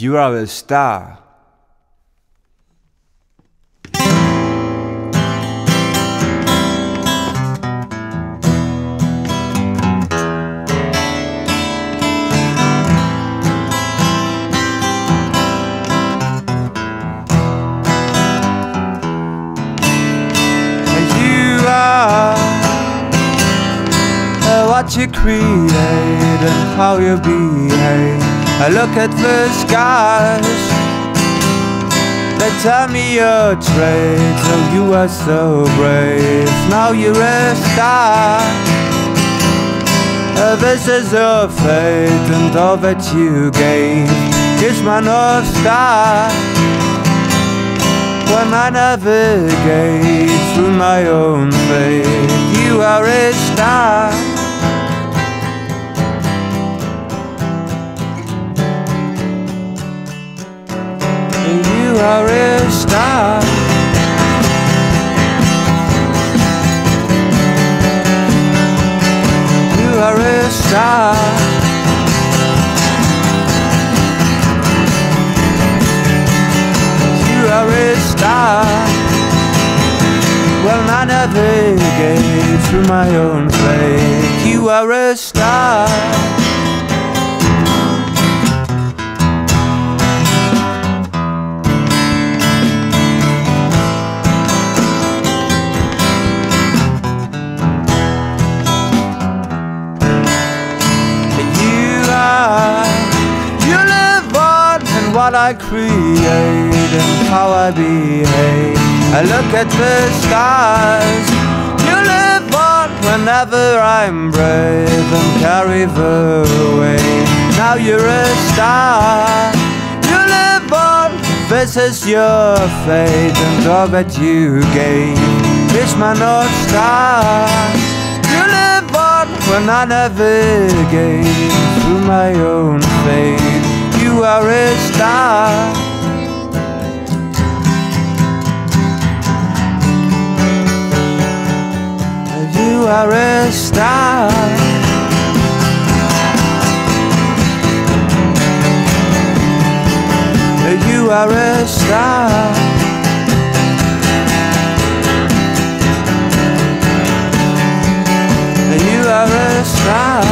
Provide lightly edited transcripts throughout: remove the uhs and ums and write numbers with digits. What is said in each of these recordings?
You are a star. What you create and how you behave. I look at the skies, they tell me your traits. Oh, you are so brave. Now you're a star. This is your fate, and all that you gave is my North Star. When I navigate through my own fate, you are a star. You are a star. You are a star. You are a star. Well, I navigate through my own fate. You are a star. What I create and how I behave. I look at the stars. You live on whenever I'm brave and carry the way. Now you're a star. You live on. This is your fate, and all that you gave is my North Star. You live on when I navigate through my own fate. You are a star. You are a star. You are a star. You are a star.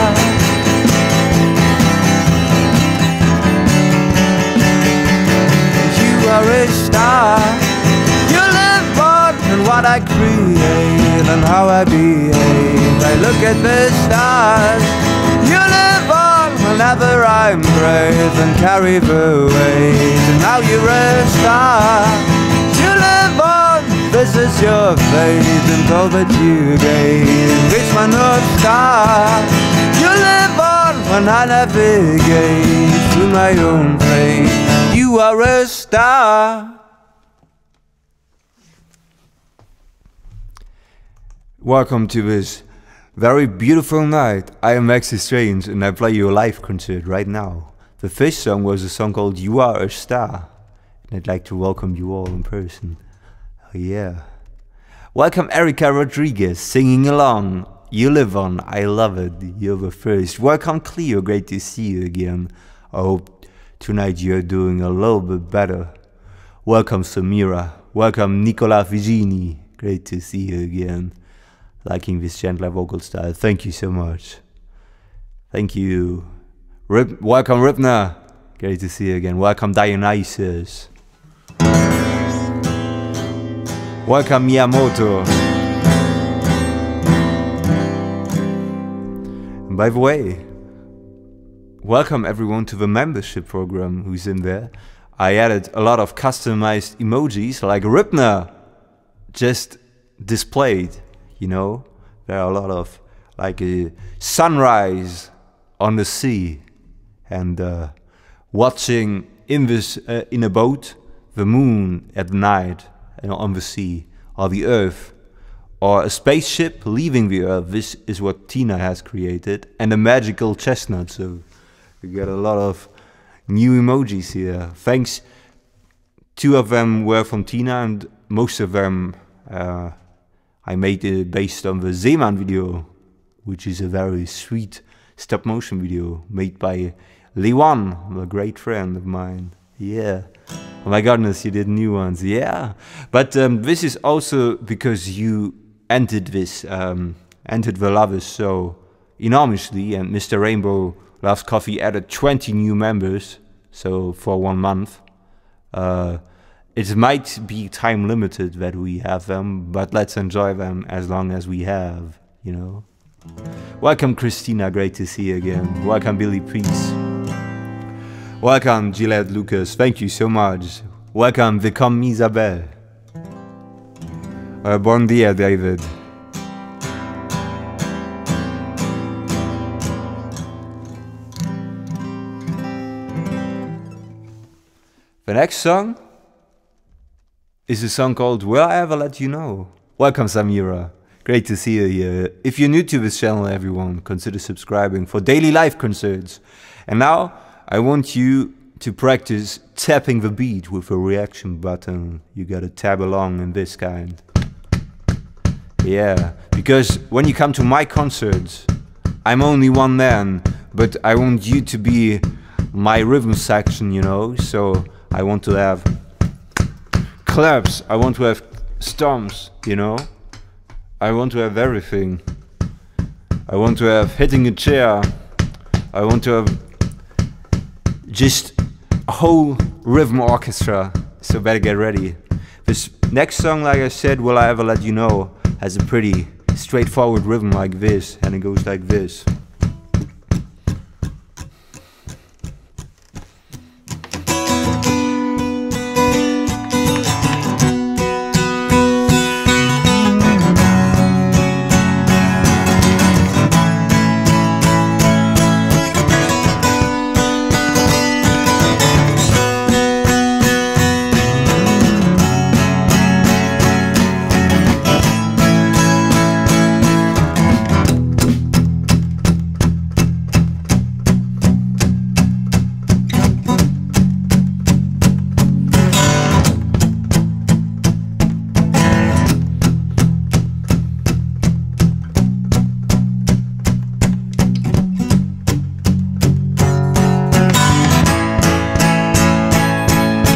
You are a star. You live on in what I create and how I behave. I look at the stars. You live on whenever I'm brave and carry the weight. And now you're a star. You live on. This is your fate, and all that you gave is my North Star. You live on when I navigate through my own fate. You are a star. Welcome to this very beautiful night. I am Maxi Strange, and I play you a live concert right now. The first song was a song called You Are a Star, and I'd like to welcome you all in person. Oh yeah. Welcome Erica Rodriguez singing along. You live on, I love it, you're the first. Welcome Cleo, great to see you again. I hope tonight you're doing a little bit better. Welcome Samira. Welcome Nicola Vigini. Great to see you again. Liking this gentler vocal style. Thank you so much. Thank you. Welcome Ripna. Great to see you again. Welcome Dionysus. Welcome Miyamoto. And by the way, welcome everyone to the membership program who's in there. I added a lot of customized emojis like Ripna just displayed, you know. There are a lot of like a sunrise on the sea and watching in a boat the moon at night on the sea, or the earth, or a spaceship leaving the earth. This is what Tina has created, and a magical chestnut. So we got a lot of new emojis here. Thanks. 2 of them were from Tina, and most of them I made it based on the Zeeman video, which is a very sweet stop motion video made by Lewan, a great friend of mine. Yeah. Oh my goodness, you did new ones. Yeah. But this is also because you ended this, ended the lovers so enormously, and Mr. Rainbow Loves Coffee added 20 new members, so for 1 month. It might be time limited that we have them, but let's enjoy them as long as we have, you know. Welcome Christina, great to see you again. Welcome Billy Peace. Welcome Gillette Lucas, thank you so much. Welcome Vicom Isabel. Bon dia David. The next song is a song called Will I Ever Let You Know? Welcome Samira, great to see you here. If you're new to this channel, everyone, consider subscribing for daily live concerts. And now I want you to practice tapping the beat with a reaction button. You gotta tap along in this kind. Yeah, because when you come to my concerts, I'm only one man, but I want you to be my rhythm section, you know, so I want to have claps, I want to have stomps, you know, I want to have everything. I want to have hitting a chair, I want to have just a whole rhythm orchestra, so better get ready. This next song, like I said, Will I Ever Let You Know, has a pretty straightforward rhythm like this, and it goes like this.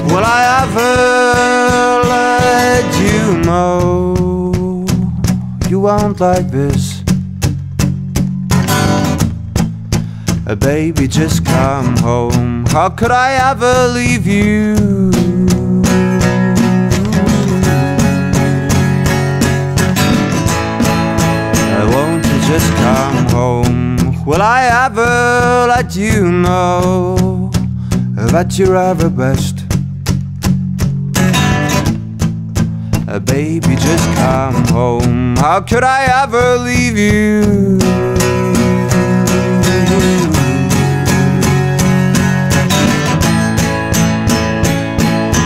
Will I ever let you know you won't like this? Baby, just come home. How could I ever leave you? Won't you just come home? Will I ever let you know that you're ever best? Baby, just come home. How could I ever leave you?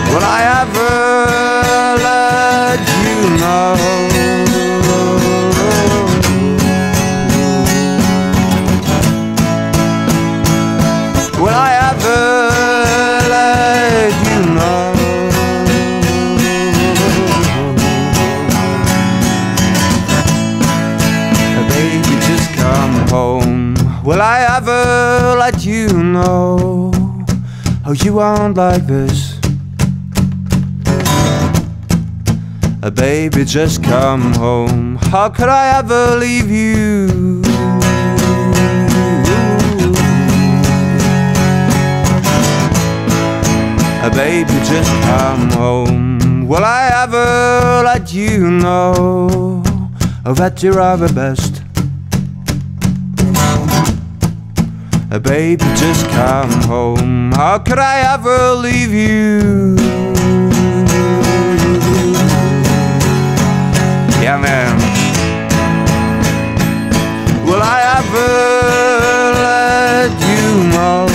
Will I ever let you know? Will I ever let you know? Home. Will I ever let you know? Oh, you aren't like this. Baby, just come home. How could I ever leave you? Baby, just come home. Will I ever let you know that you're ever best? Baby, just come home. How could I ever leave you? Yeah, man. Will I ever let you know?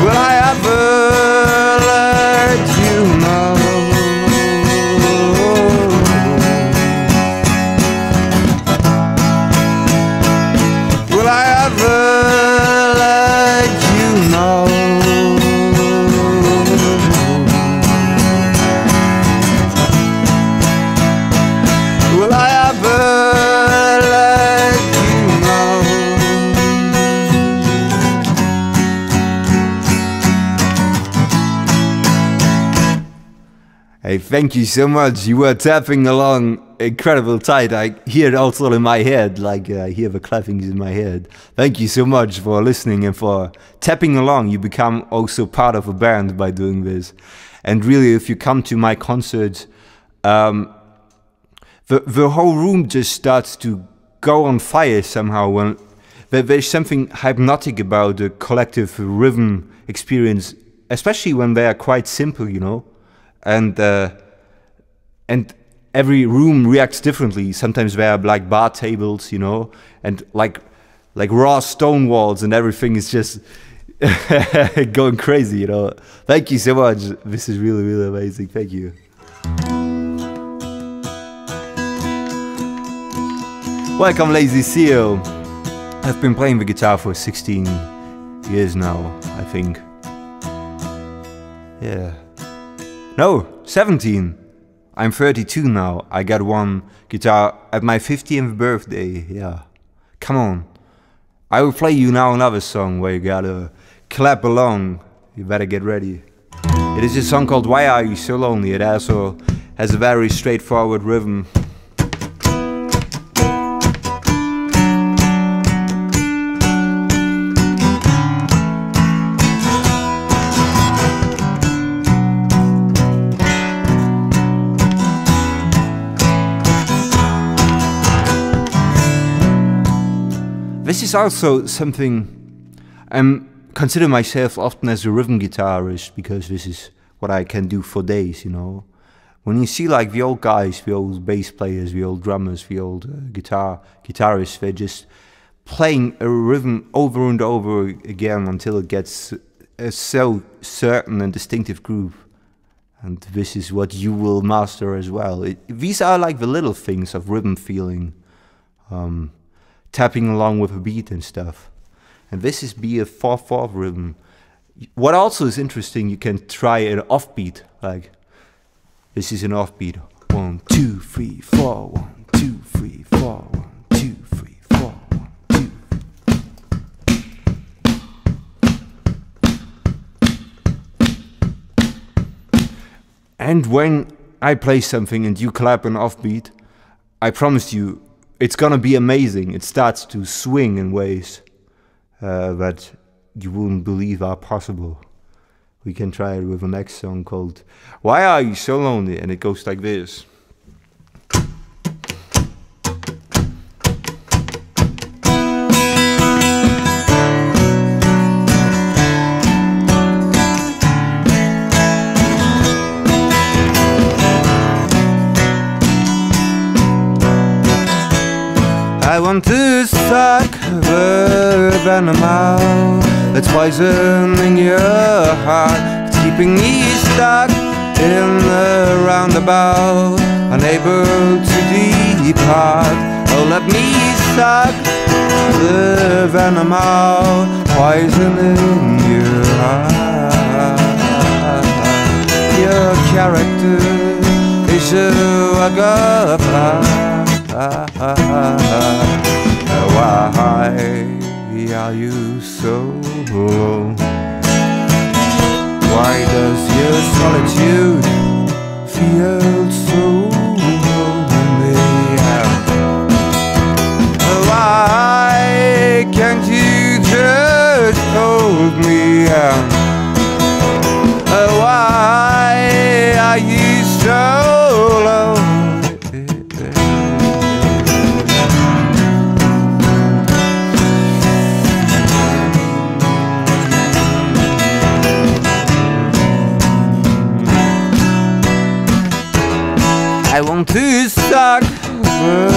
Will I ever let you know? Will I Hey, thank you so much. You were tapping along incredible tight. I hear it also in my head, like I hear the clappings in my head. Thank you so much for listening and for tapping along. You become also part of a band by doing this. And really, if you come to my concerts, the whole room just starts to go on fire somehow. When there's something hypnotic about the collective rhythm experience, especially when they are quite simple, you know. And every room reacts differently. Sometimes there are like bar tables, you know, and like raw stone walls, and everything is just going crazy, you know. Thank you so much. This is really, really amazing. Thank you. Welcome, Lazy Seal. I've been playing the guitar for 16 years now, I think. Yeah. No, 17. I'm 32 now. I got one guitar at my 50th birthday. Yeah. Come on. I will play you now another song where you gotta clap along. You better get ready. It is a song called Why Are You So Lonely? It also has a very straightforward rhythm. This is also something I consider myself often as a rhythm guitarist, because this is what I can do for days, you know. When you see like the old guys, the old bass players, the old drummers, the old guitarists, they're just playing a rhythm over and over again until it gets a so certain and distinctive groove. And this is what you will master as well. These are like the little things of rhythm feeling. Tapping along with a beat and stuff. And this is be a 4/4 rhythm. What also is interesting, you can try an offbeat, like this is an offbeat. 1, 2, 3, 4, 1, 2, 3, 4, 1, 2, 3, 4, 1, 2. And when I play something and you clap an offbeat, I promise you, it's gonna be amazing. It starts to swing in ways that you wouldn't believe are possible. We can try it with the next song called Why Are You So Lonely? And it goes like this. I want to suck the venom out that's poisoning your heart. It's keeping me stuck in the roundabout, unable to depart. Oh, let me suck the venom out, poisoning your heart. Your character is a work of art. Why are you so alone? Why does your solitude feel so lonely? Why can't you just hold me? Why are you so lonely? I want to suck the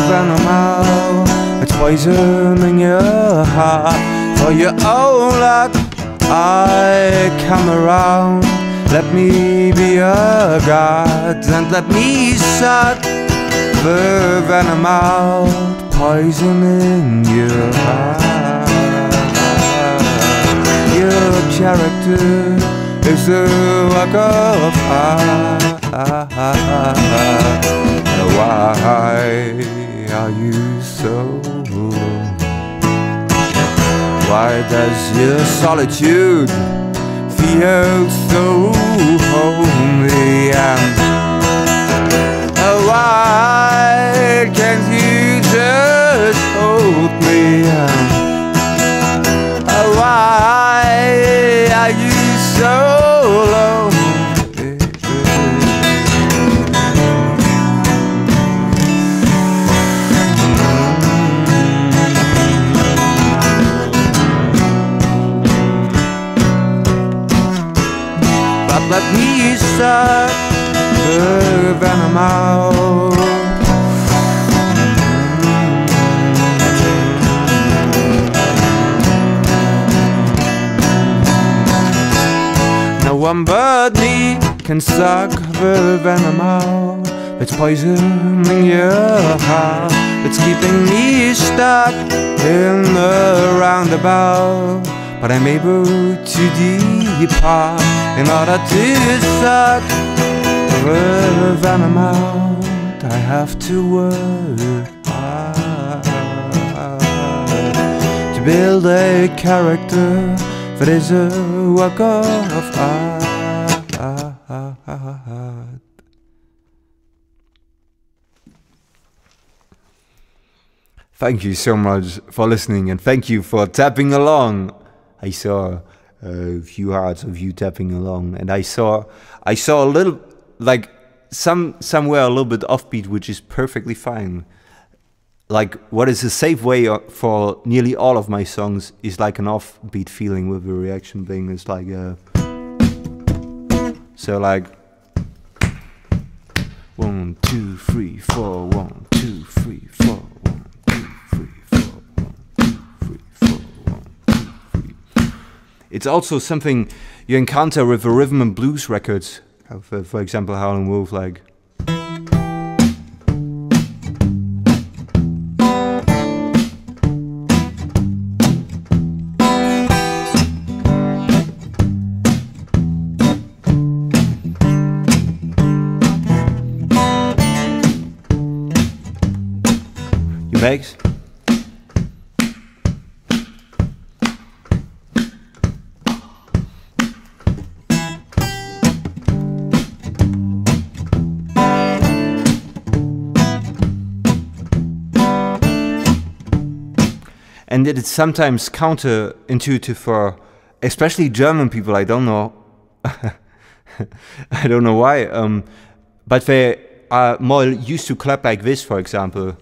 venom out, it's poisoning your heart. For your own luck, I come around. Let me be your God, and let me suck the venom out, poisoning your heart. Your character is a work of art. Why are you so alone? Why does your solitude feel so lonely? me. Why can't you just hold me? Why are you so lonely? But let me suck the venom out. No one but me can suck the venom out. It's poisoning your heart. It's keeping me stuck in the roundabout. But I'm able to depart in order to suck the venom out. I have to work hard to build a character that is a work of art. Thank you so much for listening, and thank you for tapping along. I saw a few hearts of you tapping along, and I saw a little, like somewhere a little bit offbeat, which is perfectly fine. Like, what is a safe way for nearly all of my songs is like an offbeat feeling with the reaction being is like so like 1 2 3 4 1 2 3 4 1 2 3 4 1 2 3 4 1 2 3. It's also something you encounter with the rhythm and blues records. For example, Howlin' Wolf, like. You bags? And it's sometimes counterintuitive for especially German people. I don't know. I don't know why. But they are more used to clap like this, for example.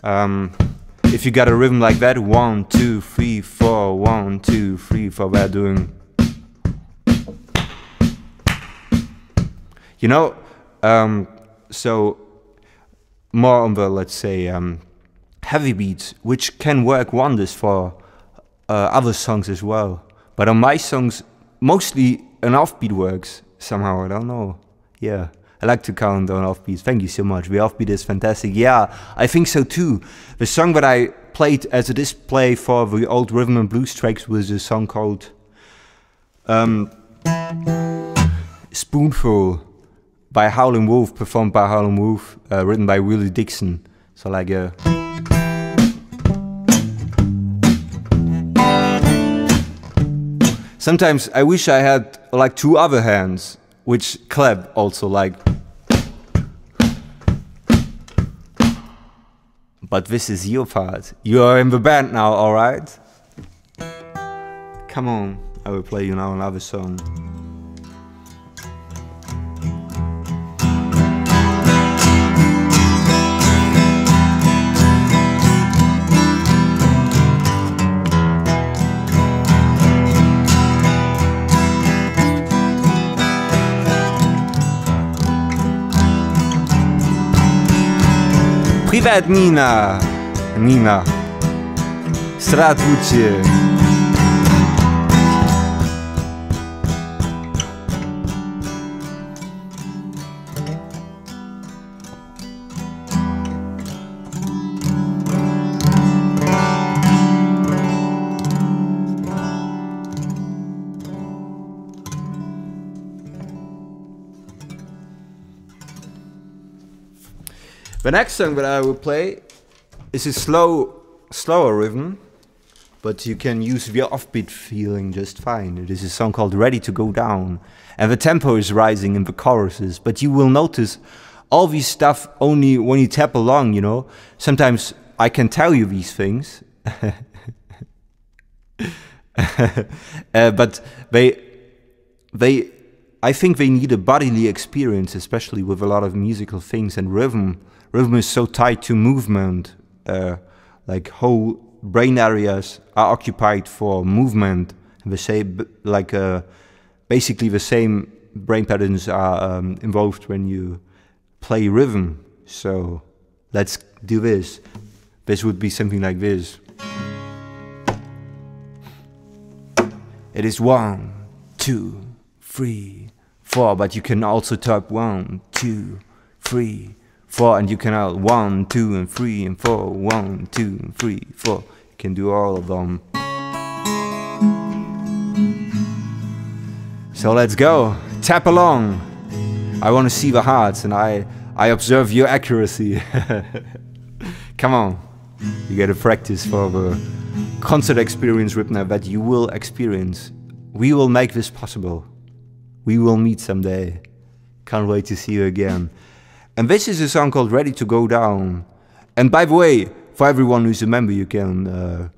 If you got a rhythm like that, 1 2 3 4 1 2 3 4, they're doing. You know, so more on the, let's say, heavy beats, which can work wonders for other songs as well. But on my songs, mostly an offbeat works somehow. I don't know. Yeah, I like to count on offbeats. Thank you so much. The offbeat is fantastic. Yeah, I think so too. The song that I played as a display for the old rhythm and blues tracks was a song called Spoonful by Howlin' Wolf, performed by Howlin' Wolf, written by Willie Dixon. So like a. Sometimes I wish I had like 2 other hands, which clap also like. But this is your part. You are in the band now, alright? Come on, I will play you now another song. Привет, Nina! Nina! Здравствуйте! The next song that I will play is a slower rhythm, but you can use the offbeat feeling just fine. It is a song called Ready to Go Down, and the tempo is rising in the choruses, but you will notice all these stuff only when you tap along, you know. Sometimes I can tell you these things, but I think they need a bodily experience, especially with a lot of musical things and rhythm. Rhythm is so tied to movement, like whole brain areas are occupied for movement, and the same, like basically the same brain patterns are involved when you play rhythm. So let's do this. This would be something like this. It is 1, 2, 3, 4, but you can also tap 1, 2, 3, 4, and you can add 1, 2, and 3, and 4, 1, 2, 3, 4. You can do all of them. So let's go. Tap along. I want to see the hearts, and I observe your accuracy. Come on. You gotta practice for the concert experience, Ripner, that you will experience. We will make this possible. We will meet someday. Can't wait to see you again. And this is a song called Ready to Go Down. And by the way, for everyone who's a member, you can...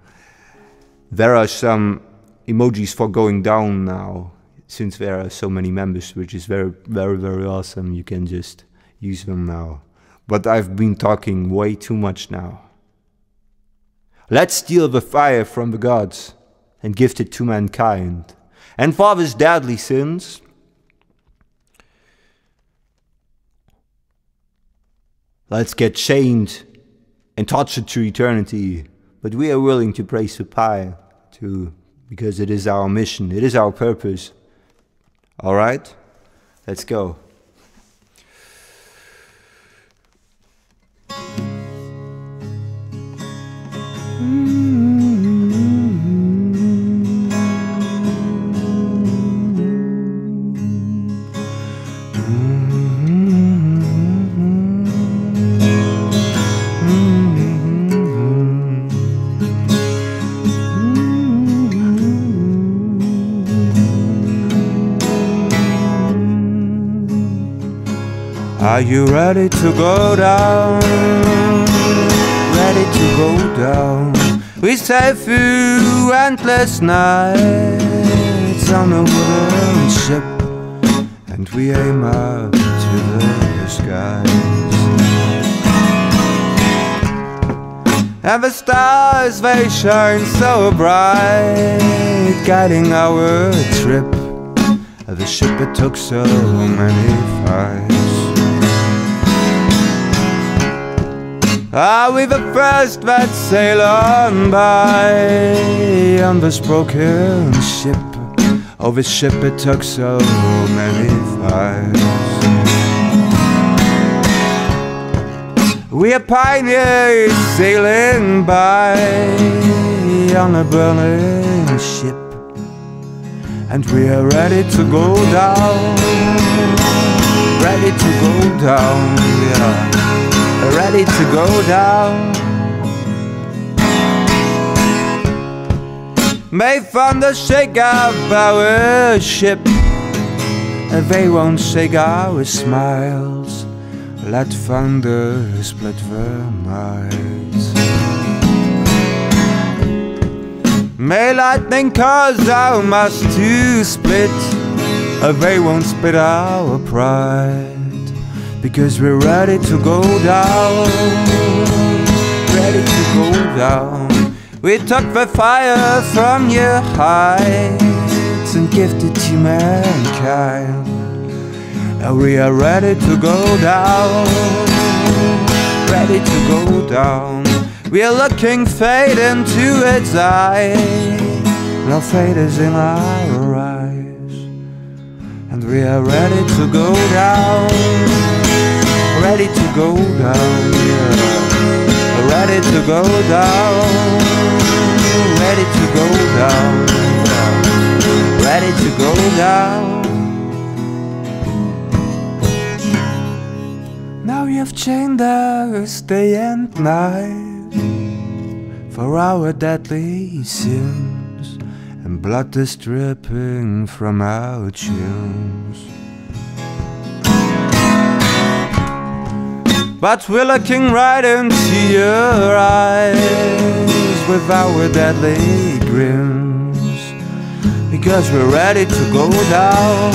there are some emojis for going down now, since there are so many members, which is very, very, very awesome. You can just use them now. But I've been talking way too much now. Let's steal the fire from the gods and gift it to mankind. And for these deadly sins, let's get chained and tortured to eternity. But we are willing to praise the pie too, because it is our mission, it is our purpose. Alright? Let's go. Are you ready to go down? Ready to go down? We sail through endless nights on a wooden ship, and we aim up to the skies. And the stars, they shine so bright, guiding our trip. The ship, it took so many fights. Are we the first that sail on by on this broken ship? Oh, this ship, it took so many fights. We are pioneers sailing by on a burning ship, and we are ready to go down. Ready to go down, yeah. Ready to go down. May thunder shake up our ship, they won't shake our smiles. Let thunder split the night. May lightning cause our masts to split, they won't split our pride. Because we're ready to go down. Ready to go down. We took the fire from your heights and gifted to mankind. Now we are ready to go down. Ready to go down. We are looking fate into its eye. Now fate is in our eyes, and we are ready to go down. Ready to go down, yeah. Ready to go down. Ready to go down, yeah. Ready to go down. Now you've chained us day and night for our deadly sins, and blood is dripping from our chins. But we're looking right into your eyes with our deadly grins, because we're ready to go down,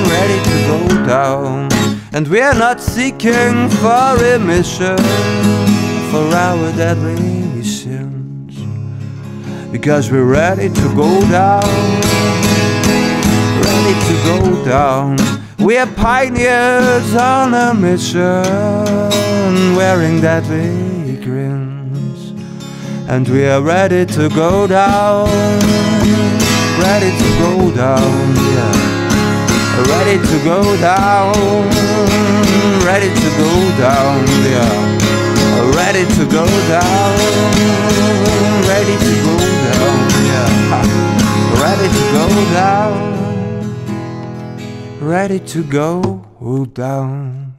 ready to go down. And we're not seeking for remission for our deadly sins, because we're ready to go down, ready to go down. We're pioneers on a mission, wearing deadly grins, and we are ready to go down, ready to go down, yeah. Ready to go down, ready to go down, yeah. Ready to go down, ready to go down, yeah. Ready to go down, ready to go down.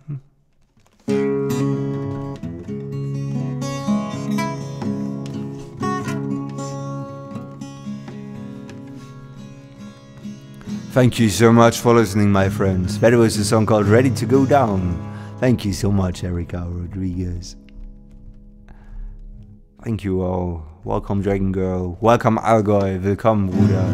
Thank you so much for listening, my friends. That was a song called Ready to Go Down. Thank you so much, Erica Rodriguez. Thank you all. Welcome, Dragon Girl. Welcome, Allgäu. Willkommen, Bruder.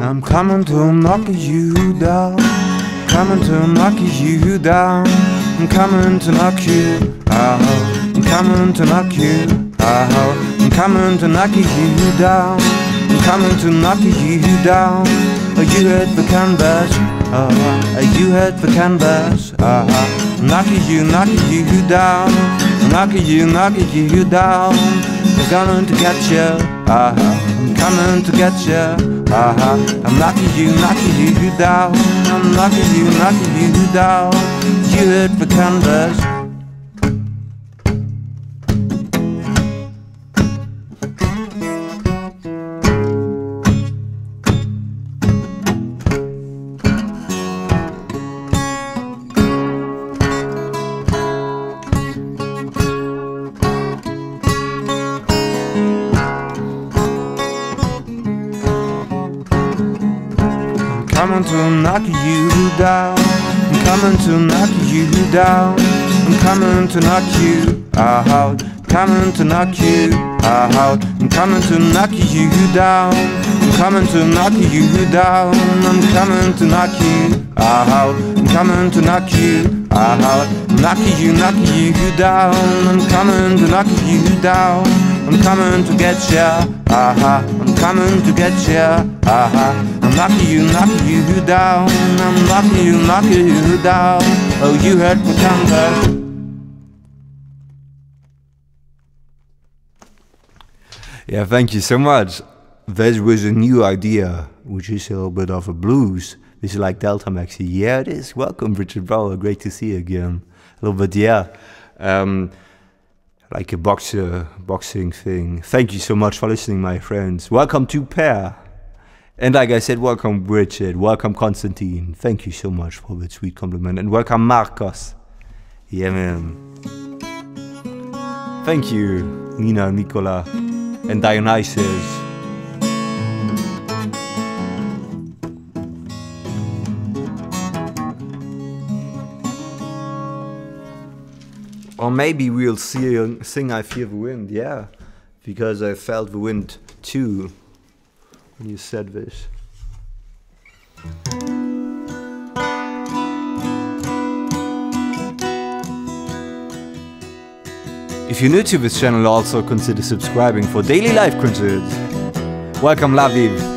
I'm coming to knock you down, coming to knock you down. I'm coming to knock you out, I'm coming to knock you out. I'm coming to knock you down, I'm coming to knock you down. Are you hit the canvas? Are you hit the canvas? I'm knocking you down, I'm knocking you down. I'm coming to get you, I'm coming to get you. I'm knocking you down, I'm knocking you down. You hit the canvas. coming to knock you down. I'm coming to knock you down. I'm coming to knock you out. Coming to knock you out. I'm coming to knock you down. I'm coming to knock you down. I'm coming to knock you out. I'm coming to knock you out. Knock you down. I'm coming to knock you down. I'm coming to get ya. I'm coming to get ya. I'm knocking you down. I'm knocking you down. Oh, you heard me come back. Yeah, thank you so much. This was a new idea, which is a little bit of a blues. This is like Delta Maxi. Yeah, it is. Welcome, Richard Bauer. Great to see you again. A little bit, yeah. Like a boxing thing. Thank you so much for listening, my friends. Welcome to Per. And like I said, welcome Richard. Welcome Konstantin. Thank you so much for the sweet compliment. And welcome Marcos. Yeah, man. Thank you, Nina, Nicola, and Dionysus. Or maybe we'll sing I Feel the Wind, yeah. Because I felt the wind too when you said this. If you're new to this channel, also consider subscribing for daily live concerts. Welcome, Laviv.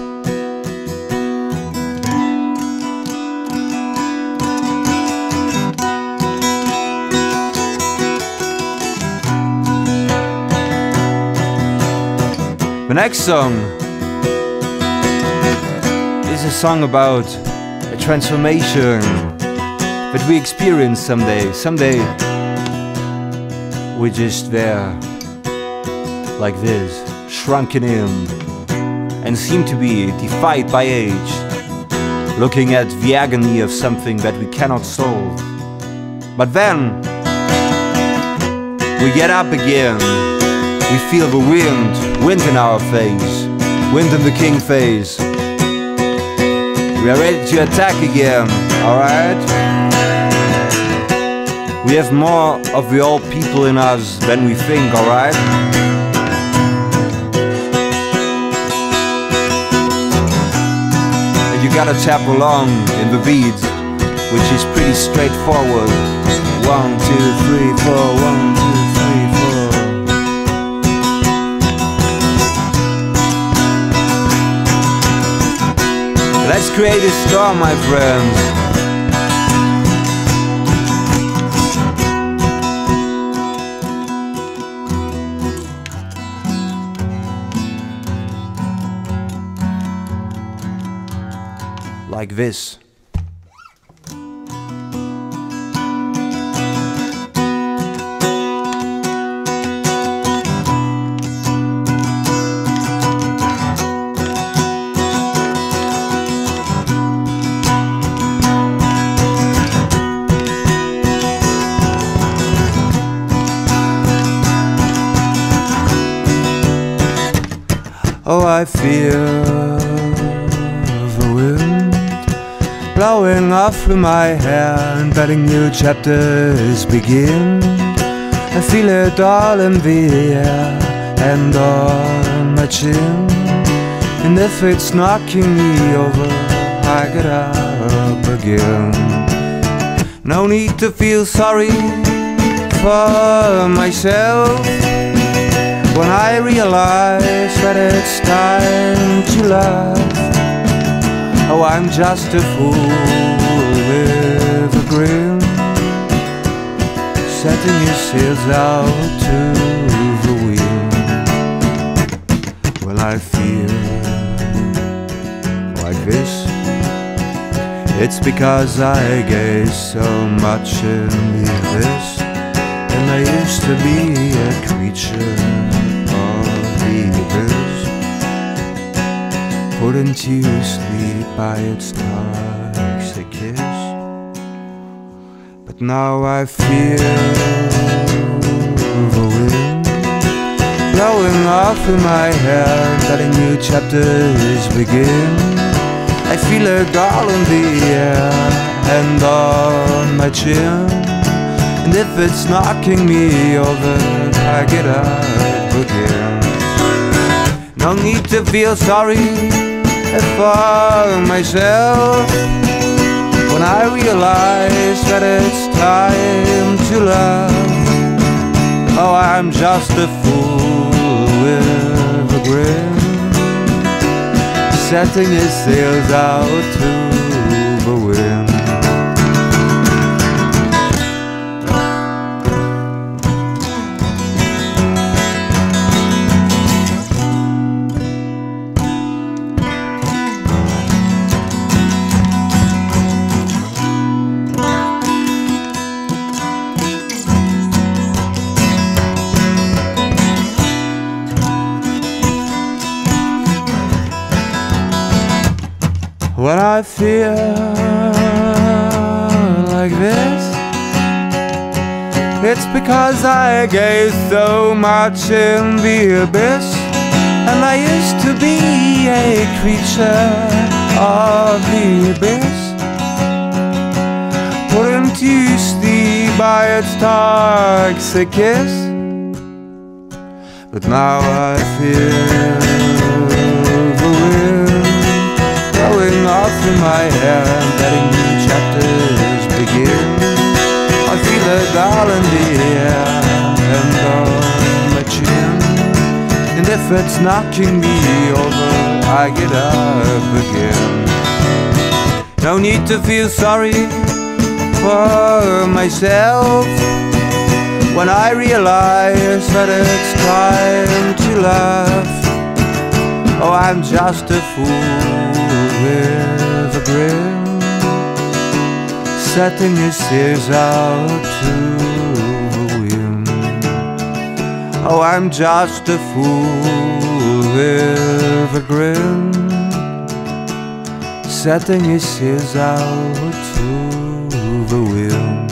The next song is a song about a transformation that we experience someday. Someday we're just there, like this, shrunken in, and seem to be defied by age, looking at the agony of something that we cannot solve. But then we get up again. We feel the wind in our face, wind in the king face. We are ready to attack again, alright? We have more of the old people in us than we think, alright? And you gotta tap along in the beat, which is pretty straightforward. 1, 2, 3, 4, 1, 2, 3, 4. Let's create a storm, my friends. Like this. Oh, I feel the wind blowing off through my hair and letting new chapters begin. I feel it all in the air and on my chin. And if it's knocking me over, I get up again. No need to feel sorry for myself when I realize that it's time to laugh. Oh, I'm just a fool with a grin, setting his sails out to the wind. Well, I feel like this. It's because I gave so much in the abyss, and I used to be a creature put into sleep by its toxic kiss. But now I feel the wind blowing off in my hair, letting new chapters begin. I feel a doll in the air and on my chin. And if it's knocking me over, I get up again. No need to feel sorry for myself when I realize that it's time to love. Oh, I'm just a fool with a grin, setting his sails out to the wind. When I feel like this, it's because I gaze so much in the abyss. And I used to be a creature of the abyss, put into sleep by its toxic kiss. But now I feel the wind blowing off in my hair and letting new chapters begin. I feel a doll in the air and on my chin. And if it's knocking me over, I get up again. No need to feel sorry for myself when I realize that it's time to laugh. Oh, I'm just a fool with a grin, setting his sails out to the wind. Oh, I'm just a fool with a grin, setting his sails out to the wind.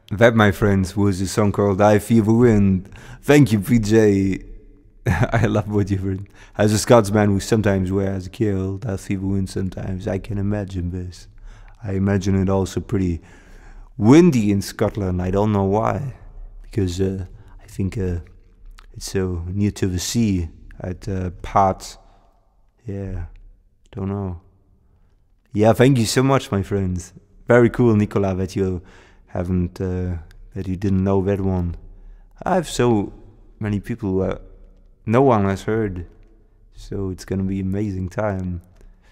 That, my friends, was a song called I Feel the Wind. Thank you, PJ. I love what you've written. As a Scotsman who sometimes wears a kilt, I feel the wind sometimes. I can imagine this. I imagine it also pretty windy in Scotland. I don't know why. Because I think it's so near to the sea at parts. Yeah, don't know. Yeah, thank you so much, my friends. Very cool, Nicola, that you haven't, that you didn't know that one. I have so many people no one has heard, so it's gonna be an amazing time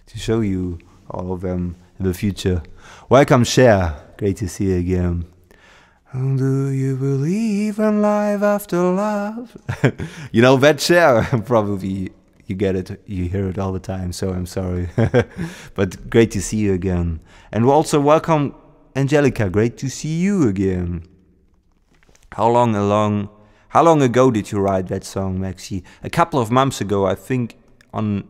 to show you all of them in the future. Welcome, Cher. Great to see you again. Do you believe in life after love? You know that Cher, probably you get it, you hear it all the time, so I'm sorry. But great to see you again. And also welcome, Angelica, great to see you again. How long ago did you write that song, Maxi? A couple of months ago, I think on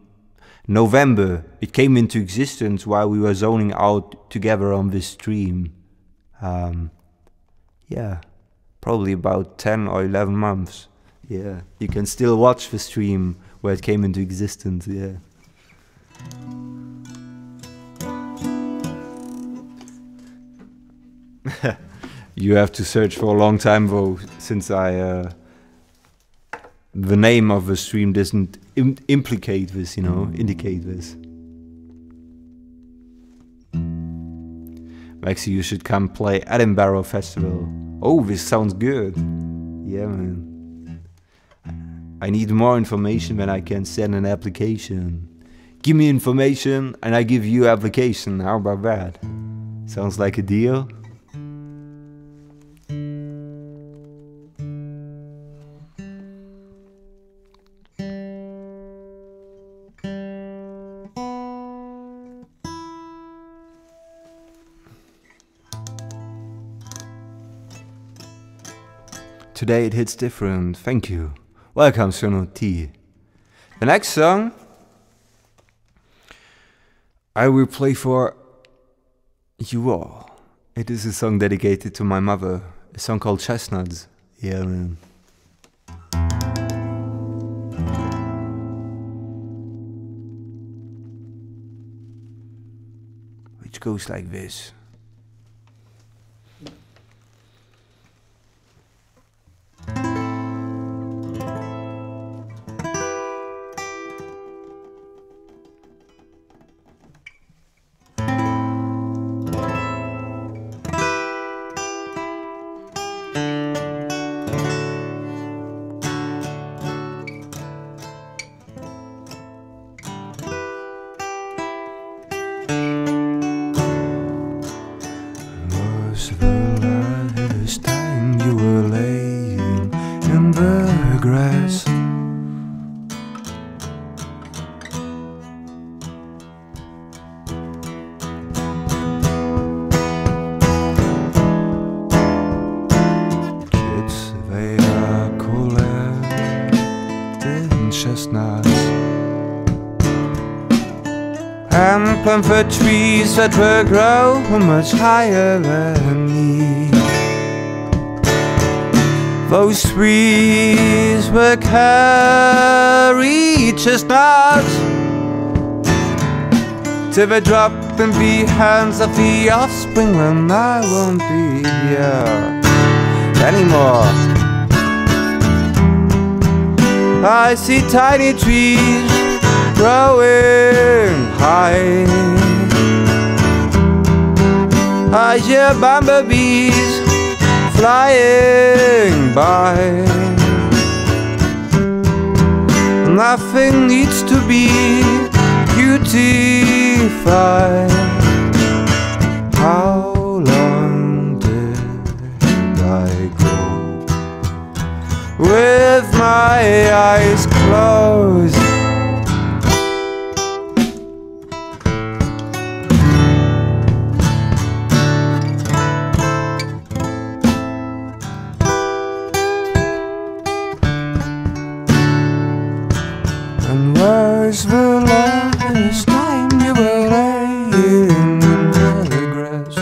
November. It came into existence while we were zoning out together on this stream. Yeah, probably about 10 or 11 months. Yeah, you can still watch the stream where it came into existence, yeah. You have to search for a long time though, since the name of the stream doesn't implicate this, you know, indicate this. Maxi, you should come play Edinburgh Festival. Oh, this sounds good. Yeah, man. I need more information when I can send an application. Give me information and I give you application. How about that? Sounds like a deal? Today it hits different, thank you. Welcome, Sono T. The next song I will play for you all. It is a song dedicated to my mother, a song called Chestnuts. Yeah, man. Which goes like this. Was the last time you were laying in the grass? Kids, they are collecting chestnuts and plant for trees that will grow much higher than me. Those trees will carry chestnuts till they drop in the hands of the offspring when I won't be here anymore. I see tiny trees growing high. I hear bumblebees flying by. Nothing needs to be beautified. How long did I go with my eyes closed? And where's the last time you were laying in the grass?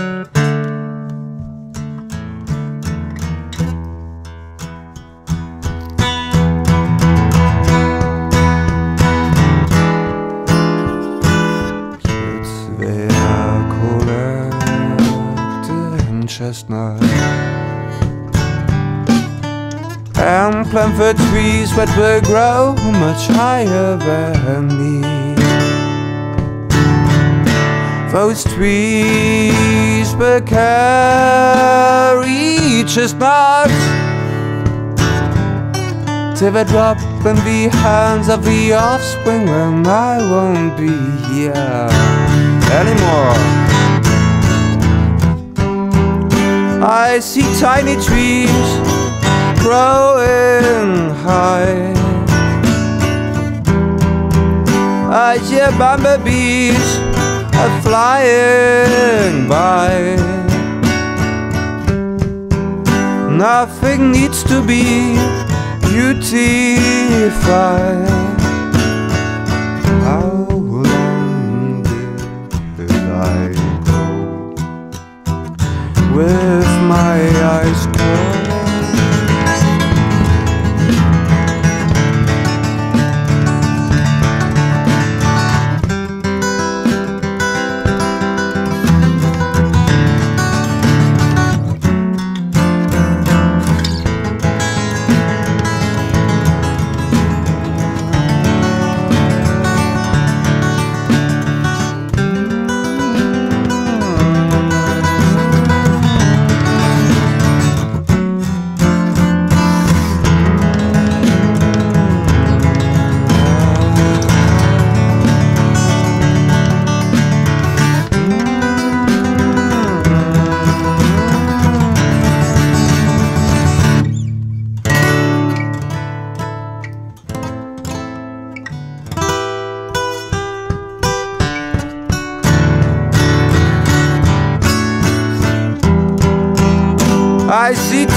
Kids, they are collecting chestnuts and plant for trees that will grow much higher than me. Those trees will carry chestnuts till they drop in the hands of the offspring when I won't be here anymore. I see tiny trees growing high. I hear bumblebees are flying by. Nothing needs to be beautified. How long did I go with my eyes closed?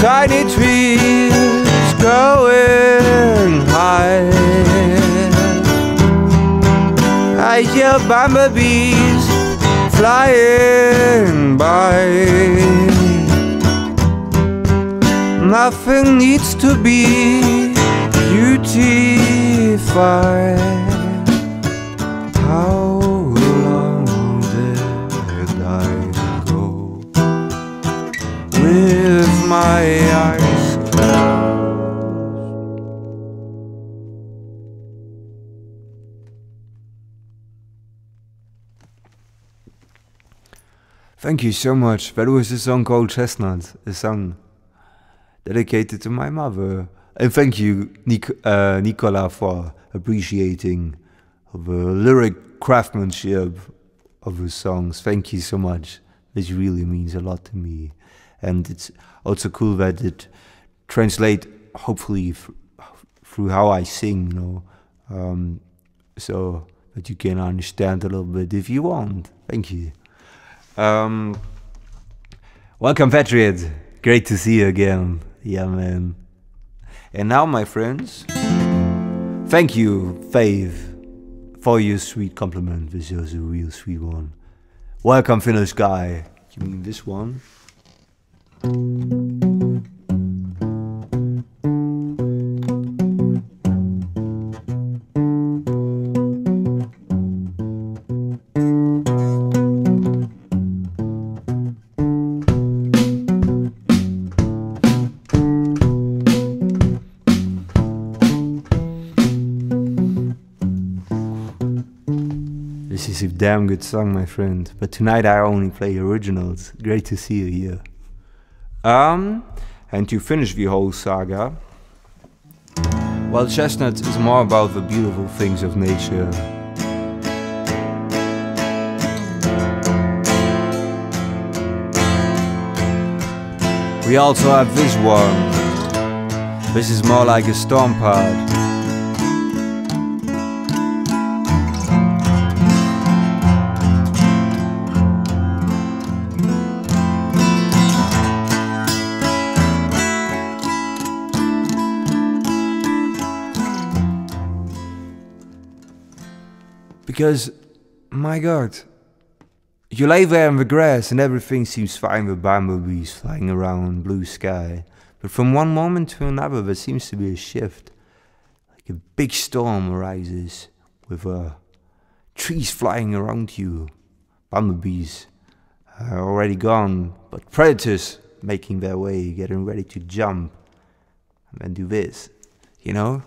tiny trees growing high. I hear bumblebees flying by. Nothing needs to be beautified. How long did I go with my eyes closed? Thank you so much. That was a song called Chestnut, a song dedicated to my mother. And thank you, Nicola, for appreciating the lyric craftsmanship of the songs. Thank you so much. This really means a lot to me. And it's also cool that it translates, hopefully, through how I sing, you know, so that you can understand a little bit if you want. Thank you. Welcome, Patriot. Great to see you again. Yeah, man. And now, my friends, thank you, Faith, for your sweet compliment. This was a real sweet one. Welcome, Finnish guy. You mean this one? This is a damn good song, my friend. But tonight I only play originals. Great to see you here. And to finish the whole saga, well, Chestnut is more about the beautiful things of nature. We also have this one. This is more like a storm part. Because, my God, you lay there in the grass and everything seems fine with bumblebees flying around, blue sky. But from one moment to another there seems to be a shift. Like a big storm arises with trees flying around you. Bumblebees are already gone, but predators making their way, getting ready to jump. And then do this, you know?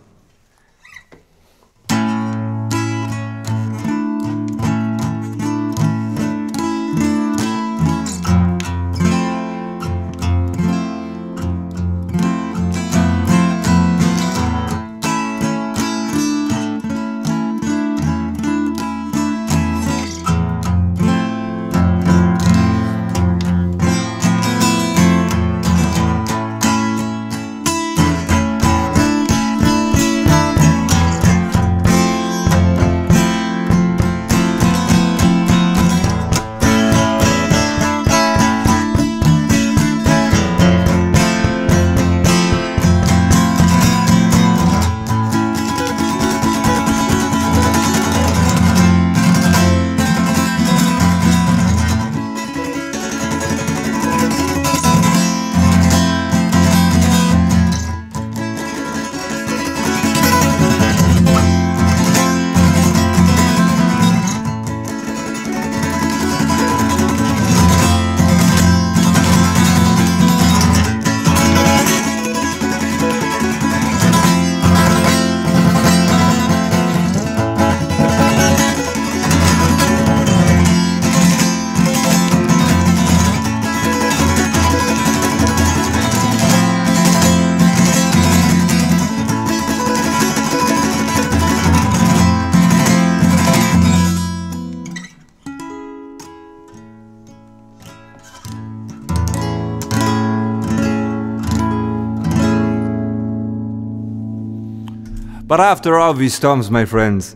But after all these storms, my friends,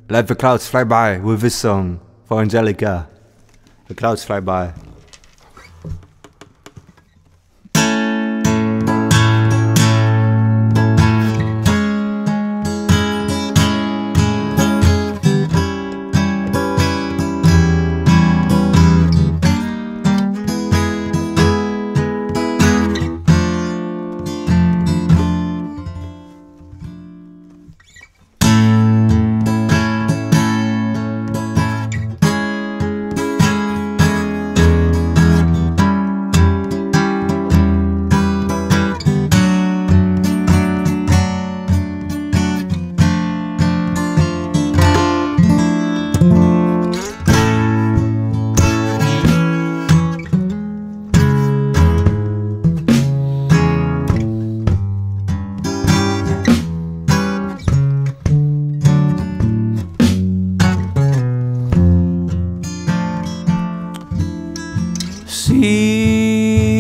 let the clouds fly by with this song for Angelica. The clouds fly by.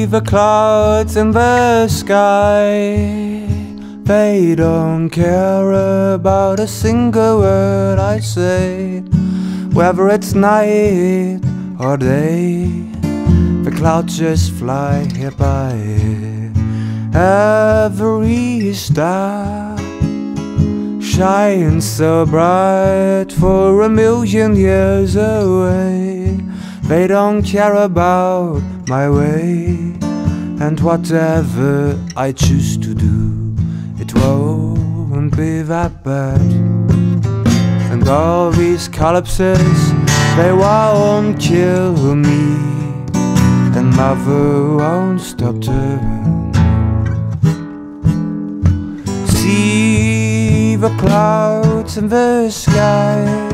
the clouds in the sky. They don't care about a single word I say, whether it's night or day. The clouds just fly here by. Every star shines so bright for a million years away. They don't care about my way, and whatever I choose to do, it won't be that bad. And all these collapses, they won't kill me, and mother won't stop to see the clouds in the sky.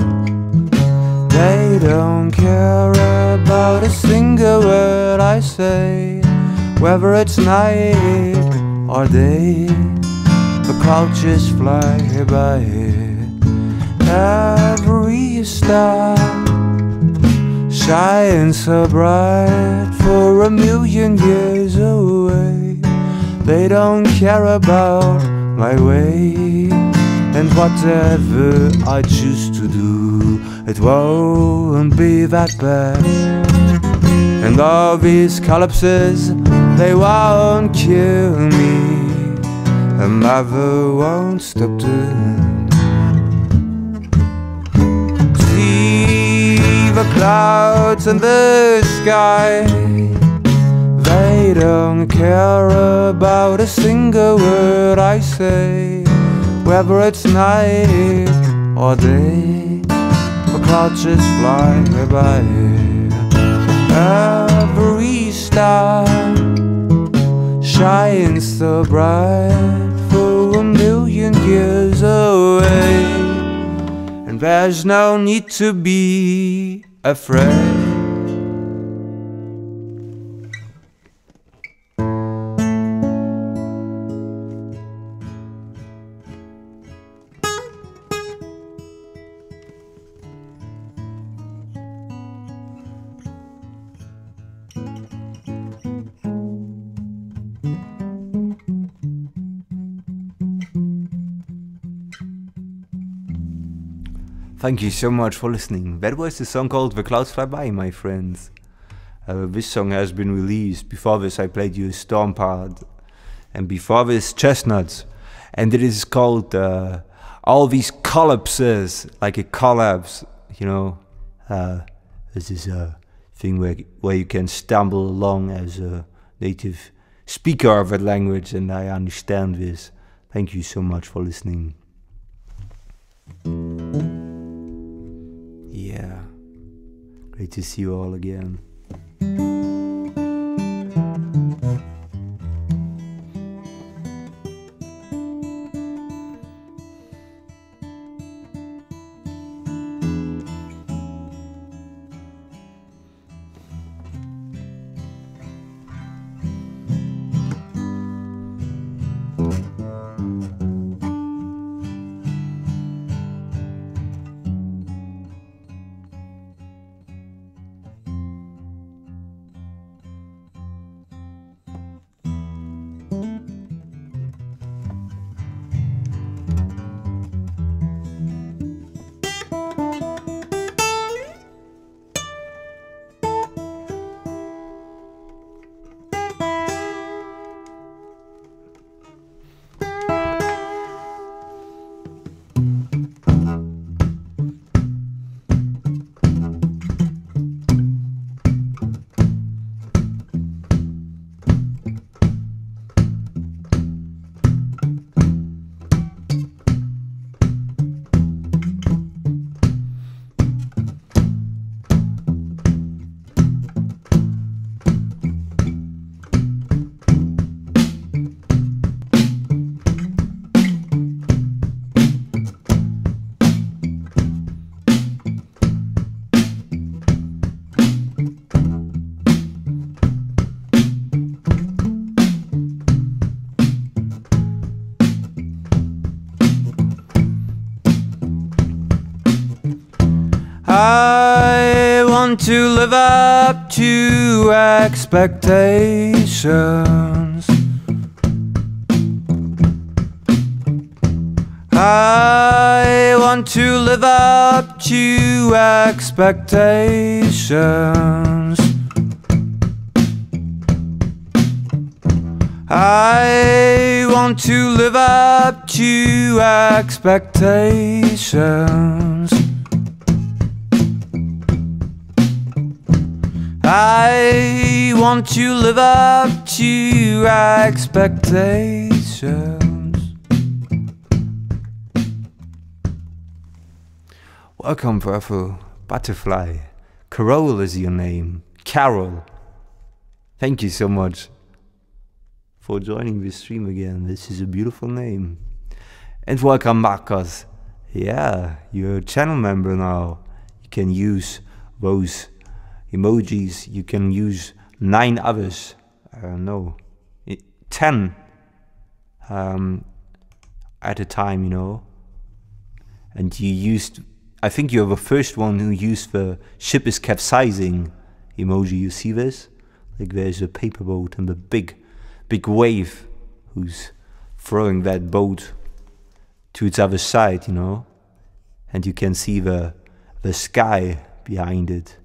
They don't care about a single word I say, whether it's night or day. The clouds just fly by. Every star shines so bright for a million years away. They don't care about my way, and whatever I choose to do, it won't be that bad. And all these collapses, they won't kill me, and mother won't stop to see the clouds in the sky. They don't care about a single word I say, whether it's night or day. The clouds just fly by. Every star shines so bright for a million years away, and there's no need to be afraid. Thank you so much for listening. That was the song called The Clouds Fly By, my friends. This song has been released. Before this I played you a Storm part, and before this Chestnuts. And it is called All These Collapses, like a collapse, you know. This is a thing where you can stumble along as a native speaker of that language, and I understand this. Thank you so much for listening. Yeah, great to see you all again. I want to live up to expectations. I want to live up to expectations. I want to live up to expectations. I want to live up to expectations. Welcome, Purple Butterfly. Carol is your name. Carol. Thank you so much for joining this stream again. This is a beautiful name. And welcome, Marcos. Yeah, you're a channel member now. You can use those emojis. You can use 9 others. No, 10 at a time, you know. And you used, I think you're the first one who used the ship is capsizing emoji. You see this? Like there's a paper boat and the big wave who's throwing that boat to its other side, you know. And you can see the sky behind it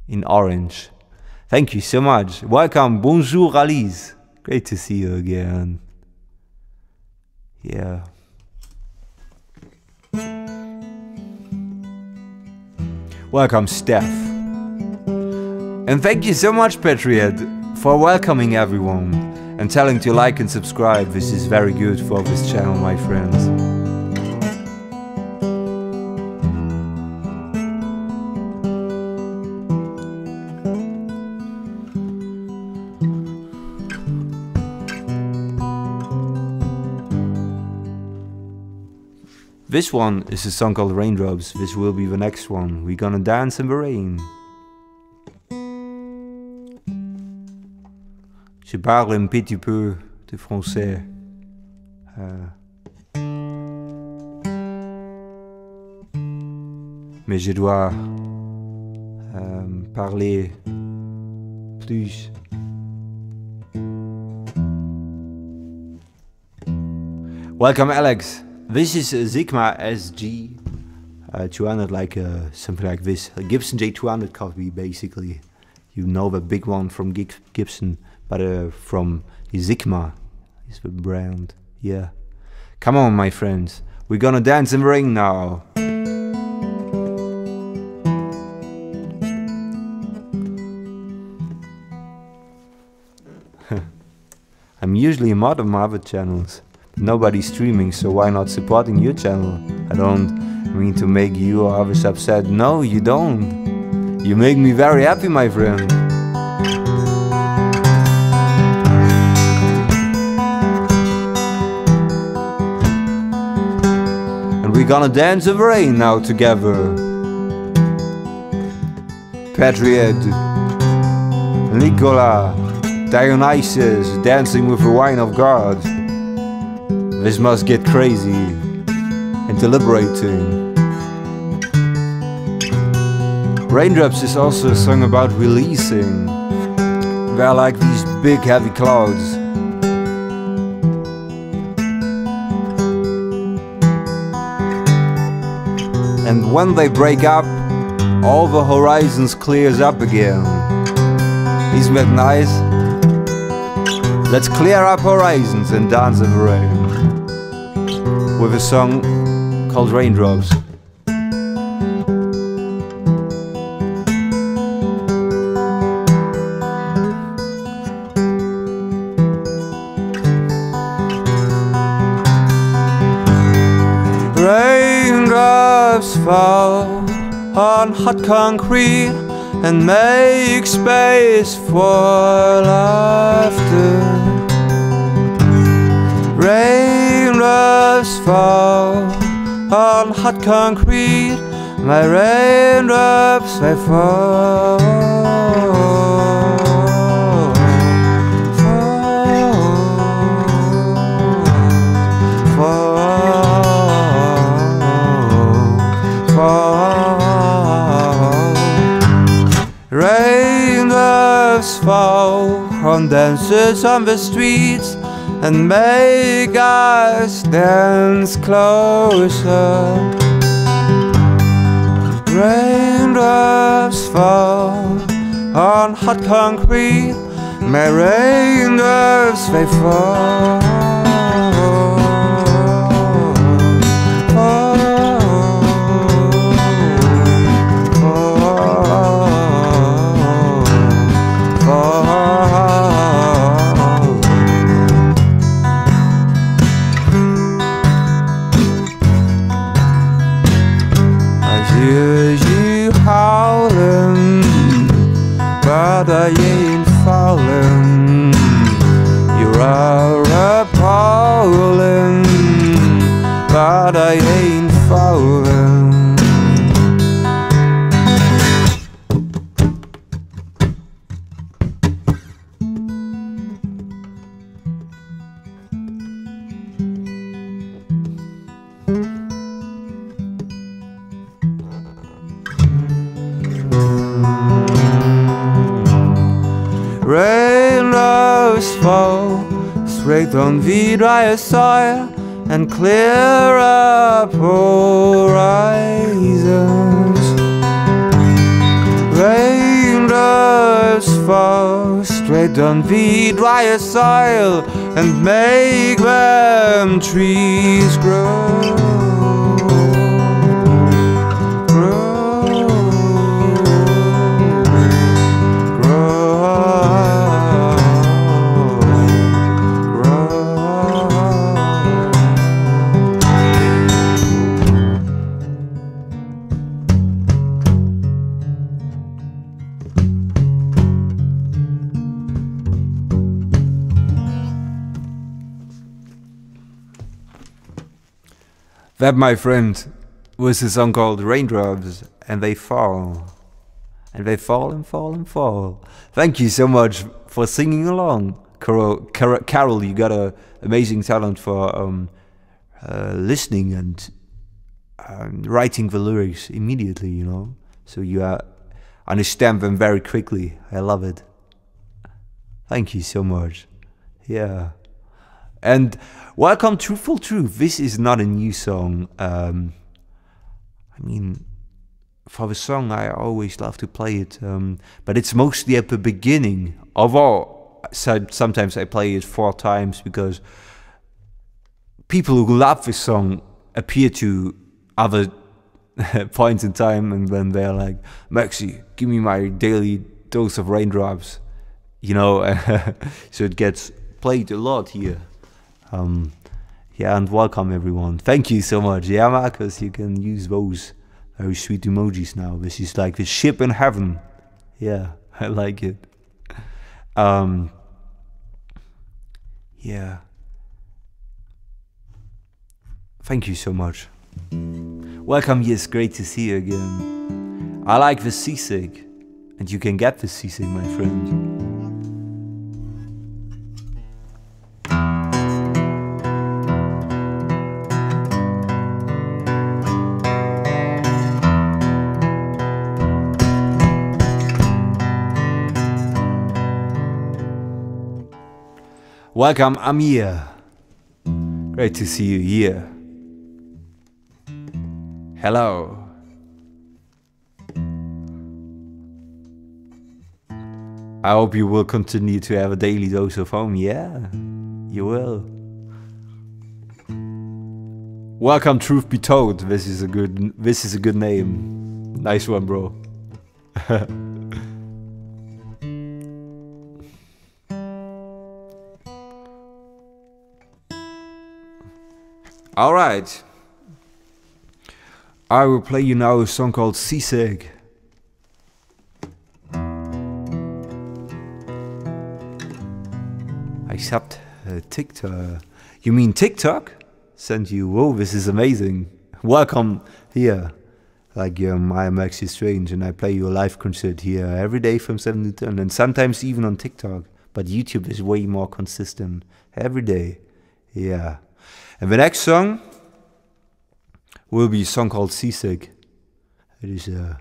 in orange. Thank you so much. Welcome. Bonjour, Alice. Great to see you again. Yeah. Welcome, Steph. And thank you so much, Patriot, for welcoming everyone and telling to like and subscribe. This is very good for this channel, my friends. This one is a song called Raindrops. This will be the next one. We're gonna dance in the rain. Je parle un petit peu de français. Mais je dois parler plus. Welcome, Alex. This is a Sigma SG 200, like something like this. A Gibson J200 copy, basically. You know the big one from Gibson, but from the Sigma is the brand. Yeah. Come on, my friends. We're gonna dance in the rain now. I'm usually a mod on my other channels. Nobody's streaming, so why not supporting your channel? I don't mean to make you or others upset. No, you don't. You make me very happy, my friend. And we're gonna dance in the rain now together. Patriot, Nicola, Dionysus, dancing with the wine of God. This must get crazy and deliberating. Raindrops is also a song about releasing. They're like these big heavy clouds. And when they break up, all the horizons clears up again. Isn't that nice? Let's clear up horizons and dance in the rain. With a song called Raindrops. Raindrops fall on hot concrete and make space for laughter. Raindrops fall on hot concrete. My raindrops they fall. Raindrops fall rain dances on the streets and make us dance closer. Raindrops fall on hot concrete, my raindrops they fall. But I ain't falling. You are appalling, but I ain't falling. Raindrops fall straight on the dry soil and clear up horizons. Raindrops fall straight on the dry soil and make them trees grow. That, my friend, was a song called Raindrops, and they fall. And they fall and fall and fall. Thank you so much for singing along. Carol, you got an amazing talent for listening and writing the lyrics immediately, you know. So you understand them very quickly. I love it. Thank you so much. Yeah. And welcome to Full Truth. This is not a new song. I mean, for the song I always love to play it, but it's mostly at the beginning. Although sometimes I play it 4 times because people who love this song appear to other points in time, and then they're like, Maxi, give me my daily dose of raindrops, you know. So it gets played a lot here. Yeah, and welcome everyone. Thank you so much. Yeah, Marcus, you can use those very sweet emojis now. This is like the ship in heaven. Yeah, I like it. Yeah. Thank you so much. Welcome, yes, great to see you again. I like the seasick, and you can get the seasick, my friend. Welcome, Amir. Great to see you here. Hello. I hope you will continue to have a daily dose of home. Yeah, you will. Welcome, Truth Be Told. This is a good name. Nice one, bro. All right. I will play you now a song called Seasick. Except TikTok. You mean TikTok? Send you. Whoa, this is amazing. Welcome here. Like I am Maxi Strange, and I play you a live concert here every day from 7 to 10, and sometimes even on TikTok. But YouTube is way more consistent. Every day. Yeah. And the next song will be a song called Seasick. It is a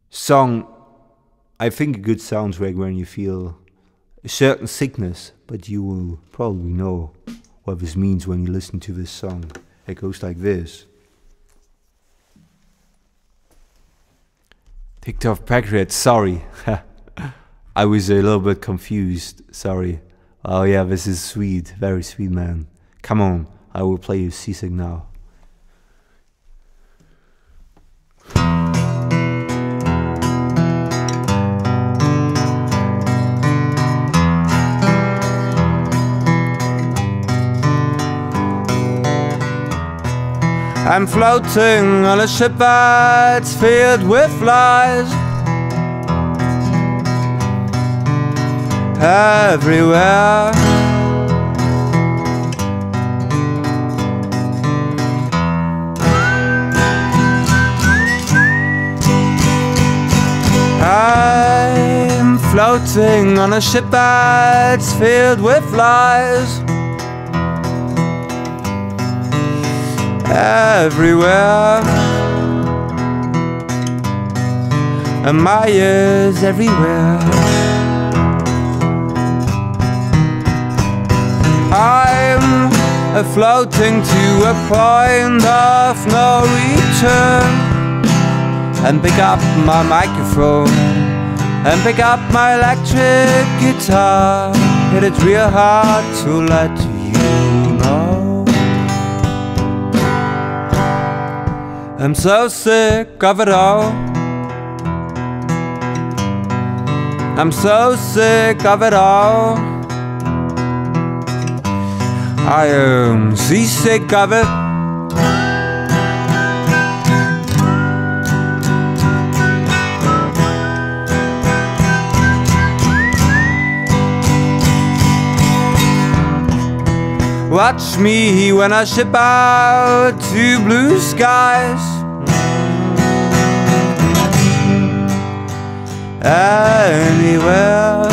song I think a good soundtrack when you feel a certain sickness, but you will probably know what this means when you listen to this song. It goes like this. Ticked off Patriot, sorry. I was a little bit confused, sorry. Oh yeah, this is sweet, very sweet, man. Come on, I will play you Seasick now. I'm floating on a ship that's filled with flies. Everywhere. I'm floating on a ship that's filled with flies. Everywhere, and my ears everywhere. I'm floating to a point of no return, and pick up my microphone, and pick up my electric guitar. Hit it real hard to let you know I'm so sick of it all. I'm so sick of it all. I am seasick of it. Watch me when I ship out to blue skies. Anywhere,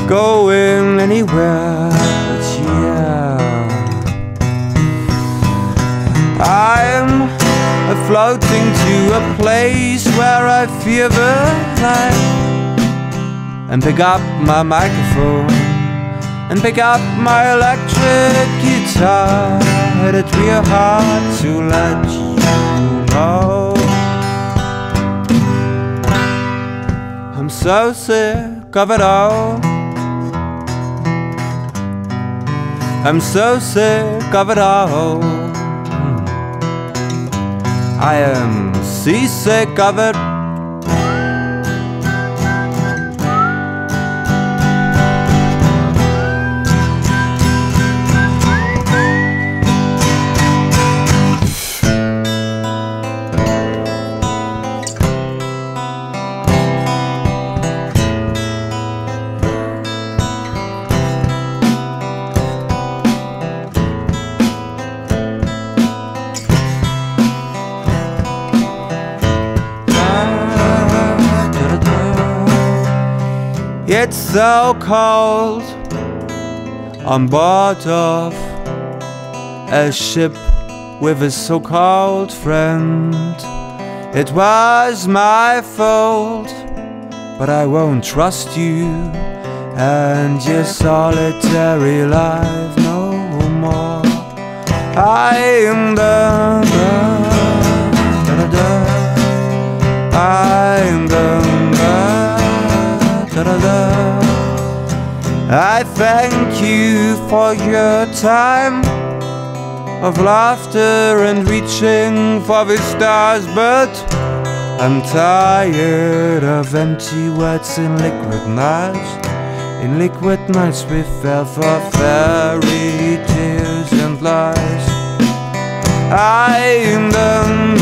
going anywhere, but yeah, I'm floating to a place where I feel the light, and pick up my microphone, and pick up my electric guitar. Hit it real hard to let you know I'm so sick of it all. I'm so sick of it all. I am seasick of it. It's so cold on board of a ship with a so-called friend. It was my fault, but I won't trust you and your solitary life no more. I'm done, I'm done. I thank you for your time of laughter and reaching for the stars, but I'm tired of empty words in liquid nights. In liquid nights we fell for fairy tales and lies. I'm done,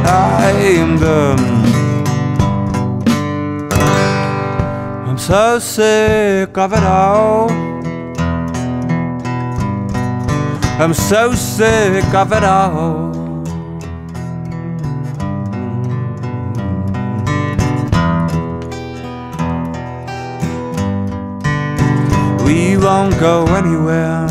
I'm done. I'm so sick of it all. I'm so sick of it all. We won't go anywhere.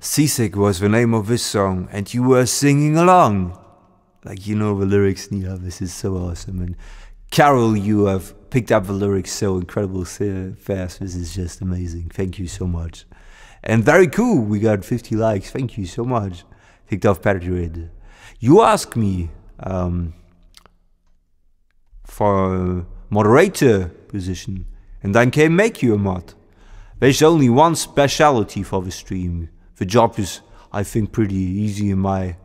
Seasick was the name of this song, and you were singing along. Like, you know the lyrics, Nina, this is so awesome. And Carol, you have picked up the lyrics so incredible fast. This is just amazing. Thank you so much. And very cool, we got 50 likes. Thank you so much. Picked off Patrick. You asked me for a moderator position, and I can make you a mod. There's only one specialty for the stream. The job is, I think, pretty easy in my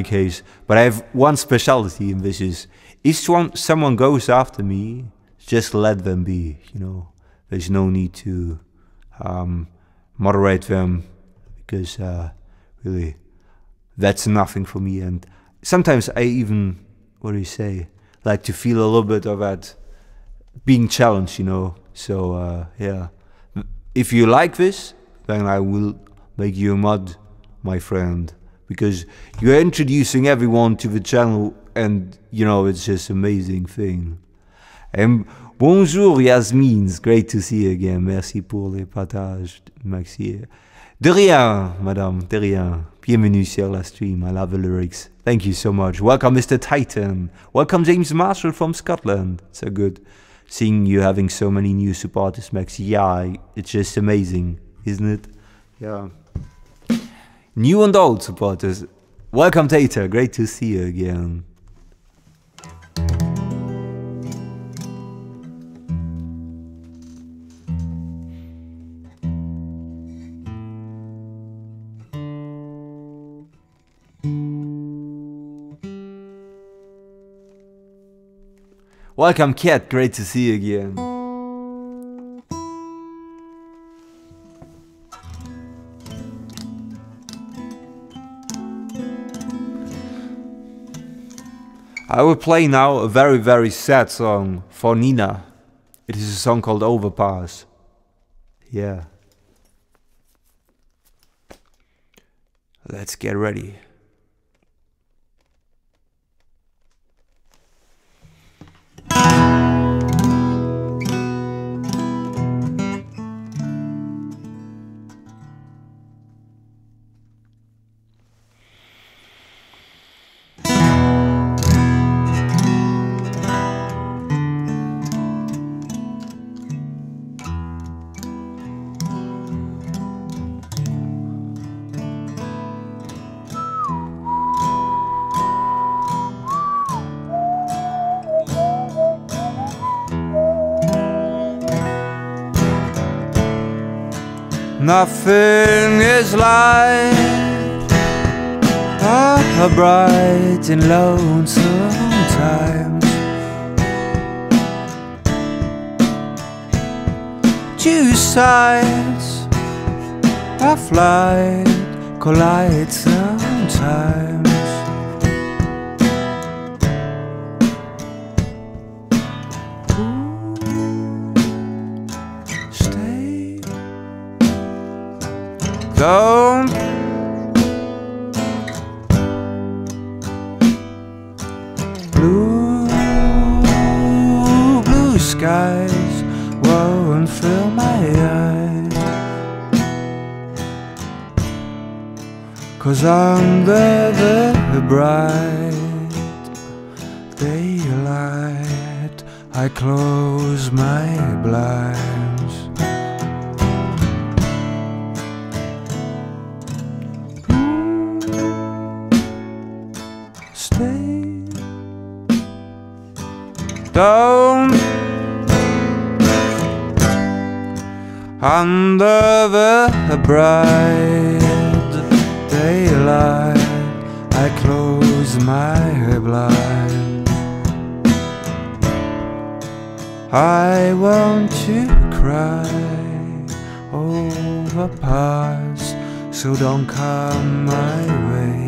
case, but I have one specialty, and this is, if someone goes after me, just let them be, you know. There's no need to moderate them, because really, that's nothing for me. And sometimes I even, what do you say, like to feel a little bit of that being challenged, you know. So yeah, if you like this, then I will make you a mod, my friend, because you're introducing everyone to the channel, and you know, it's just an amazing thing. And bonjour Yasmin, it's great to see you again. Merci pour les partages, Maxi. De rien, madame, de rien. Bienvenue sur la stream. I love the lyrics. Thank you so much. Welcome, Mr. Titan. Welcome, James Marshall from Scotland. So good seeing you having so many new supporters, Maxi. Yeah, it's just amazing, isn't it? Yeah. New and old supporters. Welcome, Tata. Great to see you again. Welcome, Cat. Great to see you again. I will play now a very, very sad song for Nina. It is a song called Overpass. Yeah. Let's get ready. Nothing is like a bright and lonesome times. Two sides of light collide sometimes. Don't blue skies won't fill my eyes, 'cause under the bright daylight I close my blinds. Down under the bright daylight I close my blind. I want to cry over past, so don't come my way.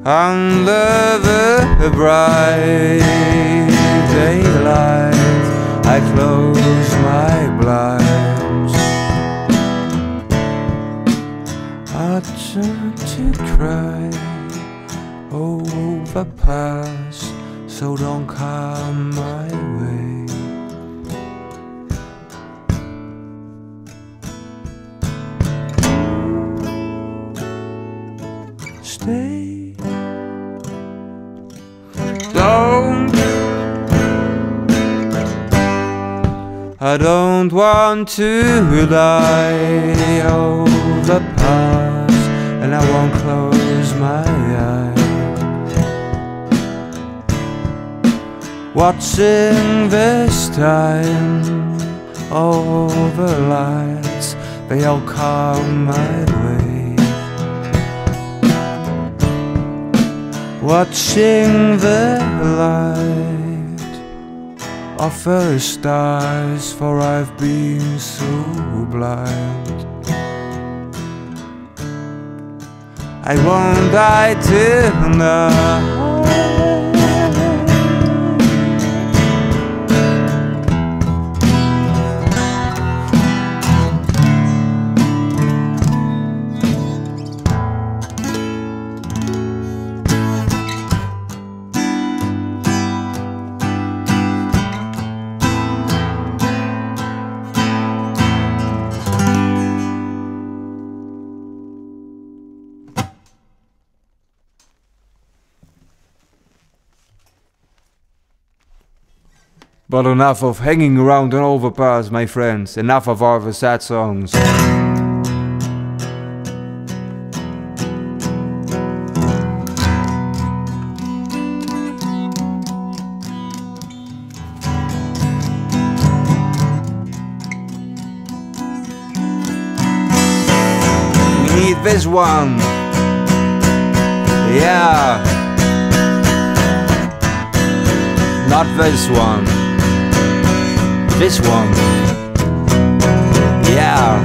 Under the bright daylight I close my blinds. stay. I don't want to lie of the past, and I won't close my eyes, watching this time. All the lights, they all come my way, watching the light of the stars, for I've been so blind. I won't die tonight. But enough of hanging around an overpass, my friends. Enough of all the sad songs. We need this one. Yeah. Not this one. This one. Yeah.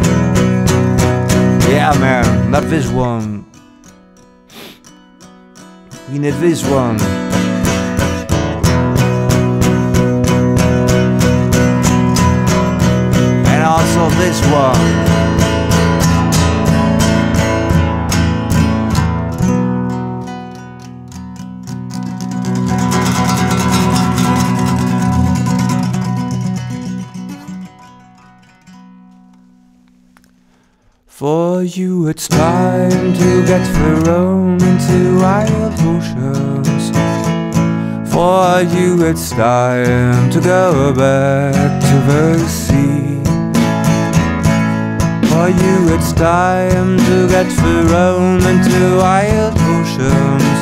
Yeah, man, not this one. We need this one. And also this one. For you it's time to get thrown into wild oceans. For you it's time to go back to the sea. For you it's time to get thrown into wild oceans.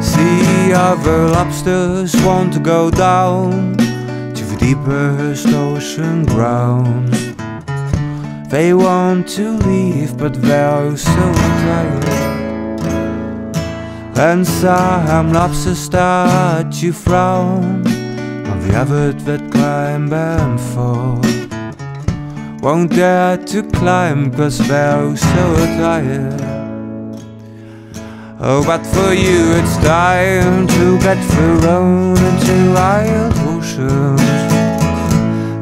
See other lobsters want to go down to the deepest ocean ground. They want to leave, but they're so tired. And some lobsters start to frown on the others that climb and fall. Won't dare to climb, cause they're so tired. Oh, but for you it's time to get thrown into wild oceans.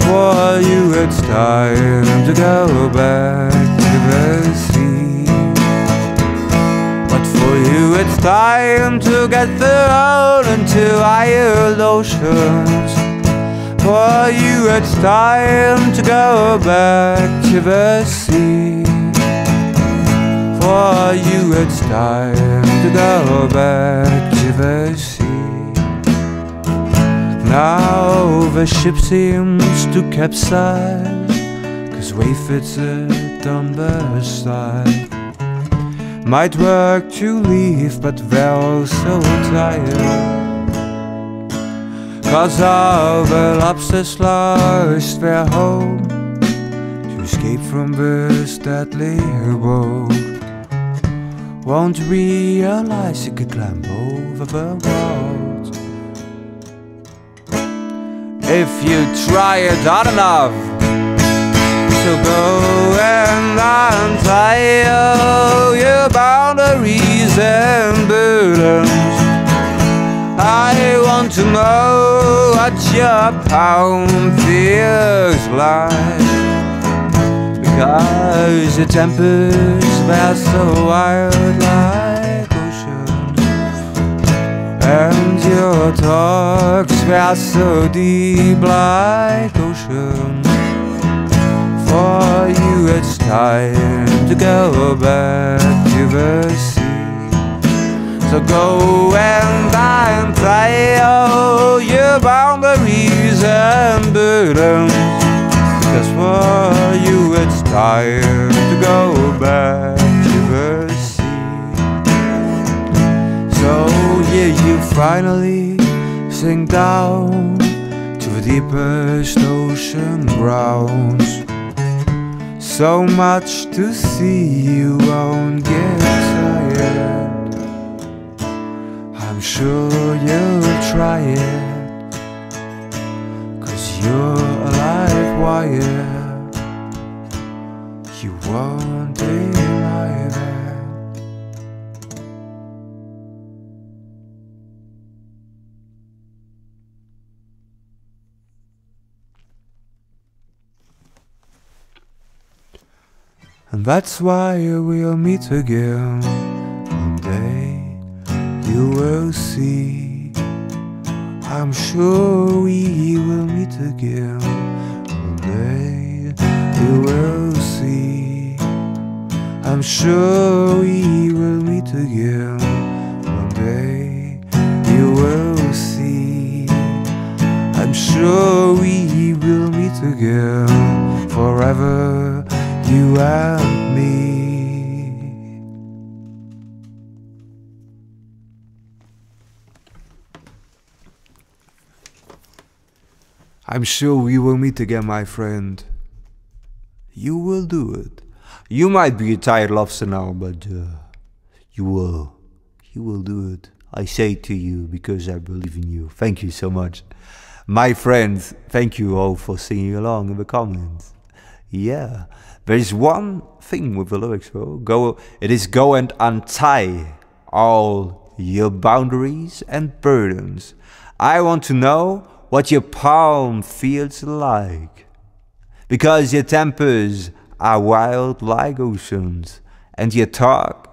For you it's time to go back to the sea. But for you it's time to get thrown into wild oceans. For you it's time to go back to the sea. For you it's time to go back to the sea. Now the ship seems to capsize, cause wave hits it on the side. Might work to leave, but they're all so tired. Cause all the lobsters lost their home to escape from this deadly boat. Won't realize you could climb over the world. If you try it hard enough, so go and untie all your boundaries and burdens. I want to know what your pound feels like, because your tempers were so wild like oceans, and your talks were so deep like oceans. For you it's time to go back to the sea. So go and tie all your boundaries and burdens, because for you it's time to go back to the sea. So here you finally sink down to the deepest ocean grounds. So much to see, you won't get tired. I'm sure you'll try it, 'cause you're a live wire. You won't deny that. And that's why we'll meet again. One day you will see. I'm sure we will meet again. One day you will see. I'm sure we will meet again. One day you will see. I'm sure we will meet again. Forever, you and me. I'm sure we will meet again, my friend. You will do it. You might be a tired lobster now, but you will do it. I say it to you because I believe in you. Thank you so much. My friends, thank you all for singing along in the comments. Yeah, there is one thing with the lyrics, bro. It is go and untie all your boundaries and burdens. I want to know what your palm feels like, because your tempers are wild like oceans, and your talks,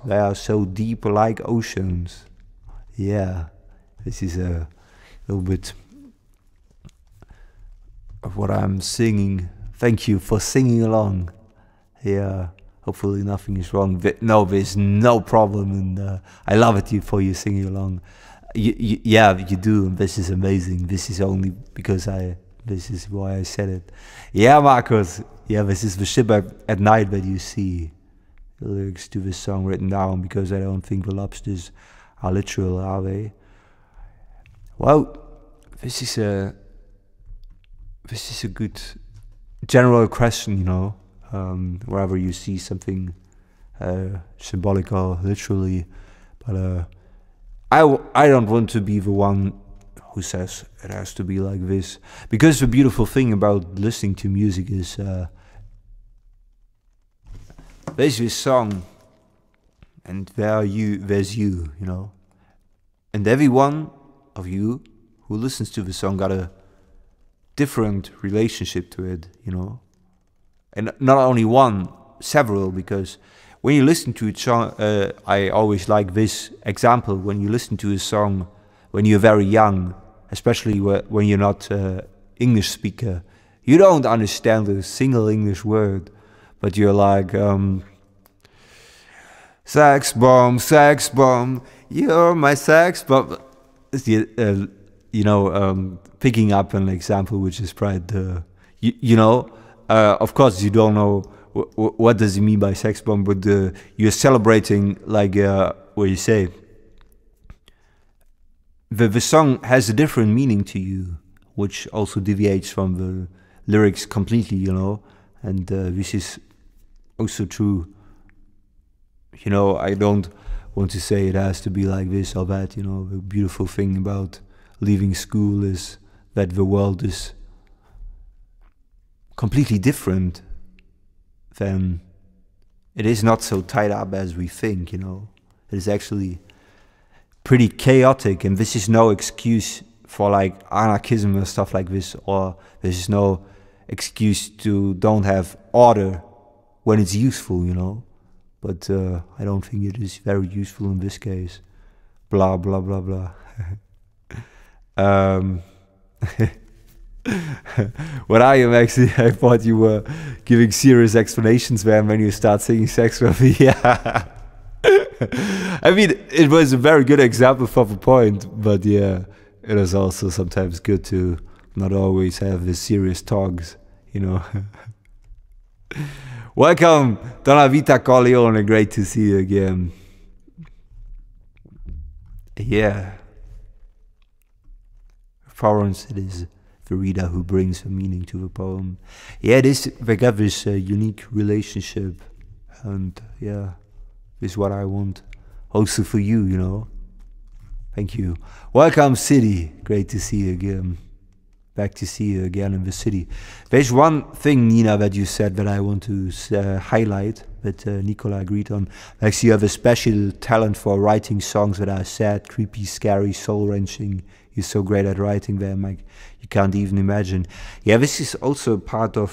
they are so deep like oceans. Yeah, this is a little bit of what I'm singing. Thank you for singing along. Yeah, hopefully nothing is wrong. No, there's no problem, and I love it for you singing along. Yeah, you do, and this is amazing. This is only because this is why I said it. Yeah, Marcus. Yeah, this is the ship at night that you see. The lyrics to this song written down, because I don't think the lobsters are literal, are they? Well, this is a good general question, you know. Wherever you see something symbolic or literally, but I don't want to be the one who says it has to be like this, because the beautiful thing about listening to music is there's this song, and there's you, you know, and every one of you who listens to the song got a different relationship to it, you know, and not only one, several, because when you listen to a song, I always like this example. When you listen to a song when you're very young, especially when you're not English speaker, you don't understand a single English word, but you're like, sex bomb, you're my sex bomb. You know, picking up an example which is quite, you know, of course you don't know what does he mean by sex bomb, but you're celebrating, like what you say. The song has a different meaning to you, which also deviates from the lyrics completely, you know, and this is also true. You know, I don't want to say it has to be like this or that, you know. The beautiful thing about leaving school is that the world is completely different. Then it is not so tied up as we think, you know. It is actually pretty chaotic, and this is no excuse for like anarchism or stuff like this, or this is no excuse to don't have order when it's useful, you know. But I don't think it is very useful in this case. Blah blah blah blah. What are you, Maxi? I thought you were giving serious explanations, man, when you start singing sex with me. Yeah. I mean, it was a very good example for the point, but yeah, it is also sometimes good to not always have the serious talks, you know. Welcome, Donna Vita Corleone, great to see you again. Yeah. Florence, it is the reader who brings a meaning to the poem. Yeah, they got this unique relationship, and yeah, this is what I want also for you, you know. Thank you. Welcome, City. Great to see you again. Back to see you again in the city. There's one thing, Nina, that you said that I want to highlight, that Nicola agreed on. Actually, you have a special talent for writing songs that are sad, creepy, scary, soul-wrenching. You're so great at writing them, like you can't even imagine. Yeah, this is also part of,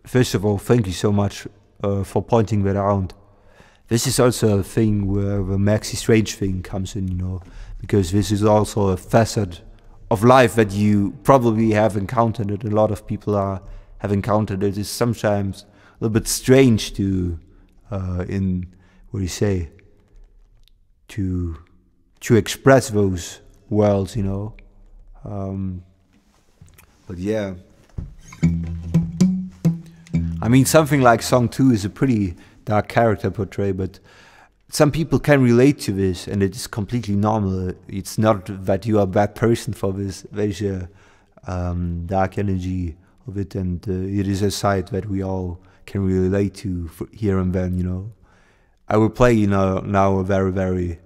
first of all, thank you so much for pointing that out. This is also a thing where the Maxi Strange thing comes in, you know, because this is also a facet of life that you probably have encountered, that a lot of people have encountered. It is sometimes a little bit strange to, what do you say, to express those worlds, you know. But yeah, I mean, something like Song 2 is a pretty dark character portray, but some people can relate to this, and it is completely normal. It's not that you are a bad person for this. There's a dark energy of it, and it is a side that we all can relate to here and then, you know. I will play, you know, now a very, very,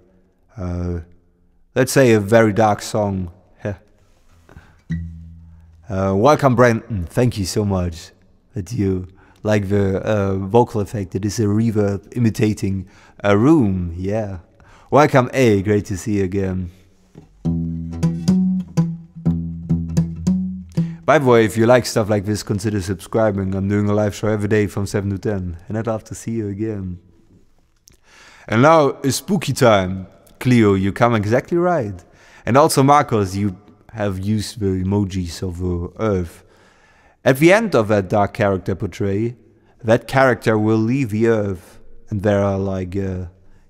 let's say a very dark song. Welcome, Brenton. Thank you so much that you like the vocal effect. It is a reverb imitating a room. Yeah. Welcome, A. Great to see you again. By the way, if you like stuff like this, consider subscribing. I'm doing a live show every day from 7 to 10. And I'd love to see you again. And now it's spooky time. Cleo, you come exactly right. And also, Marcos, you have used the emojis of the earth. At the end of that dark character portray, that character will leave the earth, and there are like,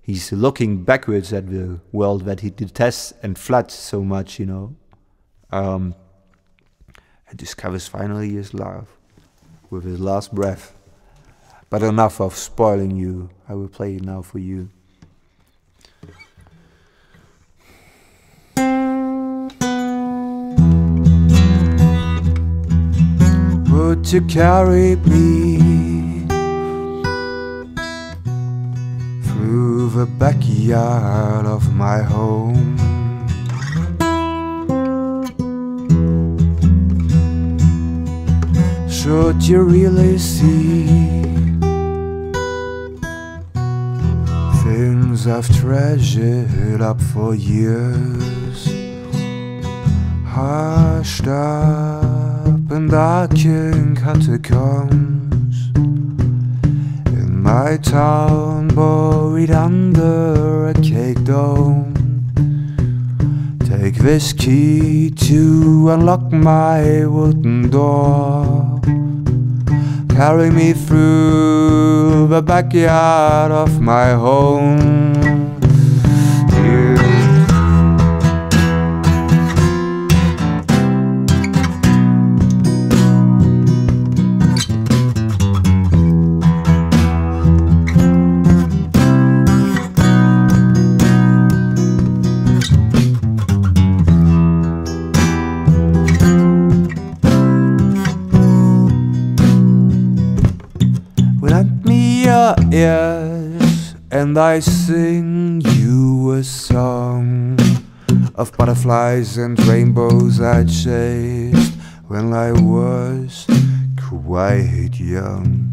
he's looking backwards at the world that he detests and floods so much, you know. And discovers finally his love with his last breath. But enough of spoiling you. I will play it now for you. Would you carry me through the backyard of my home? Should you really see things I've treasured up for years, hushed up in darkened catacombs, in my town buried under a cake dome? Take this key to unlock my wooden door, carry me through the backyard of my home. Ears, and I sing you a song of butterflies and rainbows I chased when I was quite young.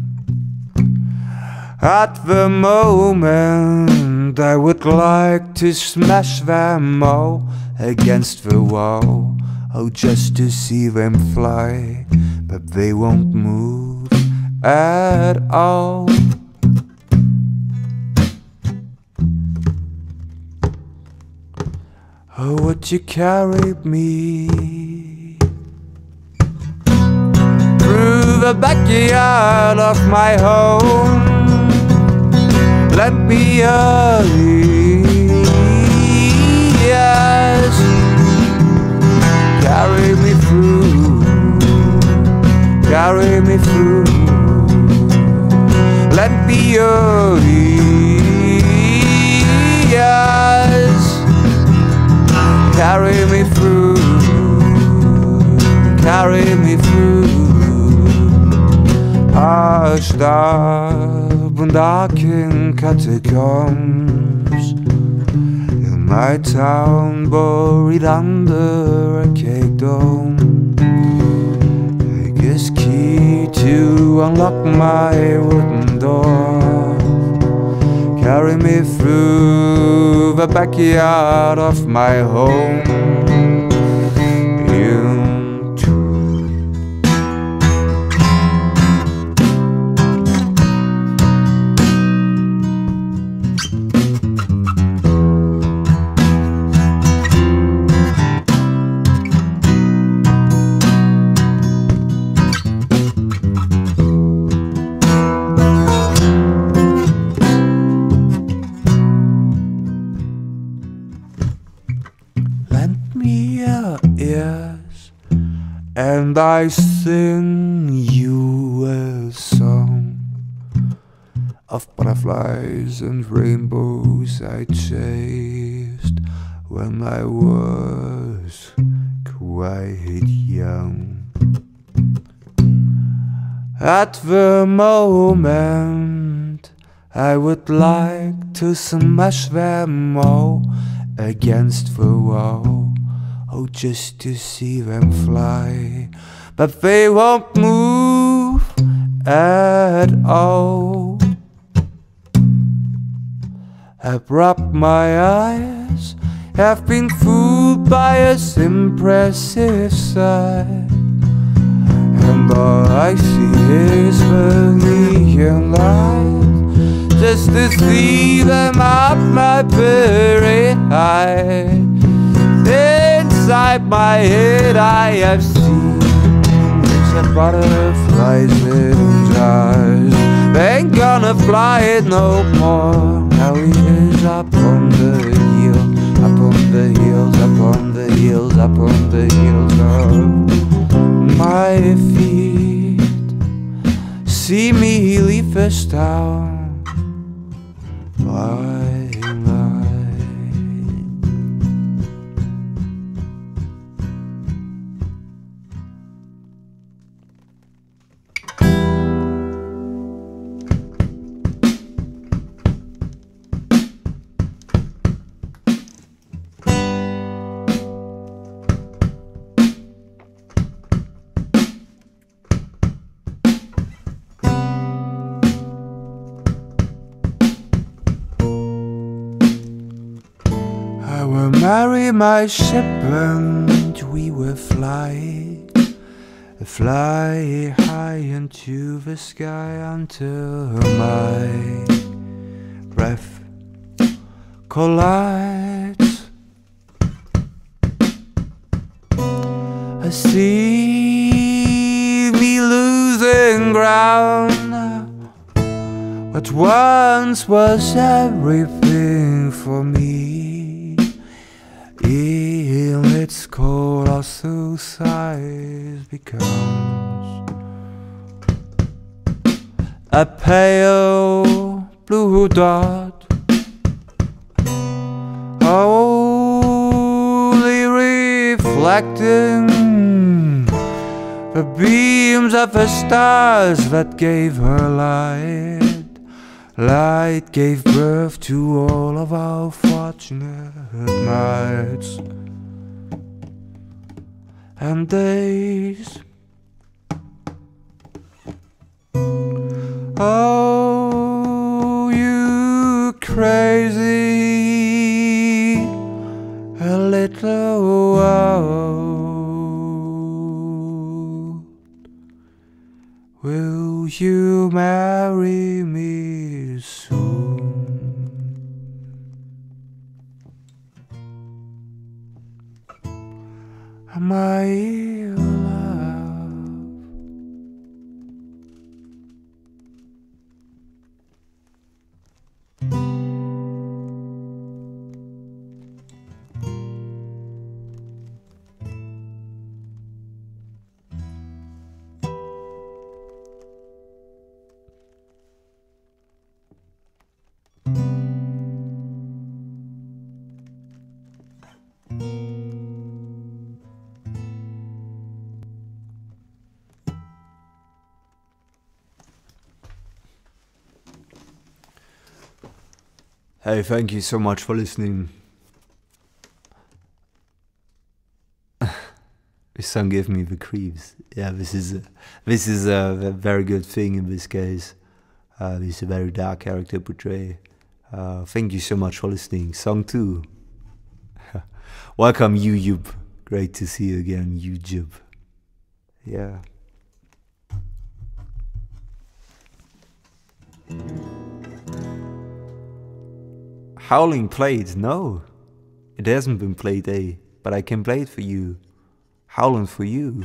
At the moment I would like to smash them all against the wall, oh, just to see them fly, but they won't move at all. Oh, would you carry me through the backyard of my home? lend me your ears, carry me through, carry me through. Lend me your ears, carry me through, carry me through. Arched up and dark in catacombs in my town, buried under a cake dome. Take his key to unlock my wooden door, carry me through the backyard of my home. And I sing you a song of butterflies and rainbows I chased when I was quite young. At the moment I would like to smash them all against the wall, oh, just to see them fly, but they won't move at all. I've rubbed my eyes, have been fooled by its impressive sight, and all I see is the neon light, just to see them up my very height. Inside my head I have seen some butterflies in jars. They ain't gonna fly it no more. Now he is up on the hill, up on the hills, up on the hills, up on the hills of my feet. See me leave this town by night. I will marry my ship and we will fly high into the sky until my breath collides. I see me losing ground, what once was everything for me. In its colossal size becomes a pale blue dot, only reflecting the beams of the stars that gave her light. Light gave birth to all of our fortunate nights and days. Oh, you crazy little world, will you marry me soon? My love, Hey, thank you so much for listening. This song gave me the creeps. Yeah, this is a very good thing in this case. This is a very dark character portray. Thank you so much for listening. Song 2. Welcome YouTube. Great to see you again, YouTube. Yeah. Howling played? No, it hasn't been played, but I can play it for you. Howling for you.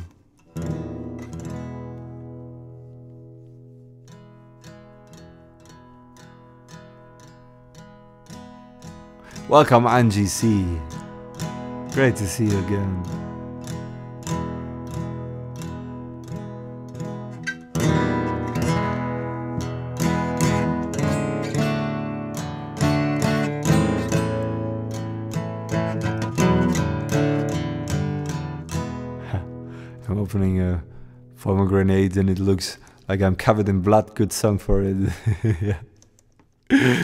Welcome Angie C. Great to see you again. I'm opening a pomegranate and it looks like I'm covered in blood. Good song for it. Yeah.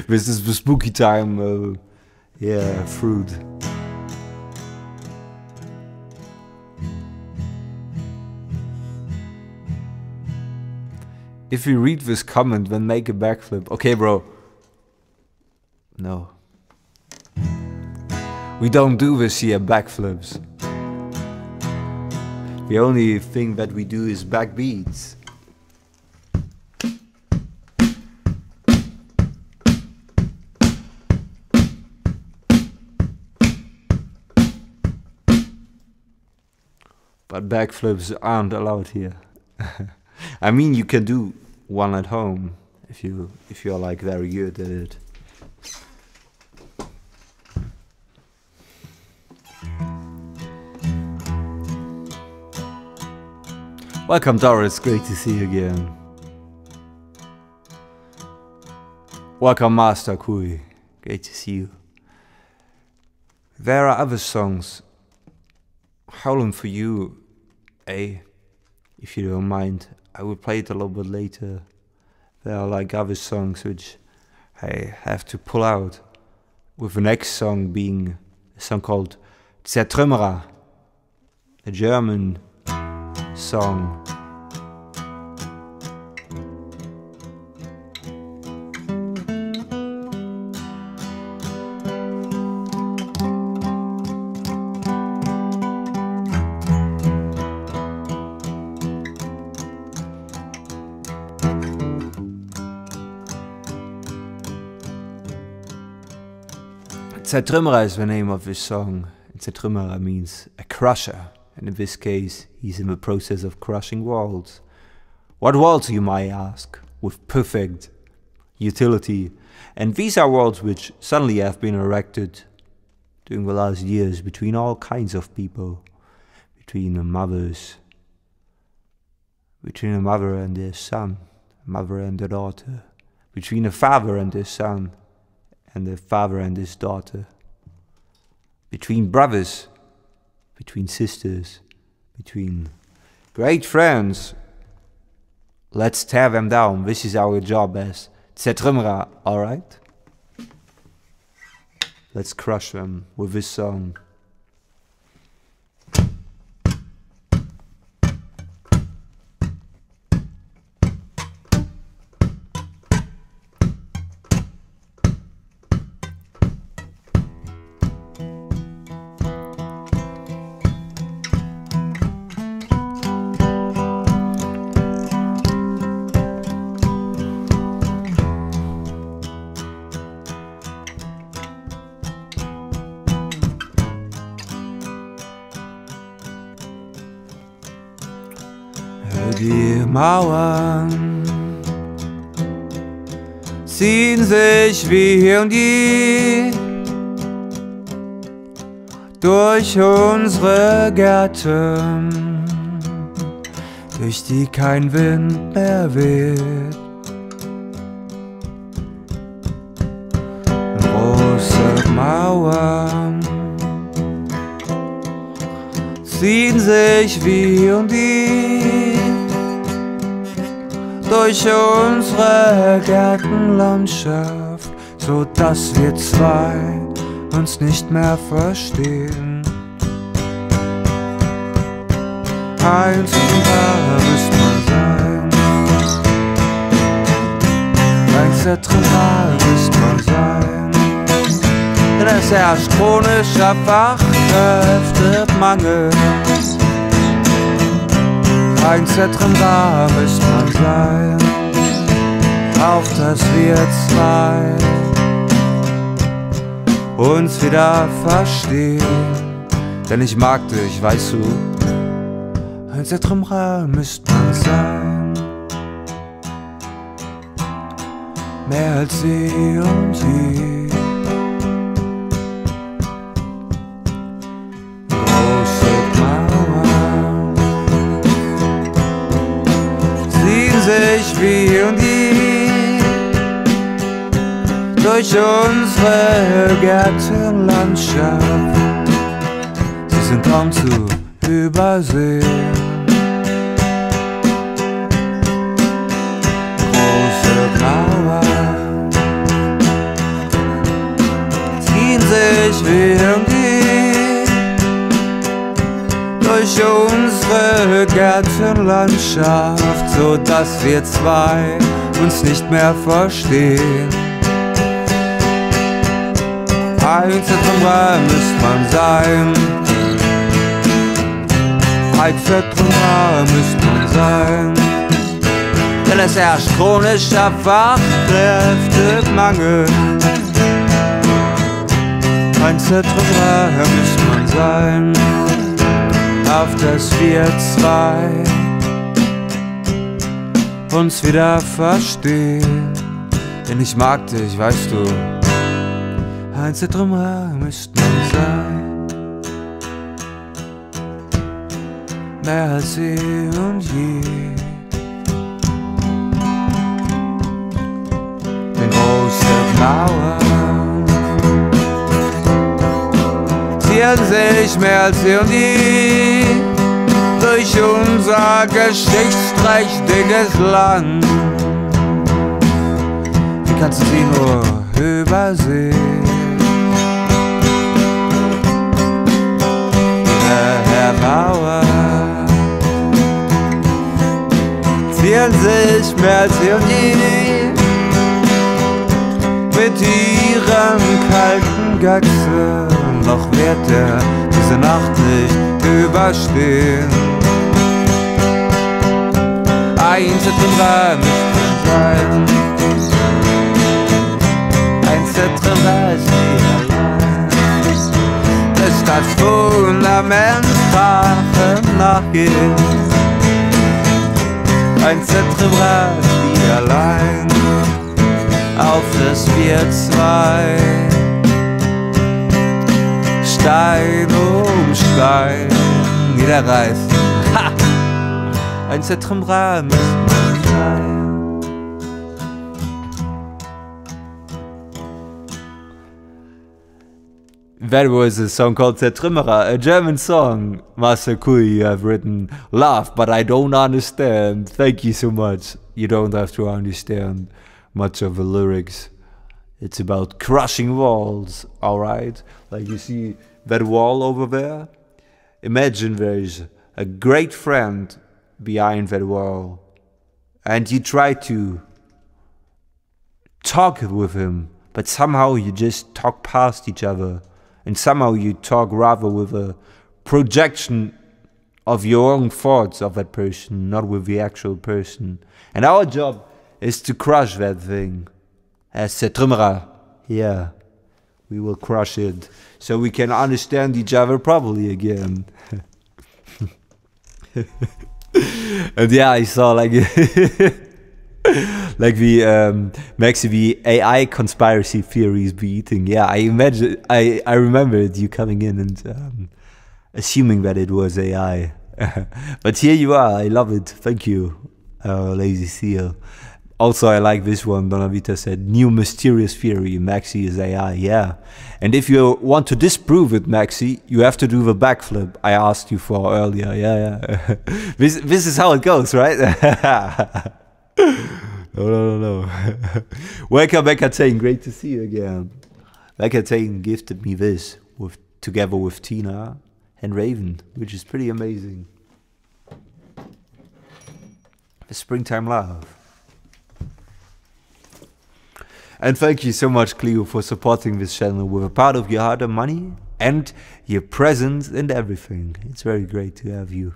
This is the spooky time. Yeah, fruit. If you read this comment, then make a backflip. Okay, bro. No. We don't do this here, backflips. The only thing that we do is backbeats. But backflips aren't allowed here. I mean, you can do one at home if you're like very good at it. Welcome Doris, great to see you again. Welcome Master Kui, great to see you. There are other songs. Howling for You, if you don't mind, I will play it a little bit later. There are like other songs which I have to pull out, with the next song being a song called Zertrümmerer, a German song. Zertrümmerer is the name of this song. Zertrümmerer means a crusher, and in this case, he's in the process of crushing walls. What walls, you might ask, with perfect utility? And these are walls which suddenly have been erected during the last years between all kinds of people, between the mothers, between a mother and their son, a mother and a daughter, between a father and his son, and the father and his daughter, between brothers, between sisters, between great friends. Let's tear them down. This is our job as Zertrümmerer, alright? Let's crush them with this song. Die Mauern ziehen sich wie und je durch unsere Gärten, durch die kein Wind mehr weht. Große Mauern ziehen sich wie und je durch unsere Gartenlandschaft, so dass wir zwei uns nicht mehr verstehen. Eins und da müsst man sein. Eins der Trümmer müsst man sein. Denn es herrscht chronischer Fachkräftemangel. Eins der Trümmer müsst man sein, auf dass wir zwei uns wieder verstehen. Denn ich mag dich, weißt du. Eins der Trümmer müsst man sein, mehr als je und je. Große Mauern ziehen sich wie und je durch unsere Gärtenlandschaft. Sie sind kaum zu übersehen. Große Mauern ziehen sich wie und je durch unsere Gärtenlandschaft, so dass wir zwei uns nicht mehr verstehen. Eins der Trümmer müsst man sein. Eins der Trümmer müsst man sein. Denn es herrscht chronischer Fachkräftemangel. Eins der Trümmer müsst man sein, auf dass wir zwei uns wieder verstehen. Denn ich mag dich, weißt du. Eins der Trümmer müsst man sein, mehr als je und je. Denn große Mauern ziehen sich mehr als je und je durch unser geschichtsträchtiges Land. Wie kannst du sie nur übersehen? Mauer ziehen sich mehr als je und je mit ihrem kalten Gatzen. Noch wird er diese Nacht nicht überstehen. Eins der Trümmer müsst man sein. Eins der Trümmer ist nie allein. Ist das Fundament Krachem nachgeht. Eins der Trümmer ist nie allein, auf dass wir zwei Stein um Stein niederreißen. Ha! Eins der Trümmer müssen wir sein. That was a song called Zertrümmerer, a German song. Master Kui, you have written, laugh, but I don't understand. Thank you so much. You don't have to understand much of the lyrics. It's about crushing walls, alright? Like you see that wall over there? Imagine there's a great friend behind that wall. And you try to talk with him, but somehow you just talk past each other. And somehow you talk rather with a projection of your own thoughts of that person, not with the actual person. And our job is to crush that thing. As Zertrümmerer, yeah, we will crush it, so we can understand each other properly again. And yeah, I saw like like the Maxi, the AI conspiracy theories beating. Yeah, I remembered you coming in and assuming that it was AI. But here you are. I love it. Thank you, Lazy Seal. Also, I like this one. Donavita said, new mysterious theory, Maxi is AI. Yeah. And if you want to disprove it, Maxi, you have to do the backflip I asked you for earlier. Yeah. This is how it goes, right? No. Welcome back, Attain. Great to see you again. Like Attain gifted me this together with Tina and Raven, which is pretty amazing. The Springtime Love. And thank you so much, Cleo, for supporting this channel with a part of your heart and money and your presence and everything. It's very great to have you.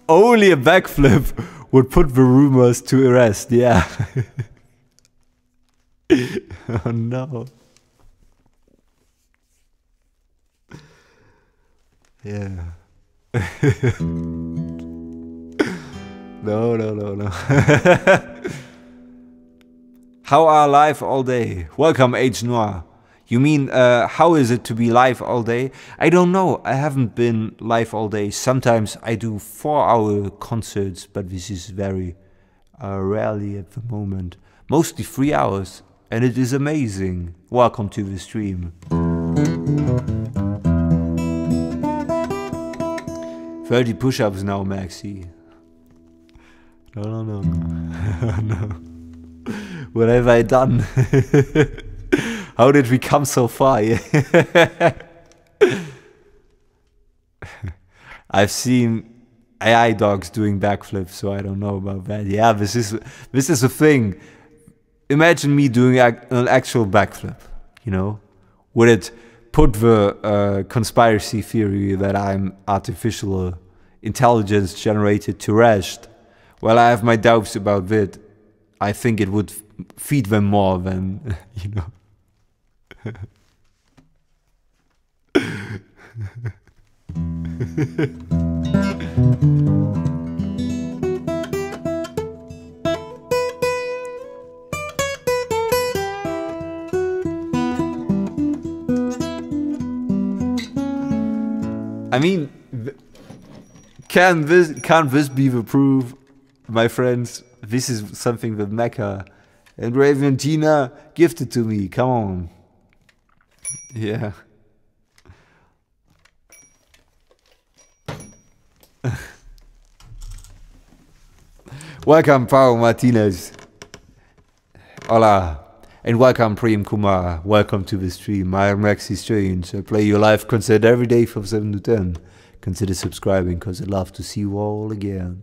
Only a backflip would put the rumors to rest, yeah. Oh no. Yeah. No. How are live all day? Welcome, H Noir. You mean, how is it to be live all day? I don't know. I haven't been live all day. Sometimes I do 4-hour concerts, but this is very rarely at the moment. Mostly 3 hours, and it is amazing. Welcome to the stream. 30 push-ups now, Maxi. No. No. What have I done? How did we come so far? I've seen AI dogs doing backflips, so I don't know about that. Yeah, this is a thing. Imagine me doing an actual backflip, you know? Would it put the conspiracy theory that I'm artificial intelligence generated to rest? Well, I have my doubts about that. I think it would feed them more than, you know. I mean, can't this be the proof, my friends? This is something that Mecca and Raven and Tina gifted to me. Come on. Yeah. Welcome, Pao Martinez. Hola. And welcome, Prem Kumar. Welcome to the stream. I am Maxi Strange. I play your live concert every day from 7 to 10. Consider subscribing, because I'd love to see you all again.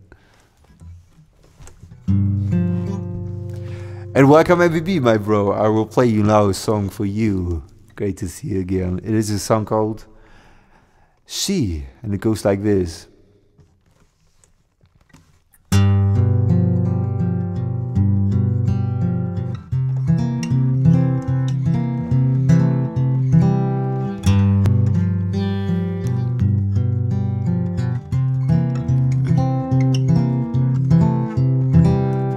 And welcome, MVB, my bro. I will play you now a song for you. Great to see you again. It is a song called She, and it goes like this.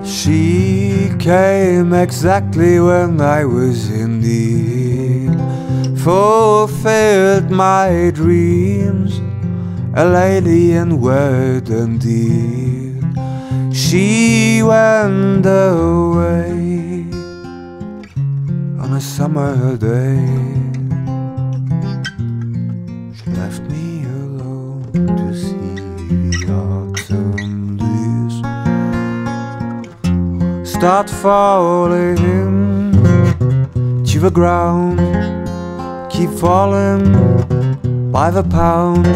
She came exactly when I was in need, fulfilled my dreams, a lady in word and deed. She went away on a summer day. She left me alone to see the autumn leaves start falling to the ground, keep falling by the pound.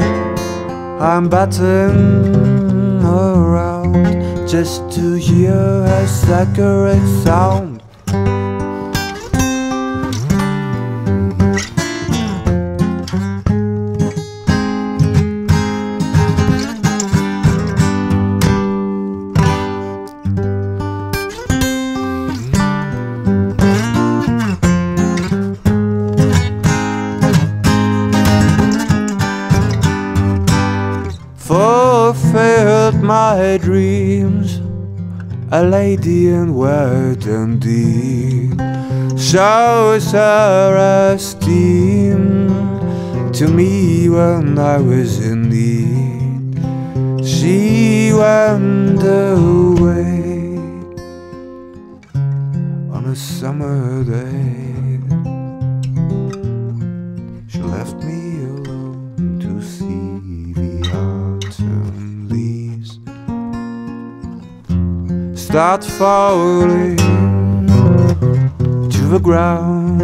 I'm batting around just to hear a sacred sound. Fulfilled my dreams, a lady in word and deed, shows her esteem to me when I was in need. She went away on a summer day. She left me alone to see the autumn leaves start falling to the ground,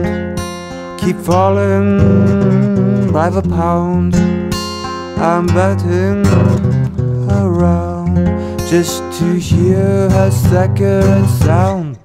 keep falling by the pound. I'm betting around just to hear her second sound.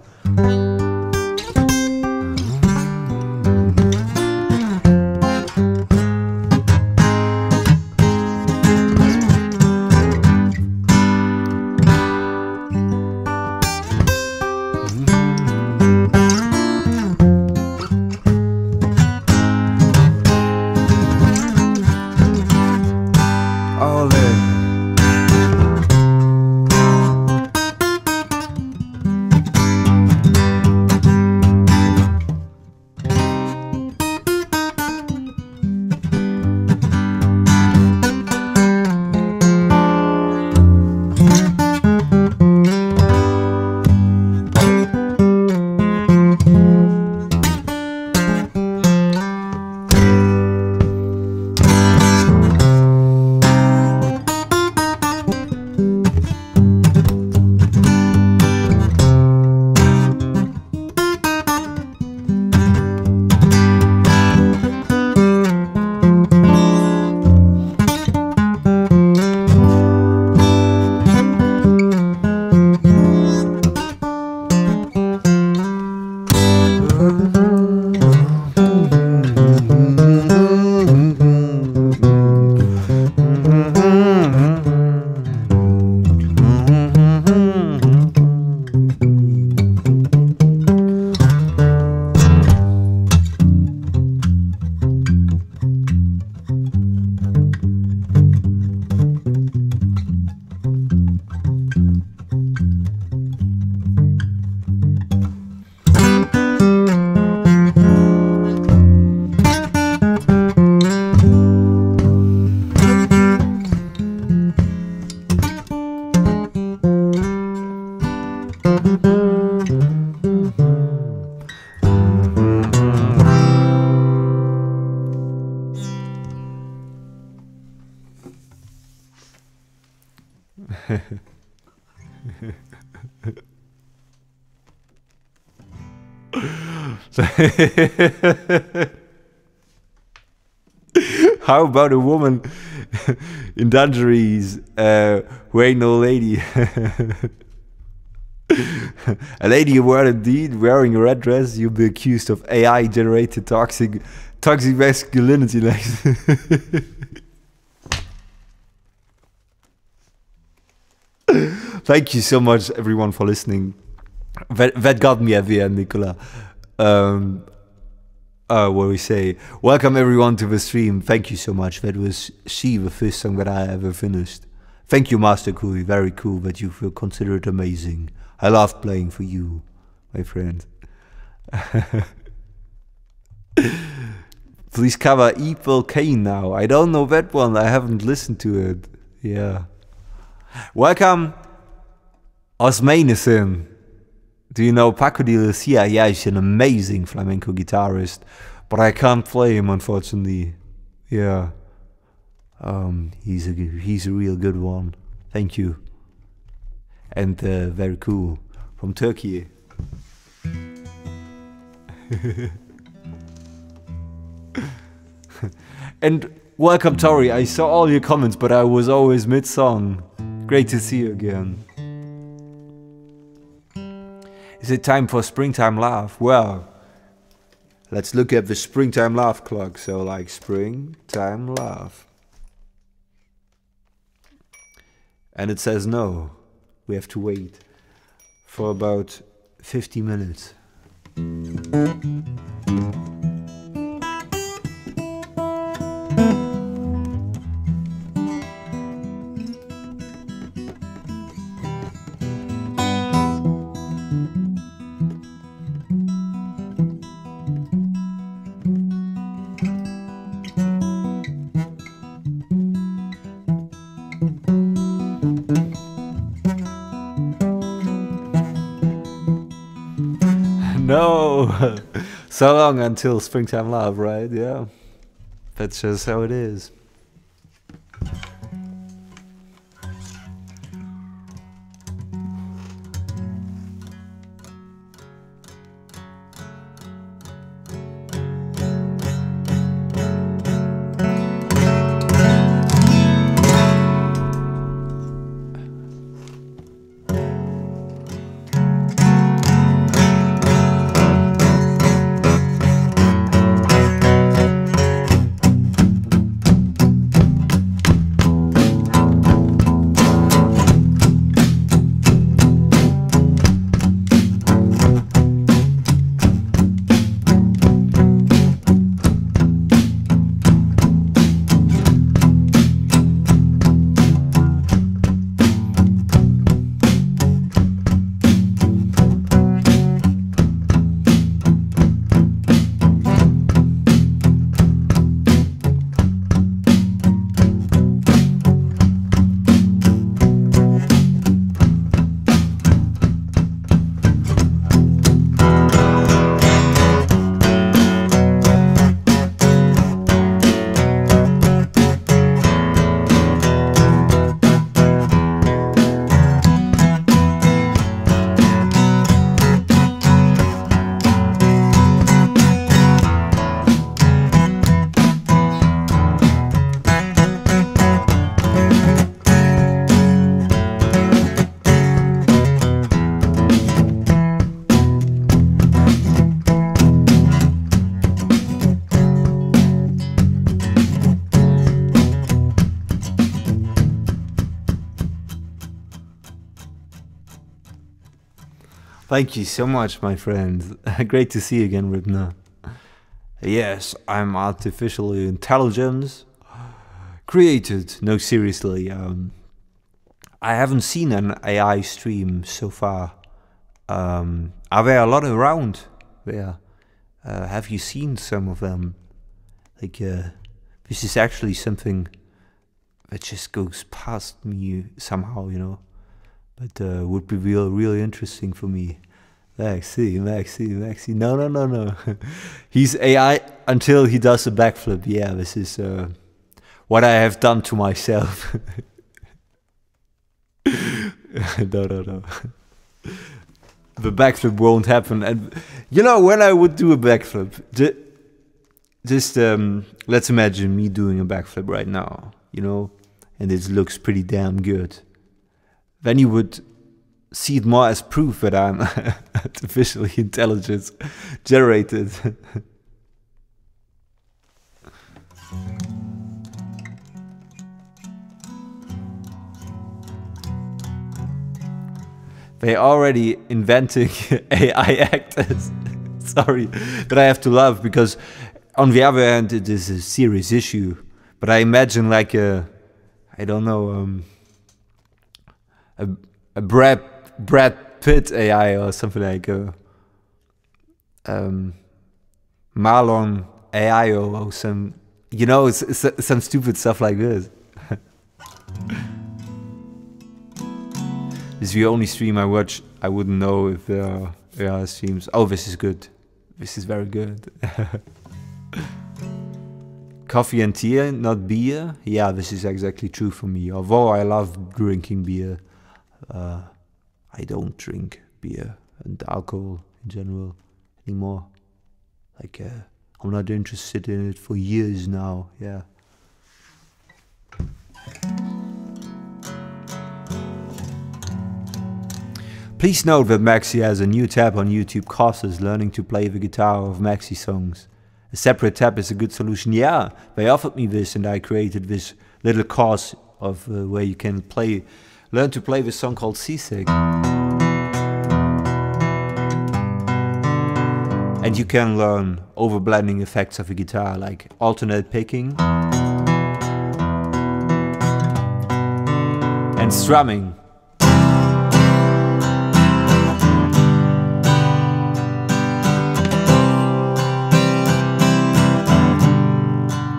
How about a woman in dungarees who ain't no lady? A lady who were indeed wearing a red dress, you'll be accused of AI-generated toxic masculinity. Thank you so much, everyone, for listening. That got me at the end, Nicola. What we say, welcome everyone to the stream. Thank you so much. That was She, the first song that I ever finished. Thank you, Master Cooley. Very cool that you feel considered amazing. I love playing for you, my friend. Please cover Evil Kane now. I don't know that one. I haven't listened to it. Yeah. Welcome, Osmanison. Do you know Paco de Lucia? Yeah, he's an amazing flamenco guitarist, but I can't play him, unfortunately. Yeah. He's a real good one. Thank you. And very cool. From Turkey. And welcome, Tori. I saw all your comments, but I was always mid-song. Great to see you again. Is it time for springtime laugh? Well, let's look at the springtime laugh clock. So like springtime laugh. And it says no. We have to wait for about 50 minutes. know. So long until Springtime Love, right? Yeah. That's just how it is. Thank you so much, my friend. Great to see you again, Ripna. Yes, I'm artificial intelligence created. No, seriously. I haven't seen an AI stream so far. Are there a lot around? There. Have you seen some of them? Like, this is actually something that just goes past me somehow, you know. But would be really interesting for me. Maxi. No. He's AI until he does a backflip. Yeah, this is what I have done to myself. No. The backflip won't happen. And you know, when I would do a backflip, just let's imagine me doing a backflip right now, you know, and it looks pretty damn good. Then you would see it more as proof that I'm artificially intelligence generated. They're already inventing AI actors. Sorry that I have to laugh, because on the other hand it is a serious issue. But I imagine like a, I don't know, a Brad Pitt AI or something like Marlon AI or some, you know, some stupid stuff like this. This is the only stream I watch. I wouldn't know if there are streams. Oh, this is good. This is very good. Coffee and tea, not beer. Yeah, this is exactly true for me. Although I love drinking beer, I don't drink beer and alcohol in general anymore. Like, I'm not interested in it for years now. Yeah. Please note that Maxi has a new tab on YouTube courses learning to play the guitar of Maxi songs. A separate tab is a good solution. Yeah, they offered me this and I created this little course of where you can learn to play this song called Seasick. And you can learn overblending effects of a guitar, like alternate picking and strumming.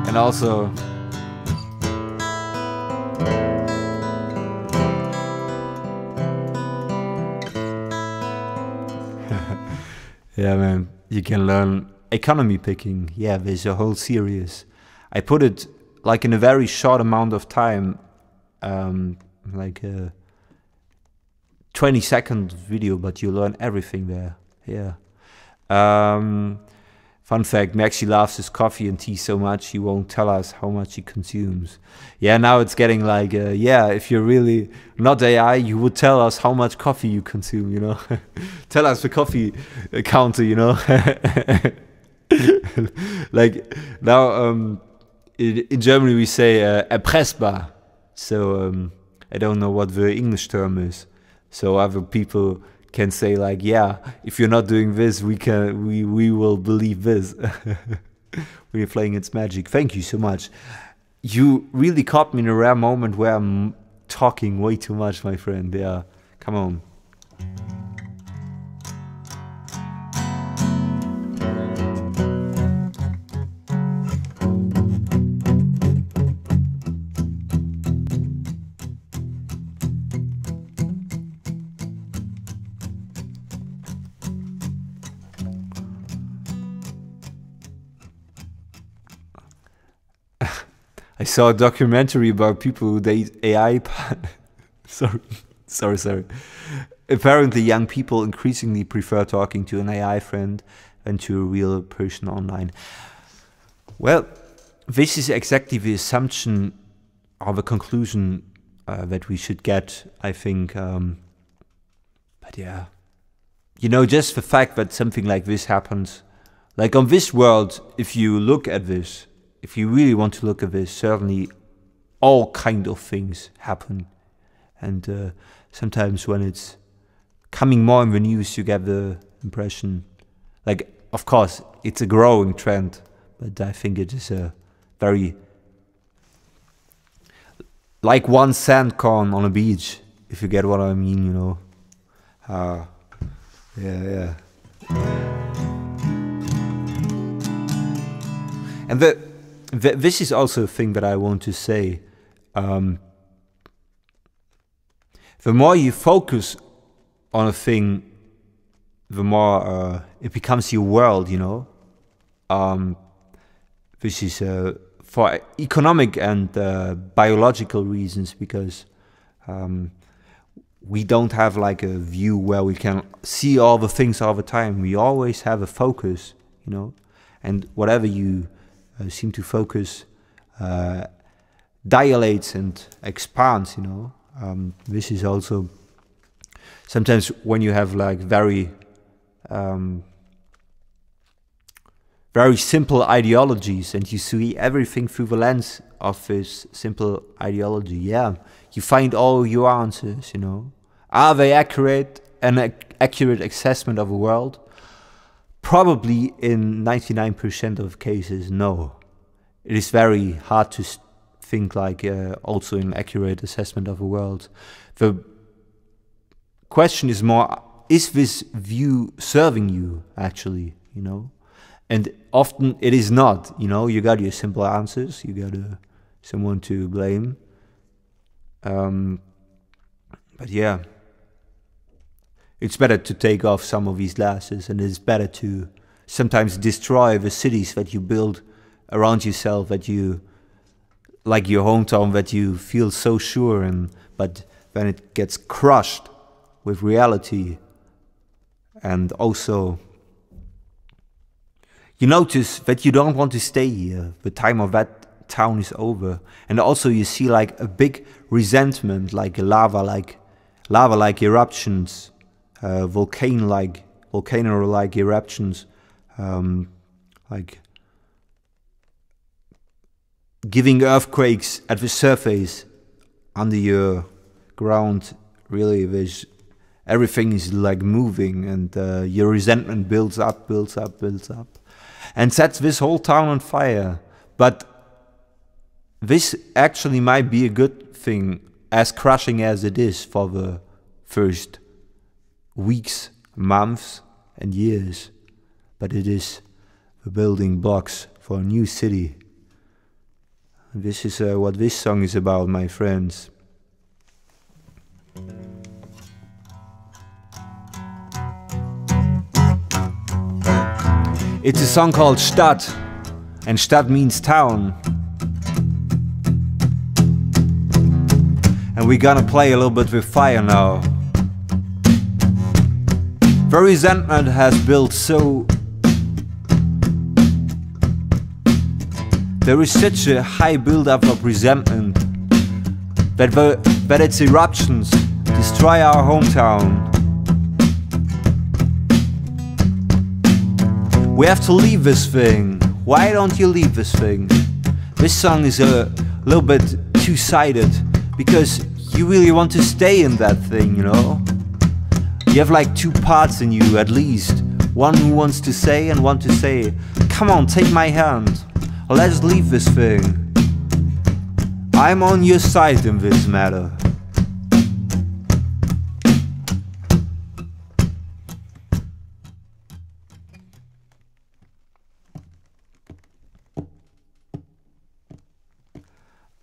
And also yeah, man, you can learn economy picking. Yeah, there's a whole series. I put it like in a very short amount of time, like a 20-second video, but you learn everything there. Yeah. Fun fact, Maxi loves his coffee and tea so much he won't tell us how much he consumes. Yeah, now it's getting like, yeah, if you're really not AI, you would tell us how much coffee you consume, you know. Tell us the coffee counter, you know. Like now in Germany we say erpressbar. So I don't know what the English term is. So other people can say like, yeah, if you're not doing this, we will believe this. We're playing its magic. Thank you so much. You really caught me in a rare moment where I'm talking way too much, my friend. Yeah, come on. I saw a documentary about people who date AI. sorry. Apparently, young people increasingly prefer talking to an AI friend than to a real person online. Well, this is exactly the assumption or the conclusion that we should get, I think. But yeah, you know, just the fact that something like this happens, like on this world, if you look at this, if you really want to look at this, certainly all kind of things happen. And sometimes when it's coming more in the news, you get the impression, like, of course, it's a growing trend, but I think it is a very, like one sand corn on a beach, if you get what I mean, you know. Yeah. And this is also a thing that I want to say. The more you focus on a thing, the more it becomes your world, you know. This is for economic and biological reasons, because we don't have like a view where we can see all the things all the time. We always have a focus, you know, and whatever you seem to focus dilates and expands, you know. This is also sometimes when you have like very simple ideologies and you see everything through the lens of this simple ideology. Yeah, you find all your answers, you know. Are they accurate? An accurate assessment of the world? Probably in 99% of cases, no. It is very hard to think like also an accurate assessment of the world. The question is more, is this view serving you actually, you know? And often it is not, you know. You got your simple answers, you got someone to blame. But yeah, it's better to take off some of these glasses, and it's better to sometimes destroy the cities that you build around yourself, that you, like your hometown, that you feel so sure in, but then it gets crushed with reality. And also, you notice that you don't want to stay here. The time of that town is over. And also you see like a big resentment, like lava-like eruptions, volcano-like eruptions, like giving earthquakes at the surface, under your ground. Really, everything is like moving, and your resentment builds up, and sets this whole town on fire. But this actually might be a good thing, as crushing as it is for the first weeks, months, and years. But it is the building blocks for a new city. This is what this song is about, my friends. It's a song called Stadt, and Stadt means town. And we're gonna play a little bit with fire now. The resentment has built so... There is such a high build-up of resentment that its eruptions destroy our hometown. We have to leave this thing. Why don't you leave this thing? This song is a little bit two-sided because you really want to stay in that thing, you know? You have like two parts in you at least. One who wants to say and one to say, come on, take my hand. Let's leave this thing. I'm on your side in this matter.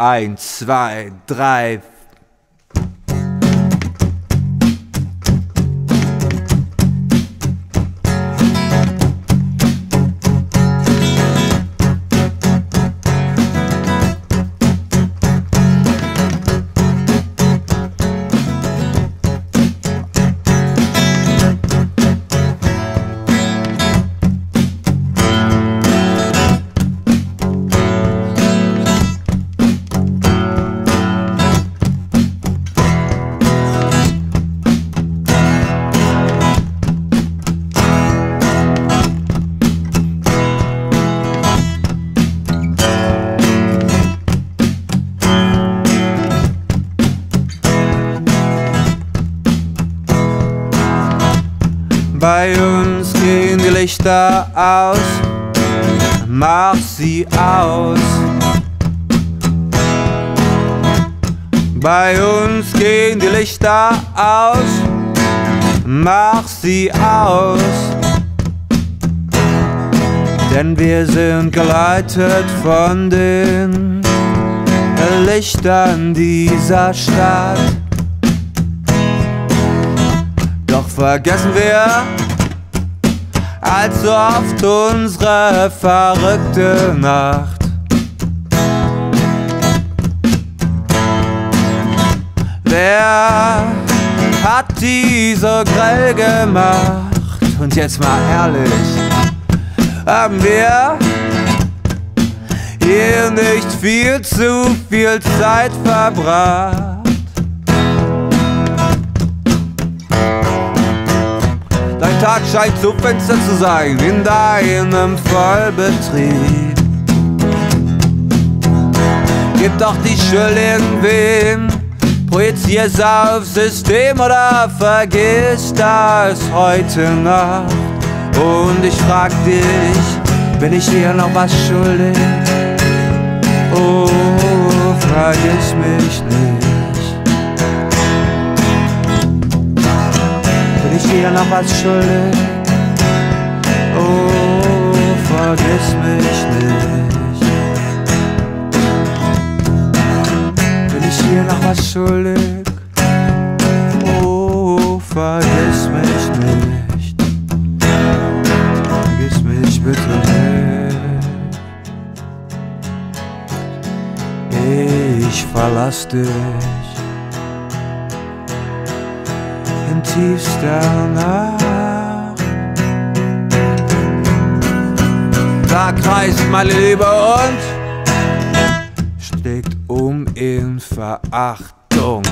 Eins, zwei, drei. Bei uns gehen die Lichter aus, mach sie aus. Bei uns gehen die Lichter aus, mach sie aus. Denn wir sind geleitet von den Lichtern dieser Stadt. Doch vergessen wir allzu oft unsere verrückte Nacht. Wer hat die so grell gemacht? Und jetzt mal ehrlich, haben wir hier nicht viel zu viel Zeit verbracht? Dein Tag scheint so finster zu sein in deinem Vollbetrieb. Gib doch die Schuld in wen, projizier's aufs System oder vergiss das heute Nacht. Und ich frag dich, bin ich dir noch was schuldig? Oh, vergiss mich nicht. Bin ich dir noch was schuldig? Oh, vergiss mich nicht. Bin ich dir noch was schuldig? Oh, vergiss mich nicht. Vergiss mich bitte nicht. Ich verlass dich in tiefster Nacht. Da kreist meine Liebe und schlägt um in Verachtung.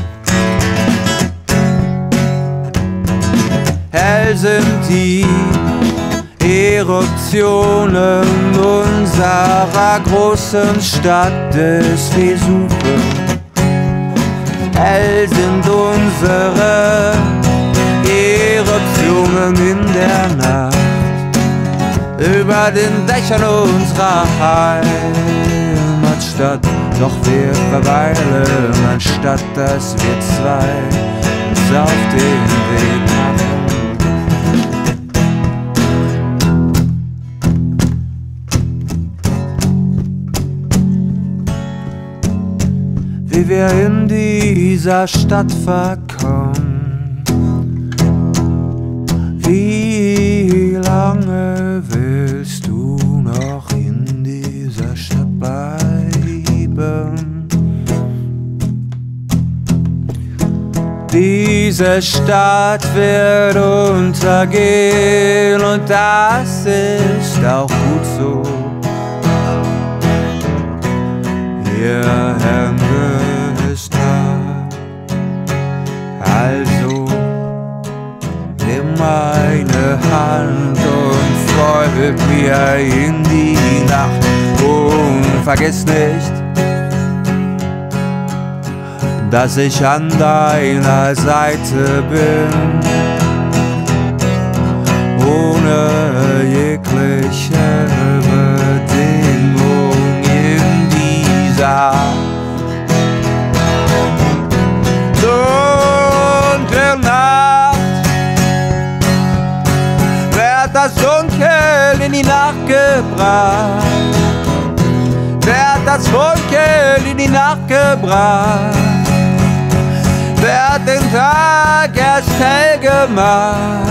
Hell sind die Eruptionen unserer großen Stadt des Vesuve. Hell sind unsere Eruptionen in der Nacht über den Dächern unserer Heimatstadt. Doch wir verweilen, anstatt dass wir zwei uns auf den Weg machen. Wie wir in dieser Stadt verkommen. Wie lange willst Diese Stadt wird untergehen und das ist auch gut so. Ihr Ende ist da, also nimm meine Hand und folg mir in die Nacht und vergiss nicht, dass ich an deiner Seite bin, ohne jegliche Bedingung in dieser dunklen Nacht. Wer hat das Dunkel in die Nacht gebracht? Wer hat das Dunkel in die Nacht gebracht? Wer hat den Tag erst hell gemacht?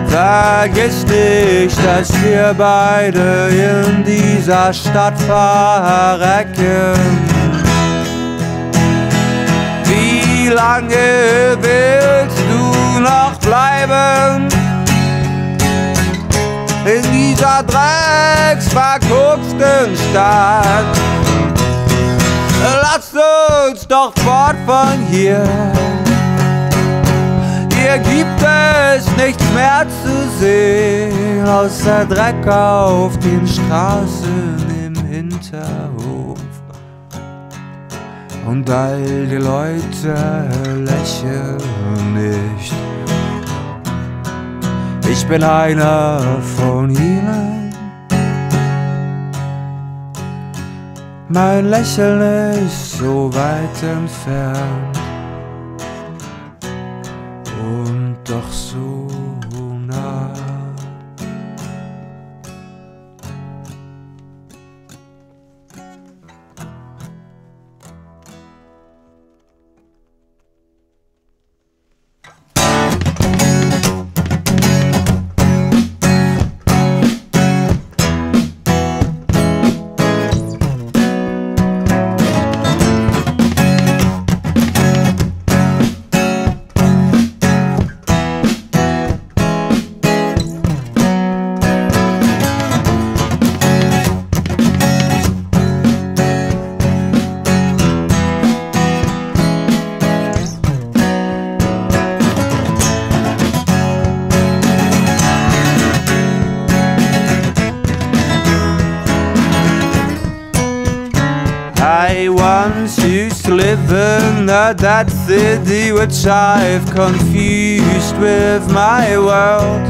Vergiss nicht, dass wir beide in dieser Stadt verrecken. Wie lange willst du noch bleiben? In dieser drecksverkorksten Stadt. Lasst uns doch fort von hier. Hier gibt es nichts mehr zu sehen, außer Dreck auf den Straßen im Hinterhof. Und all die Leute lächeln nicht. Ich bin einer von ihnen. Mein Lächeln ist so weit entfernt und doch so nah. I once used to live in that city which I've confused with my world,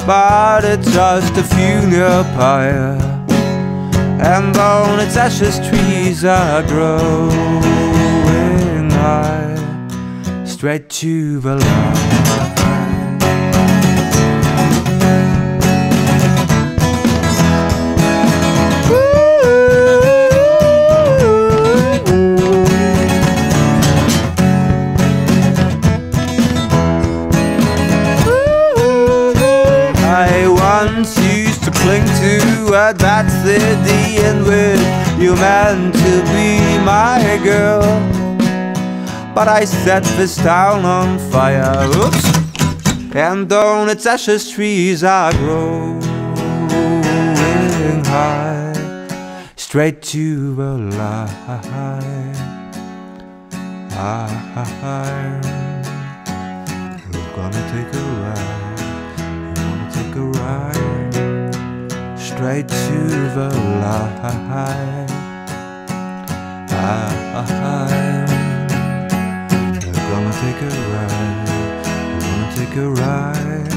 but it's just a funeral pyre, and on its ashes trees are growing high, straight to the light. Used to cling to that city in which you meant to be my girl, but I set this town on fire, oops, and on its ashes trees are growing high, straight to the light. We're gonna take a ride. A ride straight to the light. We're gonna take a ride. We're gonna take a ride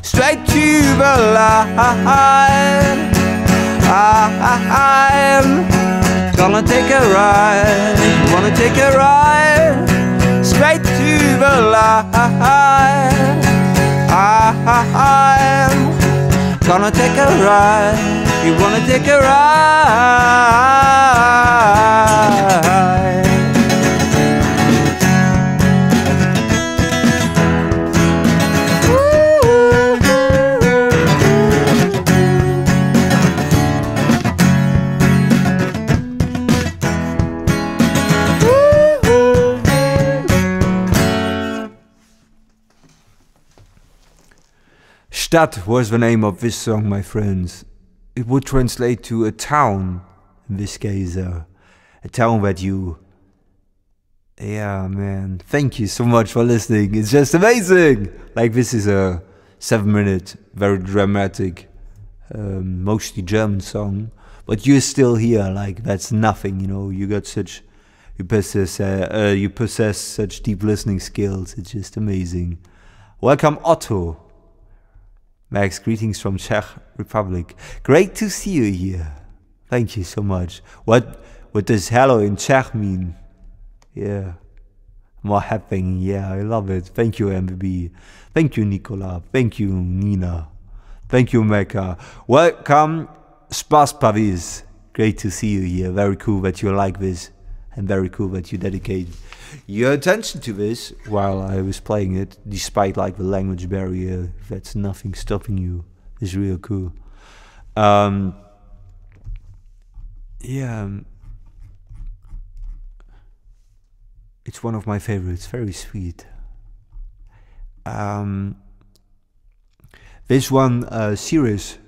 straight to the light. Gonna take a ride. Wanna take a ride straight to the light. I'm gonna take a ride. You wanna take a ride? Stadt was the name of this song, my friends. It would translate to a town, in this case, a town that you... Yeah, man, thank you so much for listening. It's just amazing! Like, this is a 7-minute, very dramatic, mostly German song. But you're still here, like, that's nothing, you know. You got such... You possess such deep listening skills. It's just amazing. Welcome, Otto. Max, greetings from Czech Republic. Great to see you here. Thank you so much. What does hello in Czech mean? Yeah. More happening. Yeah, I love it. Thank you, MBB. Thank you, Nicola. Thank you, Nina. Thank you, Mecca. Welcome, Spas Pavis. Great to see you here. Very cool that you like this. And very cool that you dedicate your attention to this while I was playing it, despite like the language barrier. That's nothing stopping you. It's real cool. Yeah, it's one of my favorites. Very sweet. This one serious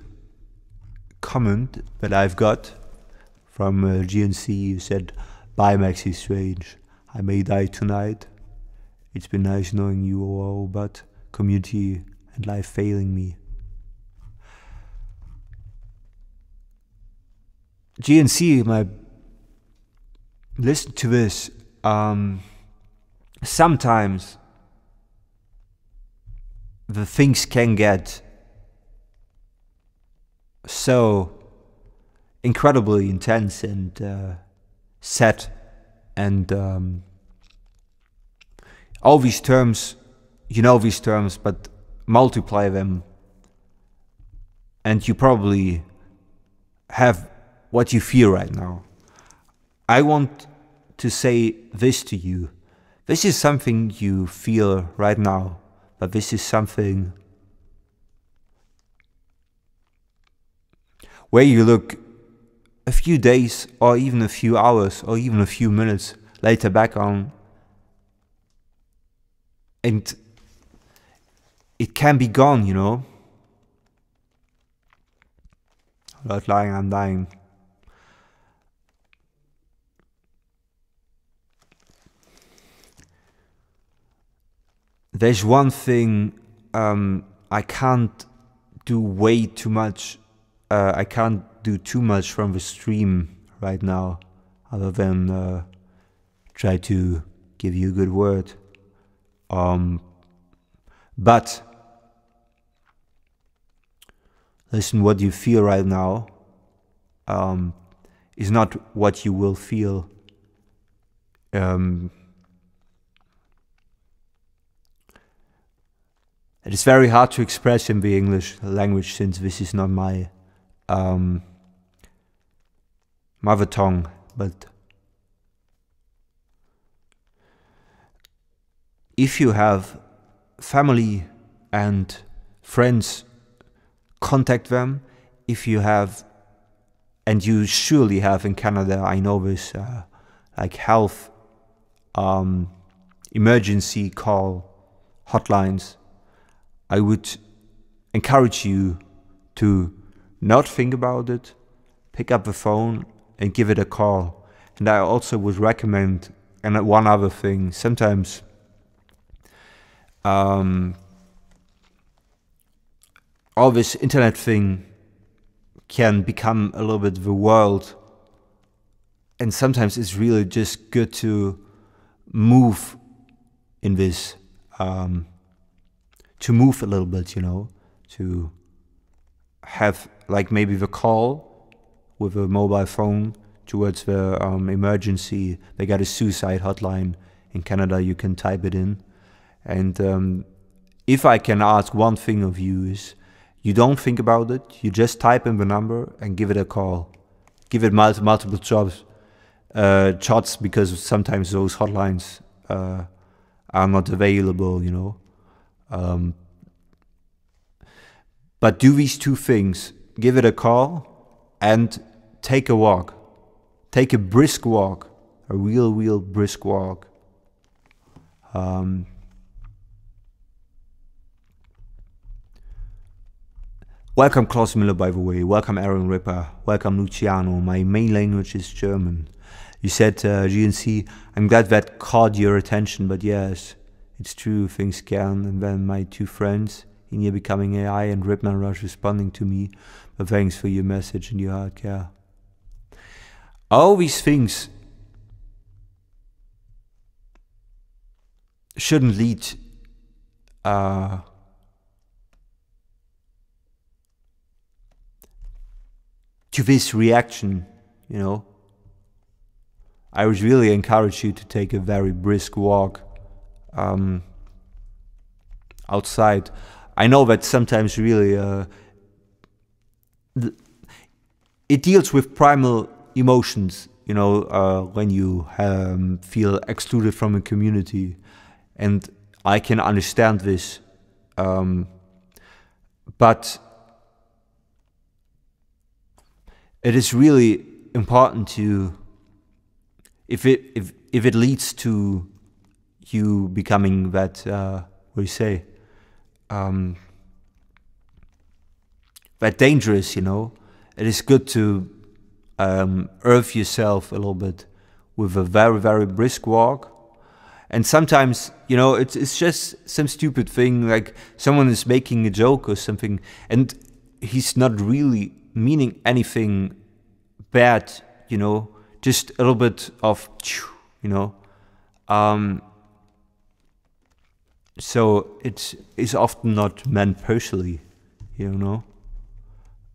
comment that I've got from GNC. You said, "Bye, Maxi Strange. I may die tonight. It's been nice knowing you all, but community and life failing me." GNC, listen to this. Sometimes the things can get so incredibly intense and set, and all these terms, you know these terms, but multiply them and you probably have what you feel right now. I want to say this to you. This is something you feel right now, but this is something where you look a few days or even a few hours or even a few minutes later back on, and it can be gone, you know. I'm not lying, I'm dying. There's one thing I can't do way too much. I can't do too much from the stream right now, other than try to give you a good word. But listen, what you feel right now is not what you will feel. It is very hard to express in the English language, since this is not my mother tongue, but if you have family and friends, contact them. If you have, and you surely have in Canada, I know this, like health emergency call hotlines, I would encourage you to not think about it, pick up the phone and give it a call. And I also would recommend, and one other thing, sometimes all this internet thing can become a little bit the world, and sometimes it's really just good to move in this, to move a little bit, you know, to have like maybe the call with a mobile phone towards the emergency. They got a suicide hotline in Canada, you can type it in. And if I can ask one thing of you is, you don't think about it, you just type in the number and give it a call. Give it multiple shots, because sometimes those hotlines are not available, you know. But do these two things: give it a call and take a walk. Take a brisk walk, a real brisk walk. Welcome Klaus Miller, by the way. Welcome Aaron Ripper. Welcome Luciano. My main language is German. You said GNC, I'm glad that caught your attention, but yes, it's true, things can. And then my two friends, in here becoming AI and Ripner Rush responding to me. But thanks for your message and your hard care. All these things shouldn't lead to this reaction, you know. I would really encourage you to take a very brisk walk outside. I know that sometimes really it deals with primal emotions, you know, when you feel excluded from a community, and I can understand this, but it is really important to, if it leads to you becoming that, what do you say, that dangerous, you know, it is good to earth yourself a little bit with a very, very brisk walk. And sometimes, you know, it's just some stupid thing, like someone is making a joke or something, and he's not really meaning anything bad, you know, just a little bit of, you know. So it is often not meant personally, you know.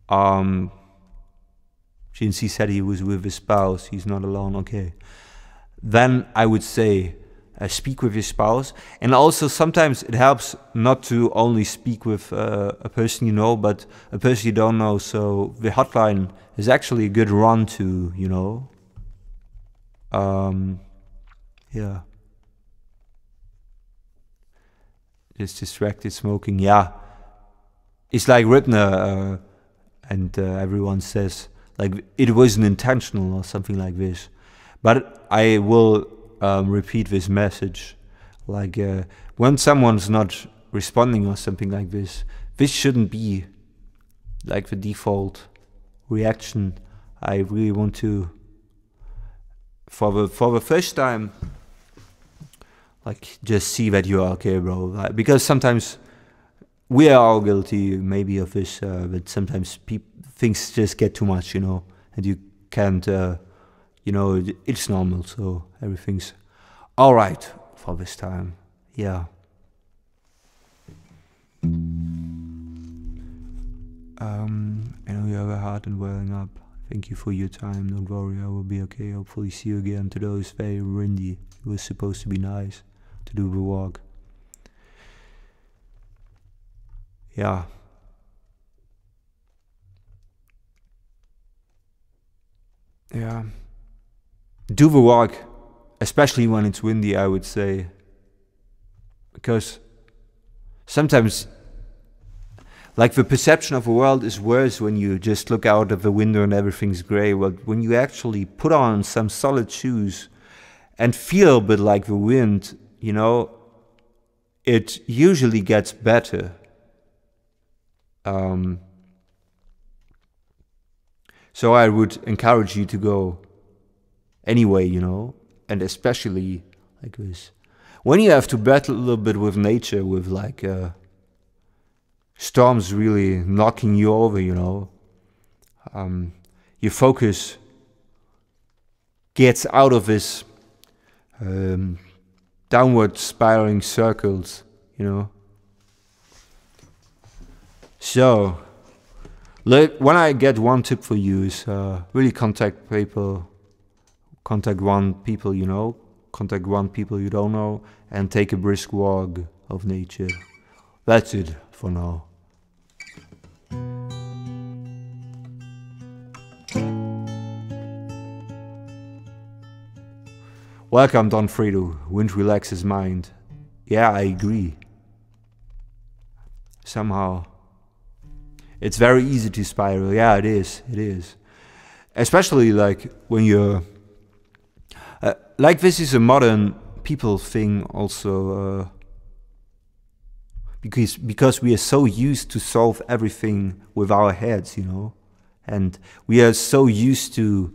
GNC said he was with his spouse, he's not alone, okay. Then I would say, speak with your spouse. And also sometimes it helps not to only speak with a person you know, but a person you don't know. So the hotline is actually a good run to, you know. Yeah. Just distracted smoking, yeah. It's like Ripner, and everyone says, like, it wasn't intentional or something like this. But I will repeat this message, like when someone's not responding or something like this shouldn't be like the default reaction. I really want to, for the first time, like, just see that you are okay, bro. Like, because sometimes we are all guilty, maybe, of this, but sometimes things just get too much, you know, and you can't. You know, it's normal, so everything's all right for this time. Yeah. I know you have a heart and welling up. Thank you for your time. Don't worry, I will be okay. Hopefully see you again. Today is very windy. It was supposed to be nice to do the walk. Yeah. Yeah. Do the walk, especially when it's windy, I would say, because sometimes, like, the perception of the world is worse when you just look out of the window and everything's gray. But when you actually put on some solid shoes and feel a bit like the wind, you know, it usually gets better. So I would encourage you to go anyway, you know, and especially like this. When you have to battle a little bit with nature, with like storms really knocking you over, you know, your focus gets out of this downward spiraling circles, you know. So, like, when I get one tip for you is really contact people. Contact one people you know, contact one people you don't know, and take a brisk walk of nature. That's it for now. Welcome, Don Fredo. Wind relaxes mind. Yeah, I agree. Somehow. It's very easy to spiral. Yeah, it is. It is. Especially like when you're... like, this is a modern people thing also. because we are so used to solve everything with our heads, you know, and we are so used to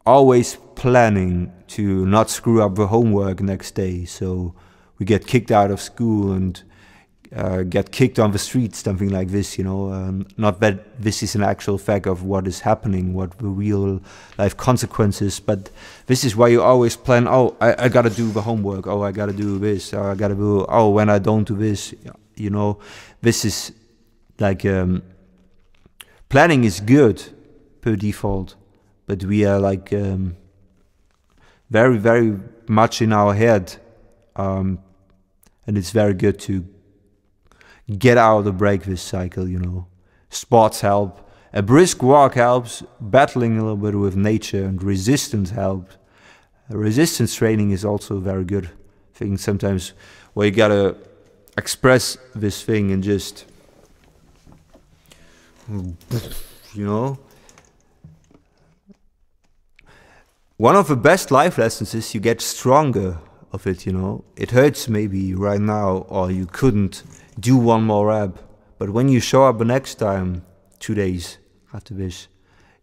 always planning to not screw up the homework next day, so we get kicked out of school and get kicked on the street, something like this, you know. Not that this is an actual fact of what is happening, what the real life consequences, but this is why you always plan, oh, I gotta do the homework, oh, I gotta do this, I gotta do, oh, when I don't do this, you know. This is like, planning is good per default, but we are like very, very much in our head, and it's very good to get out of break this cycle, you know. Sports help, a brisk walk helps, battling a little bit with nature and resistance helps. Resistance training is also a very good thing sometimes, where you gotta express this thing and just, you know. One of the best life lessons is you get stronger of it, you know. It hurts maybe right now, or you couldn't do one more rep, but when you show up the next time, 2 days after this,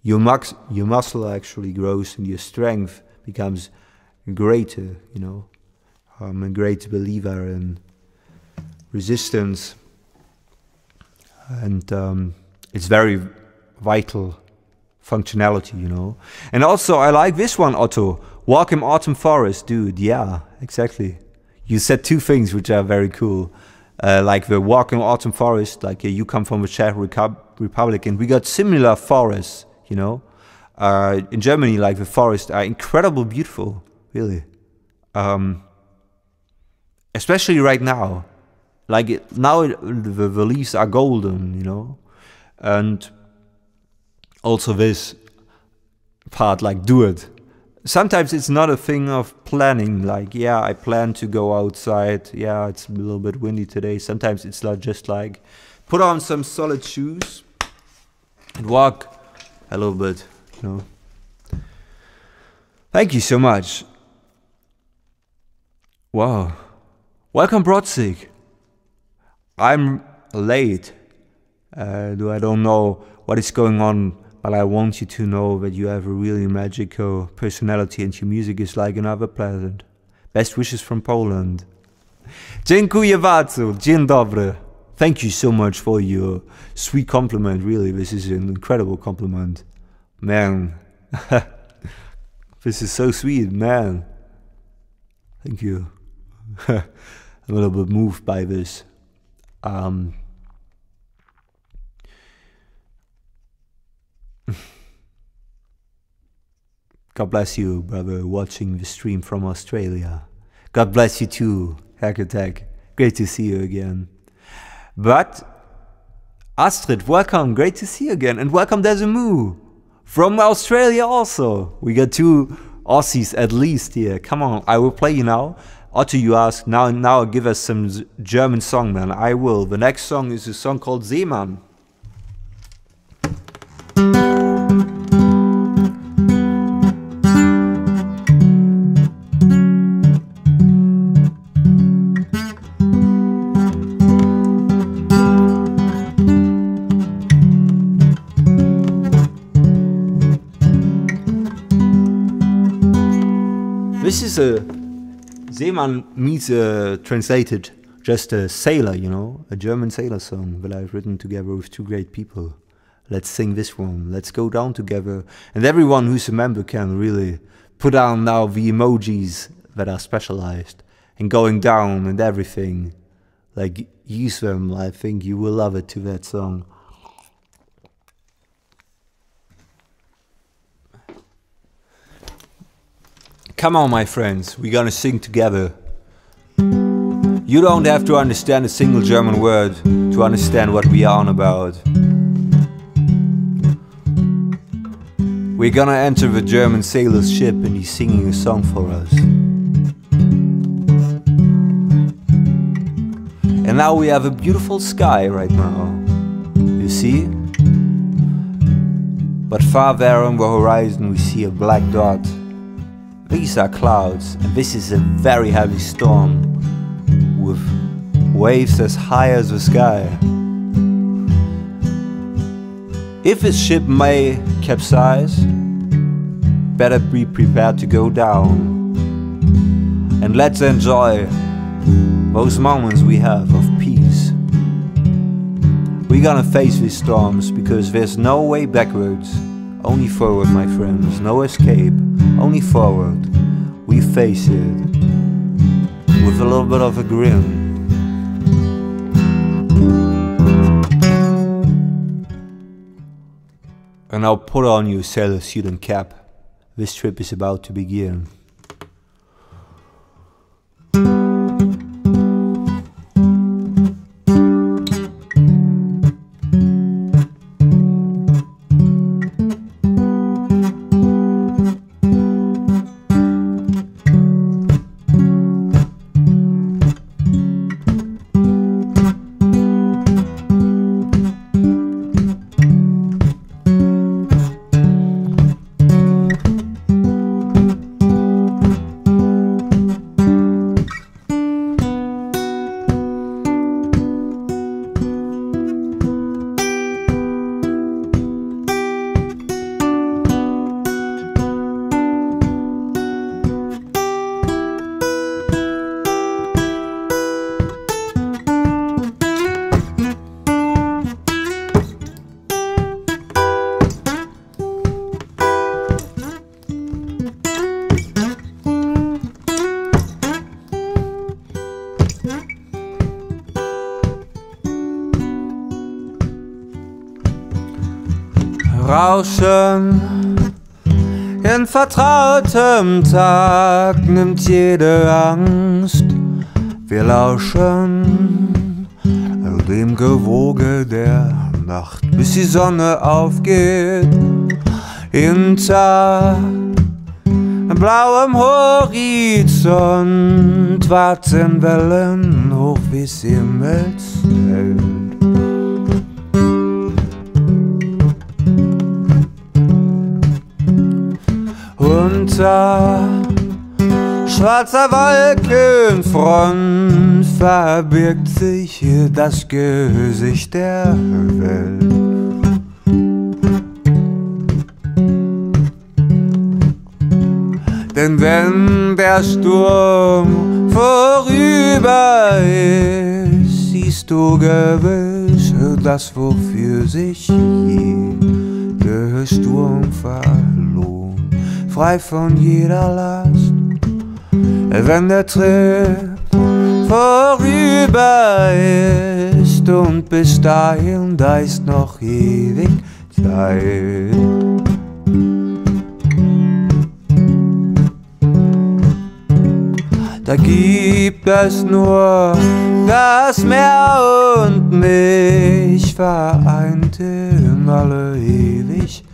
your muscle actually grows and your strength becomes greater, you know. I'm a great believer in resistance, and it's very vital functionality, you know. And also I like this one, Otto, walk in autumn forest, dude. Yeah, exactly. You said two things which are very cool. Like the walk in autumn forest, like you come from the Czech Republic and we got similar forests, you know. In Germany, like the forests are incredibly beautiful, really. Especially right now. Like now the leaves are golden, you know. And also this part, like do it. Sometimes it's not a thing of planning, like, yeah, I plan to go outside, yeah, it's a little bit windy today. Sometimes it's not just like, put on some solid shoes and walk a little bit, you know. Thank you so much. Wow. Welcome, Brodsig. I'm late. I don't know what is going on, but I want you to know that you have a really magical personality and your music is like another planet. Best wishes from Poland. Dziękuję bardzo. Dzień dobry. Thank you so much for your sweet compliment. Really, this is an incredible compliment. Man. This is so sweet, man. Thank you. I'm a little bit moved by this. God bless you, brother, watching the stream from Australia. God bless you too, Hackertech. Great to see you again. But Astrid, welcome. Great to see you again. And welcome Desumu from Australia also. We got two Aussies at least here. Come on, I will play you now. Otto, you ask, now give us some German song, man. I will. The next song is a song called Seemann. This is a Seemann means translated just a sailor, you know, a German sailor song that I've written together with two great people. Let's sing this one. Let's go down together. And everyone who's a member can really put down now the emojis that are specialized and going down and everything. Like, use them. I think you will love it to that song. Come on, my friends, we're gonna sing together. You don't have to understand a single German word to understand what we are on about. We're gonna enter the German sailor's ship and he's singing a song for us. And now we have a beautiful sky right now, you see? But far there on the horizon we see a black dot. These are clouds, and this is a very heavy storm with waves as high as the sky. If his ship may capsize, better be prepared to go down. And let's enjoy those moments we have of peace. We're gonna face these storms because there's no way backwards, only forward, my friends. No escape, only forward. We face it with a little bit of a grin. And now put on your sailor suit and cap. This trip is about to begin. Rauschen in vertrautem Tag nimmt jede Angst. Wir lauschen dem Gewoge der Nacht, bis die Sonne aufgeht. Hinter blauem Horizont warten Wellen hoch wie's Himmelszelt. Unter schwarzer Wolkenfront verbirgt sich das Gesicht der Welt. Denn wenn der Sturm vorüber ist, siehst du gewiss das, wofür sich jeder Sturm verlohnt. Frei von jeder Last, wenn der Trip vorüber ist und bis dahin, da ist noch ewig Zeit. Da gibt es nur das Meer und mich, vereint in alle Ewigkeit.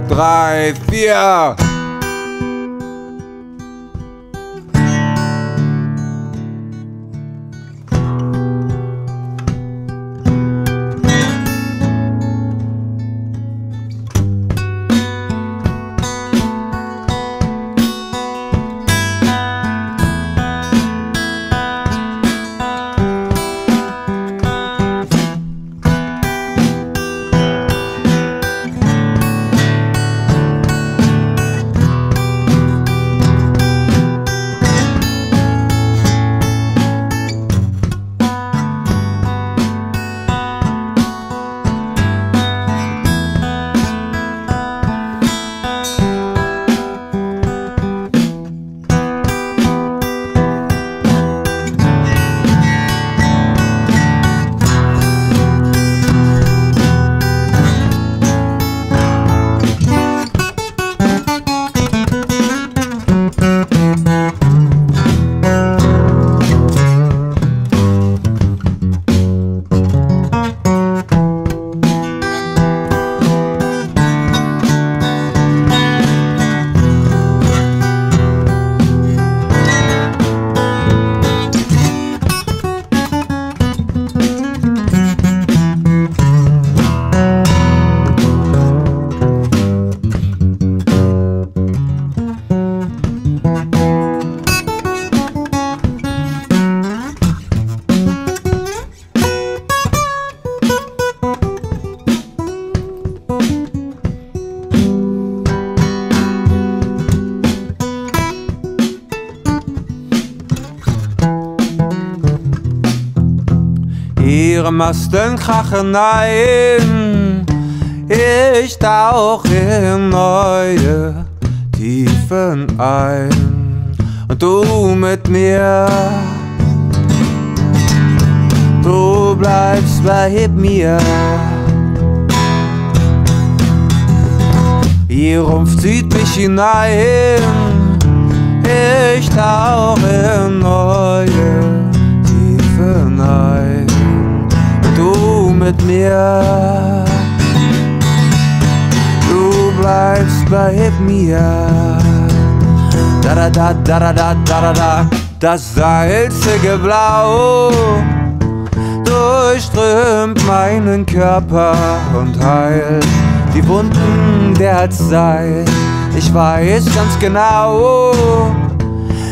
Drei, vier. Masten krachen ein. Ich tauch in neue Tiefen ein. Und du mit mir, du bleibst bei mir. Ihr Rumpf zieht mich hinein. Ich tauch in neue Tiefen ein. Du mit mir, du bleibst bei mir. Da da da da da da da da. Das salzige Blau durchströmt meinen Körper und heilt die Wunden der Zeit. Ich weiß ganz genau,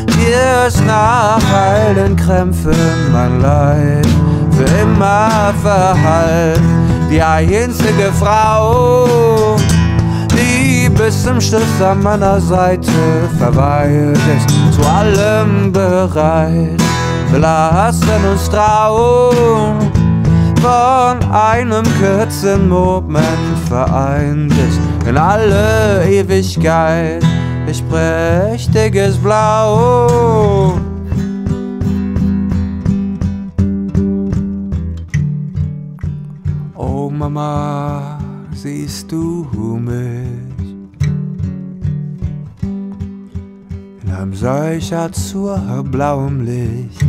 wie es nach all den Krämpfen mein Leid für immer verhallt. Die einzige Frau, die bis zum Schluss an meiner Seite verweilt, ist zu allem bereit. Wir lassen uns trauen, von einem kurzen Moment vereint ist in alle Ewigkeit. Ich prächtiges Blau. Oh Mama, siehst du mich in einem solch azurblauem Licht?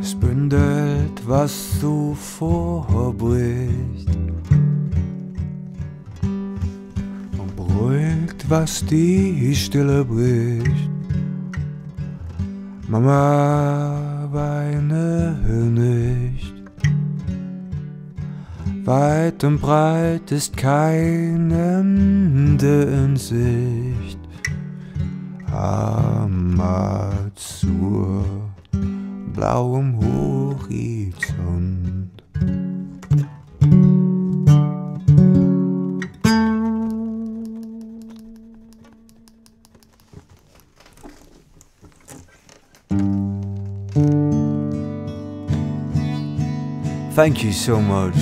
Es bündelt, was so vorbricht, und beruhigt, was die Stille bricht. Mama, weine nicht. Weit und breit ist kein Ende in Sicht. Amazur, blauem Horizont. Thank you so much.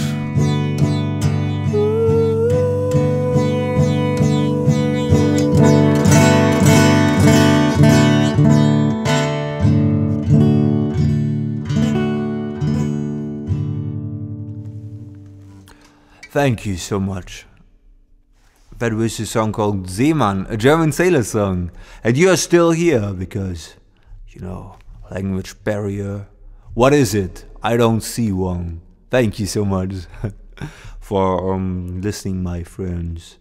Thank you so much. That was a song called Seemann, a German sailor song. And you are still here because, you know, language barrier. What is it? I don't see one. Thank you so much for listening, my friends.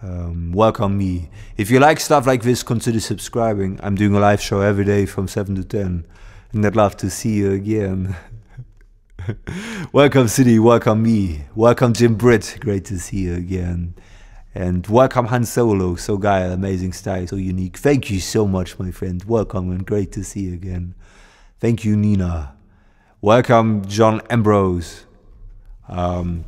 Welcome me. If you like stuff like this, consider subscribing. I'm doing a live show every day from 7 to 10. And I'd love to see you again. Welcome City, welcome me, welcome Jim Britt, great to see you again, and welcome Han Solo, so geil, amazing style, so unique. Thank you so much, my friend, welcome and great to see you again. Thank you, Nina. Welcome John Ambrose, and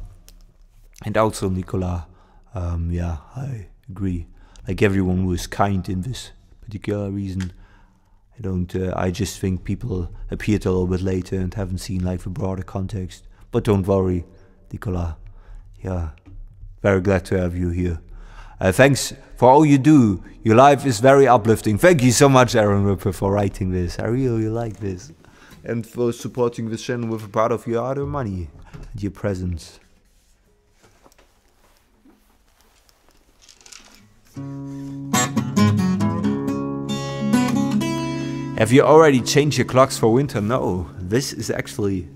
also Nicola. Yeah, I agree, like everyone who is kind in this particular reason. I just think people appeared a little bit later and haven't seen like the broader context. But don't worry, Nicola. Yeah, very glad to have you here. Thanks for all you do. Your life is very uplifting. Thank you so much, Aaron Ripper, for writing this. I really like this. And for supporting this channel with a part of your other money and your presence. Have you already changed your clocks for winter? No, this is actually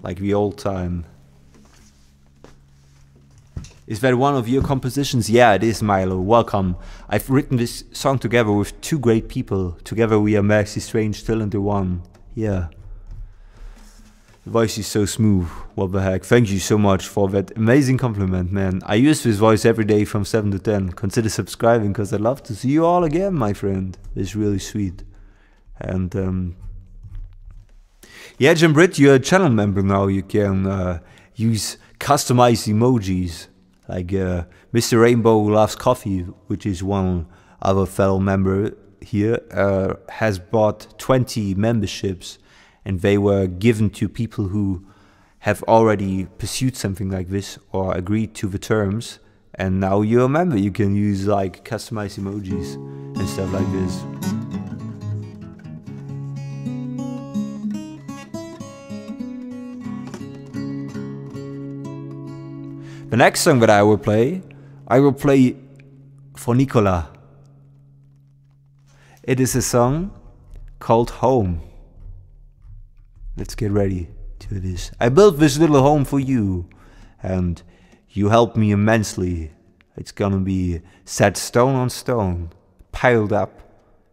like the old time. Is that one of your compositions? Yeah, it is, Milo. Welcome. I've written this song together with two great people. Together we are Maxi Strange, still into one. Yeah. The voice is so smooth. What the heck. Thank you so much for that amazing compliment, man. I use this voice every day from 7 to 10. Consider subscribing because I'd love to see you all again, my friend. It's really sweet. And yeah, Jim Britt, you're a channel member now. You can use customized emojis. Like Mr. Rainbow Loves Coffee, which is one other fellow member here, has bought 20 memberships. and they were given to people who have already pursued something like this or agreed to the terms, and now you're a member. You can use like customized emojis and stuff like this. The next song that I will play for Nicola. It is a song called Home. Let's get ready to this. I built this little home for you, and you helped me immensely. It's gonna be set stone on stone, piled up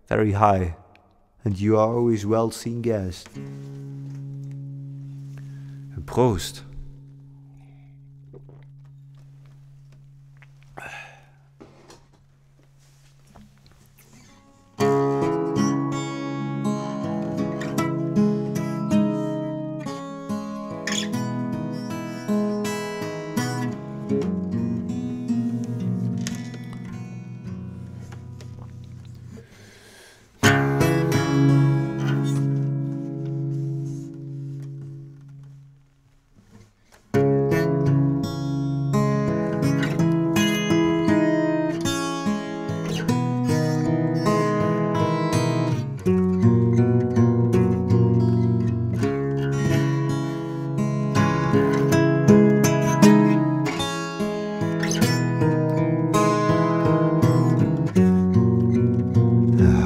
very high, and you are always well seen guest. And Proost.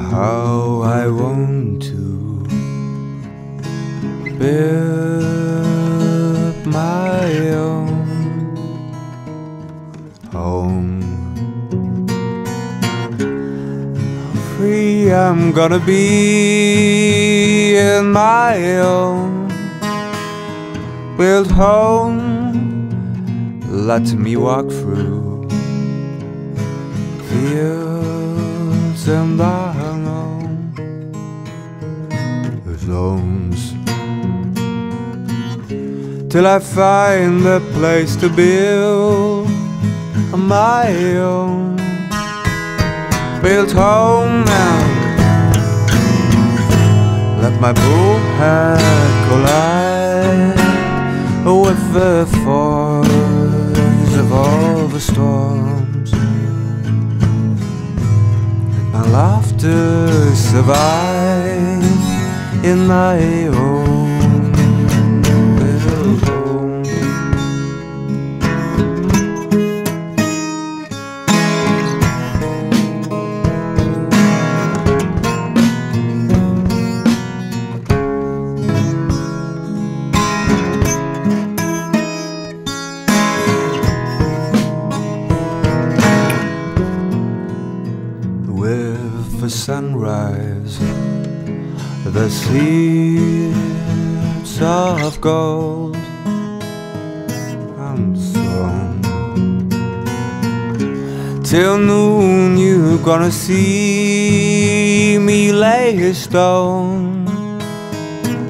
How I want to build my own home. Free I'm gonna be in my own built home. Let me walk through fields and loans till I find a place to build my own built home, and let my bullhead collide with the force of all the storms. Let my laughter survive in my own little home. With the sunrise, the seeds of gold and song. Till noon you're gonna see me lay stone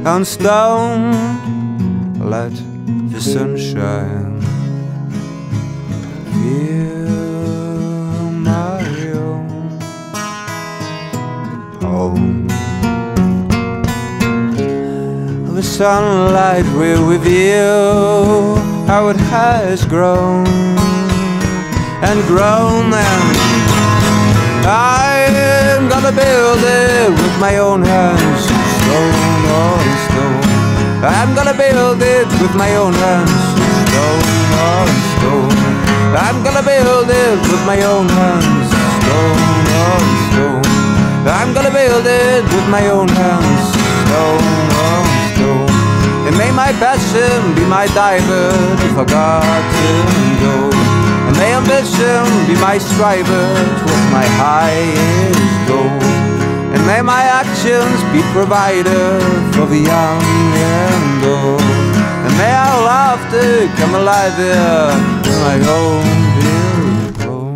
on stone. Let the sunshine fill my own home. The sunlight will reveal how it has grown and grown, and I'm gonna build it with my own hands, stone on stone. I'm gonna build it with my own hands, stone on stone. I'm gonna build it with my own hands, stone on stone. I'm gonna build it with my own hands, stone on stone. And may my passion be my diver to forgotten gold, and may ambition be my striver towards my highest goal. And may my actions be provider for the young and old. And may our laughter come alive here in my own built home.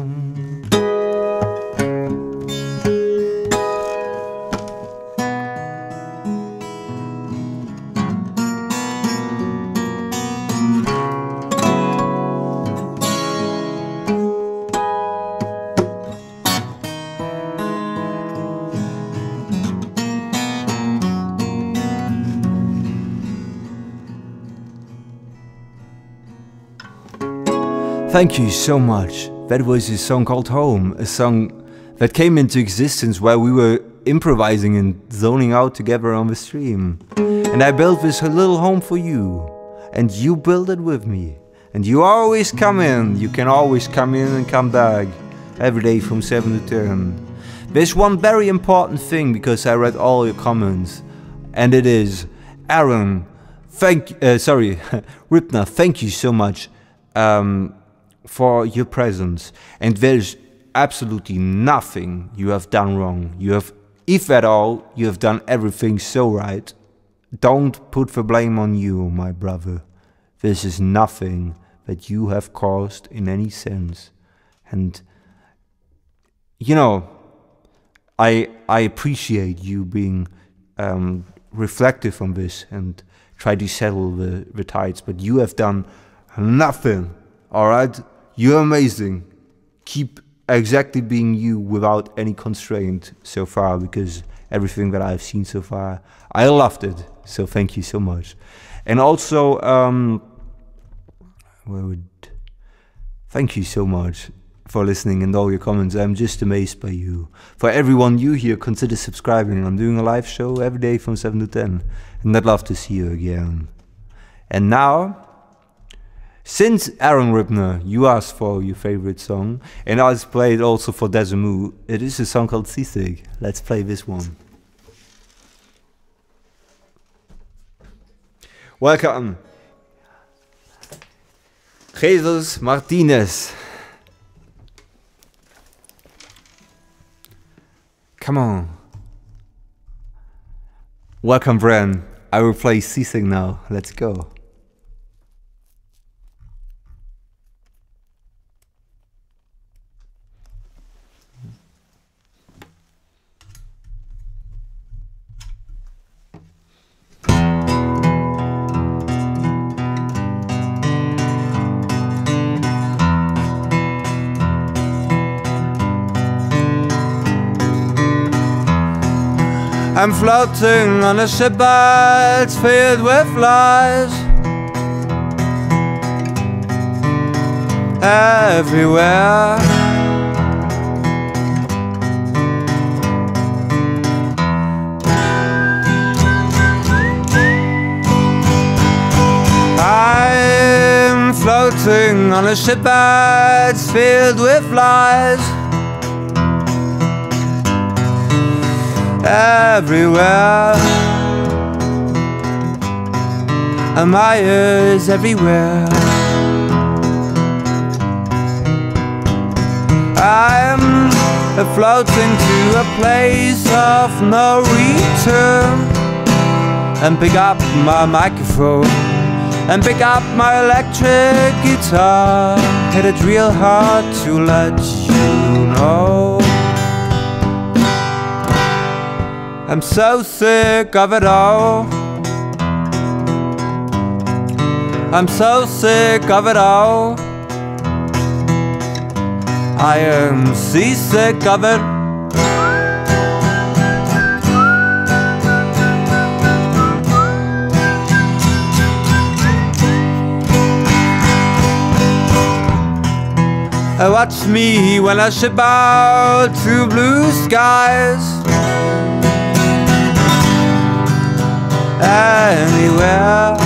Thank you so much. That was a song called Home, a song that came into existence while we were improvising and zoning out together on the stream. And I built this little home for you, and you built it with me. And you always come in, you can always come in and come back, every day from 7 to 10. There's one very important thing, because I read all your comments, and it is, Aaron, Ripner, thank you so much for your presence. And there's absolutely nothing you have done wrong. You have, if at all, you have done everything so right. Don't put the blame on you, my brother. This is nothing that you have caused in any sense. And, you know, I appreciate you being reflective on this and try to settle the tides, but you have done nothing, alright? You're amazing. Keep exactly being you without any constraint so far, because everything that I've seen so far, I loved it. So thank you so much. And also, thank you so much for listening and all your comments. I'm just amazed by you. For everyone new here, consider subscribing. I'm doing a live show every day from 7 to 10. And I'd love to see you again. And now, since Aaron Ripner, you asked for your favorite song, and I played also for Desamu, it is a song called Seasick. Let's play this one. Welcome, Jesus Martinez. Come on. Welcome, Bren. I will play Seasick now. Let's go. I'm floating on a ship that's filled with lies. Everywhere I'm floating on a ship that's filled with lies. Everywhere, and my ears everywhere. I'm floating to a place of no return, and pick up my microphone and pick up my electric guitar. Hit it real hard to let you know I'm so sick of it all. I'm so sick of it all. I am seasick of it. Watch me when I ship out to blue skies. Anywhere,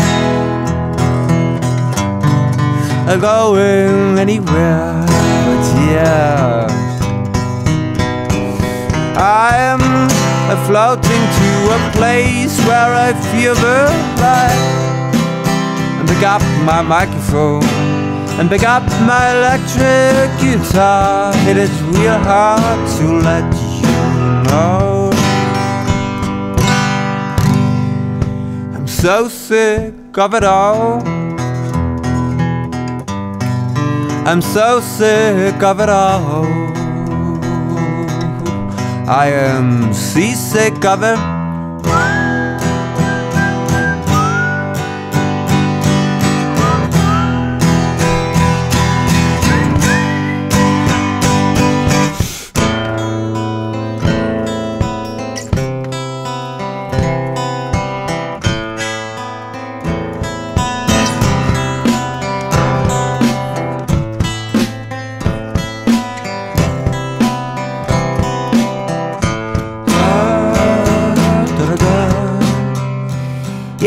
going anywhere, but yeah, I'm floating to a place where I feel the light, and pick up my microphone and pick up my electric guitar. It is real hard to let you know so sick of it all. I'm so sick of it all. I am seasick of it.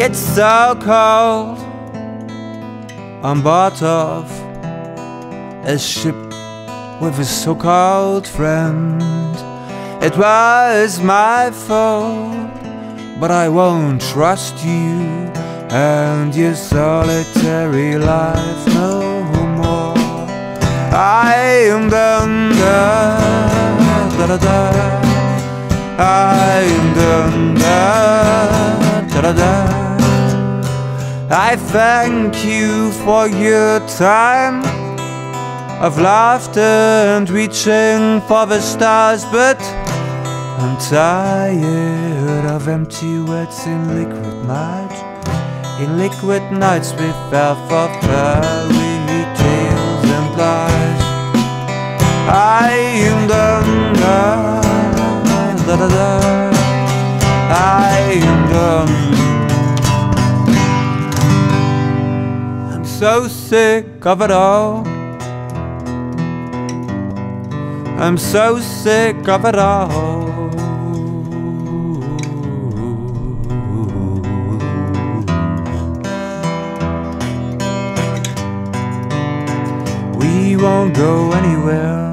It's so cold on board of a ship with a so-called friend. It was my fault, but I won't trust you and your solitary life no more. I am done, da, da, da, da. I am done, da, da, da, da. I thank you for your time of laughter and reaching for the stars, but I'm tired of empty words in liquid nights. In liquid nights we fell for fairy tales and lies. I am done, da, da, da, da. I am done. I'm so sick of it all. I'm so sick of it all. We won't go anywhere.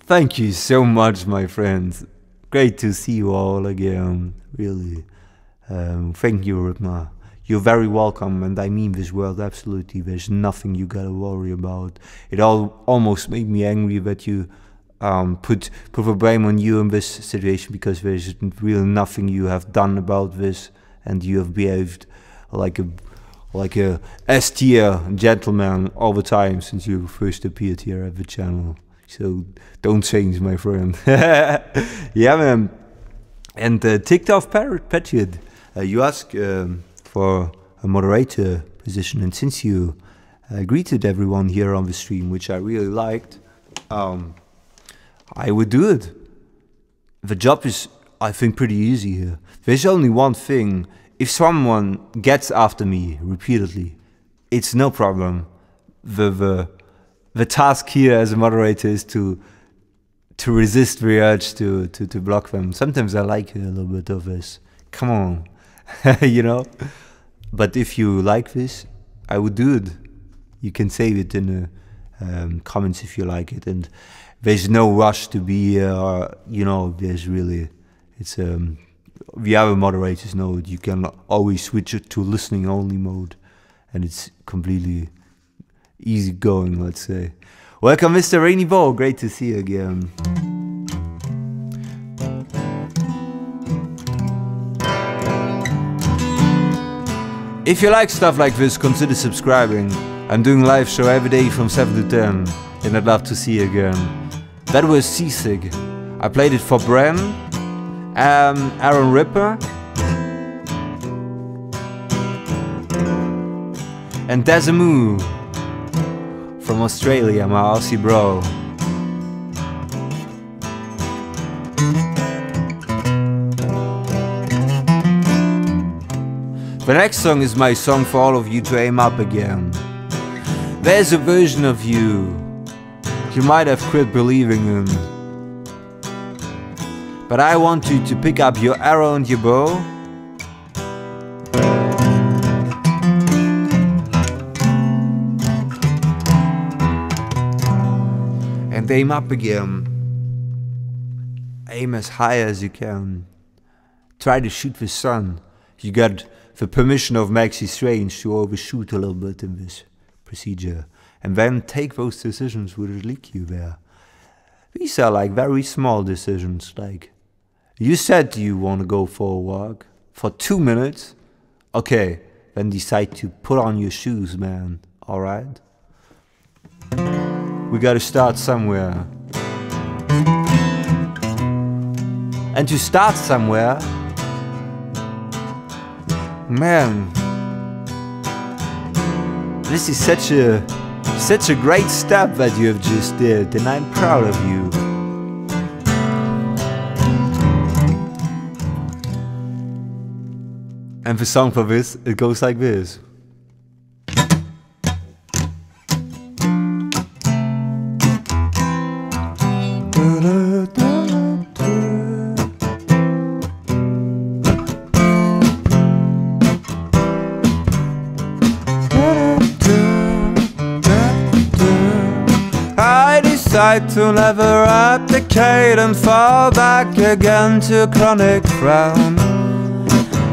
Thank you so much, my friends. Great to see you all again, really. Thank you, Ripma. You're very welcome, and I mean this word absolutely. There's nothing you gotta worry about. It almost made me angry that you put the blame on you in this situation, because there's really nothing you have done about this, and you have behaved like a S-tier gentleman all the time since you first appeared here at the channel. So don't change, my friend. Yeah, man. And TikTok Patriot, you asked for a moderator position, and since you greeted everyone here on the stream, which I really liked, I would do it. The job is, I think, pretty easy here. There's only one thing. If someone gets after me repeatedly, it's no problem. The task here as a moderator is to resist the urge to block them. Sometimes I like a little bit of this. Come on, you know. But if you like this, I would do it. You can save it in the comments if you like it. And there's no rush to be here, or, you know, there's really, it's the other moderators know it. You can always switch it to listening only mode, and it's completely easy going, let's say. Welcome, Mr. Rainy Ball. Great to see you again. If you like stuff like this, consider subscribing. I'm doing live show every day from 7 to 10, and I'd love to see you again. That was Seasick. I played it for Bren, Aaron Ripper, and Desamu from Australia, my Aussie bro. The next song is my song for all of you to aim up again. There's a version of you might have quit believing in, but I want you to pick up your arrow and your bow and aim up again. Aim as high as you can. Try to shoot the sun. You got the permission of Maxi Strange to overshoot a little bit in this procedure, and then take those decisions which lead you there. These are like very small decisions, like you said you want to go for a walk for 2 minutes, okay, then decide to put on your shoes, man, alright? We gotta start somewhere. And to start somewhere, man, this is such a great step that you have just did, and I'm proud of you. And the song for this, it goes like this. I decide to never abdicate and fall back again to chronic frown.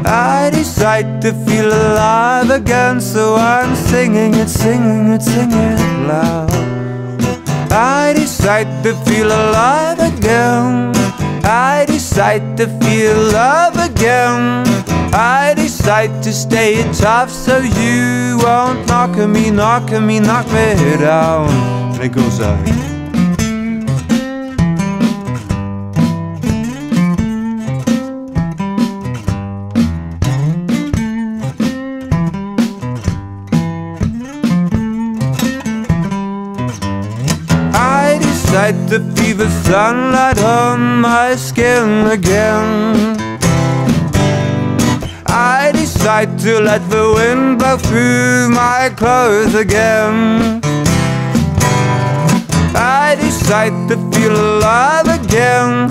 I decide to feel alive again, so I'm singing it, singing it, singing it loud. I decide to feel alive again. I decide to feel love again. I decide to stay tough so you won't knock me down. And it goes out. I decide to feel the sunlight on my skin again. I decide to let the wind blow through my clothes again. I decide to feel alive again.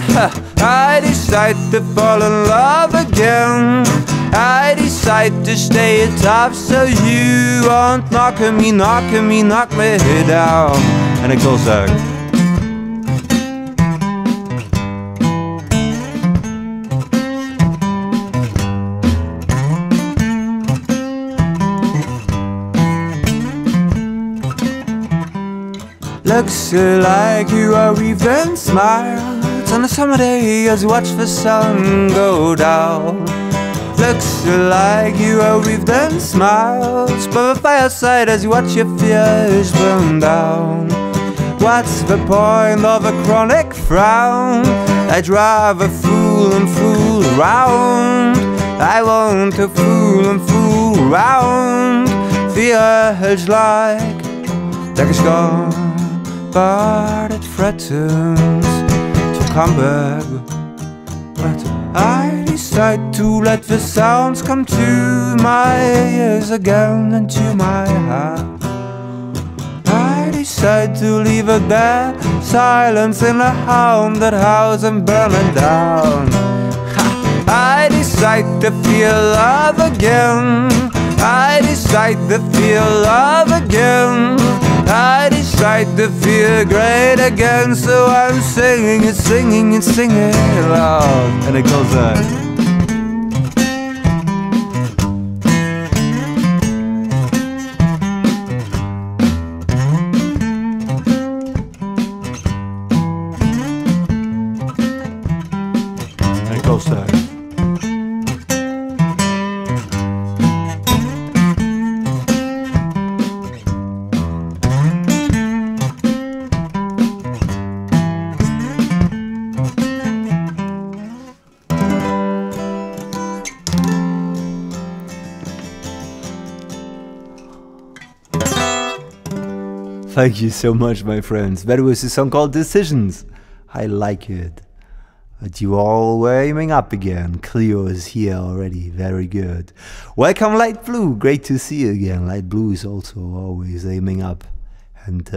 I decide to fall in love again. I decide to stay tough so you won't knock me down. And it goes like, looks like you are even smiles on a summer day as you watch the sun go down. Looks like you are even smiles by the fireside as you watch your fears burn down. What's the point of a chronic frown? I'd rather fool and fool around. I want to fool and fool around. Feels like it's gone, but it threatens to come back. But I decide to let the sounds come to my ears again and to my heart. I decide to leave it there, silence in a haunted house and burning down. I decide to feel love again. I decide to feel love again. I decide to feel great again, so I'm singing it, singing it, singing it loud. And it goes like, and it goes like, thank you so much, my friends. That was a song called Decisions. I like it. But you all were aiming up again. Cleo is here already. Very good. Welcome, Light Blue. Great to see you again. Light Blue is also always aiming up and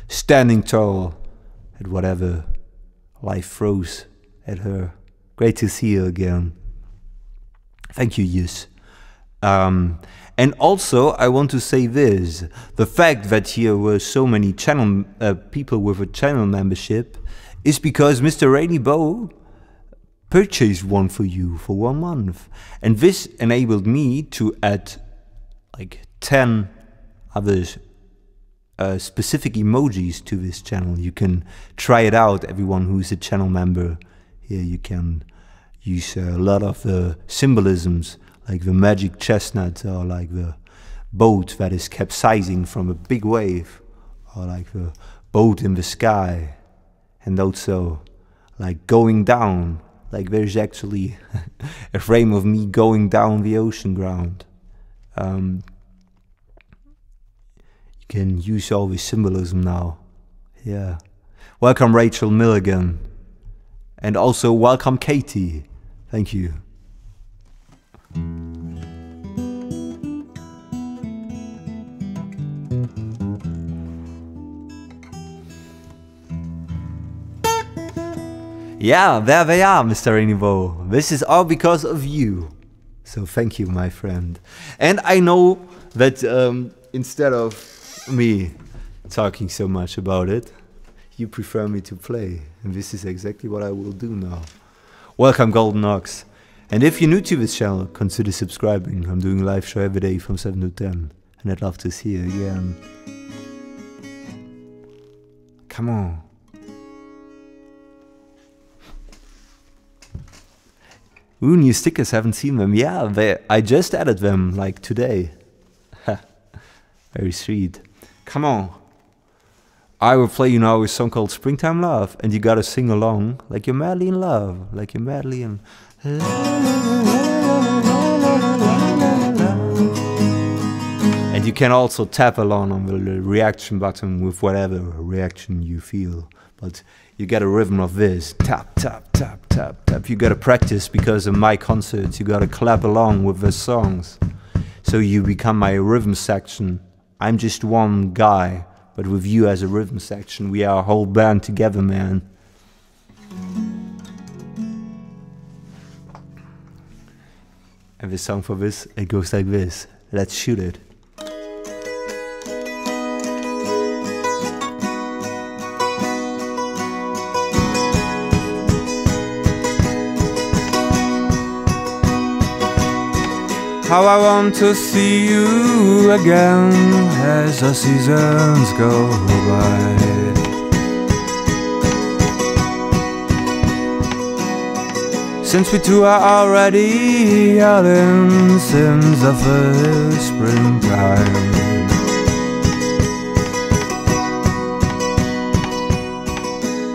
standing tall at whatever life throws at her. Great to see you again. Thank you, Yus. And also, I want to say this. The fact that here were so many channel people with a channel membership is because Mr. Rainy Bow purchased one for you for 1 month. And this enabled me to add like 10 other specific emojis to this channel. You can try it out, everyone who's a channel member. Here you can use a lot of the symbolisms, like the magic chestnut, or like the boat that is capsizing from a big wave, or like the boat in the sky, and also like going down, like there's actually a frame of me going down the ocean ground. You can use all this symbolism now. Yeah. Welcome Rachel Milligan, and also welcome Katie. Thank you. Yeah, there they are, Mr. Rainbow. This is all because of you. So thank you, my friend. And I know that instead of me talking so much about it, you prefer me to play. And this is exactly what I will do now. Welcome, Golden Ox. And if you're new to this channel, consider subscribing. I'm doing a live show every day from 7 to 10. And I'd love to see you again. Come on. Ooh, new stickers, haven't seen them. Yeah, I just added them, like today. Very sweet. Come on. I will play you now a song called Springtime Love, and you gotta sing along like you're madly in love, like you're madly in love. And you can also tap along on the reaction button with whatever reaction you feel. But you get a rhythm of this. Tap, tap, tap, tap, tap. You gotta practice because in my concerts you gotta clap along with the songs. So you become my rhythm section. I'm just one guy, but with you as a rhythm section, we are a whole band together, man. And the song for this, it goes like this. Let's shoot it. How I want to see you again as the seasons go by. Since we two are already out in since the first springtime.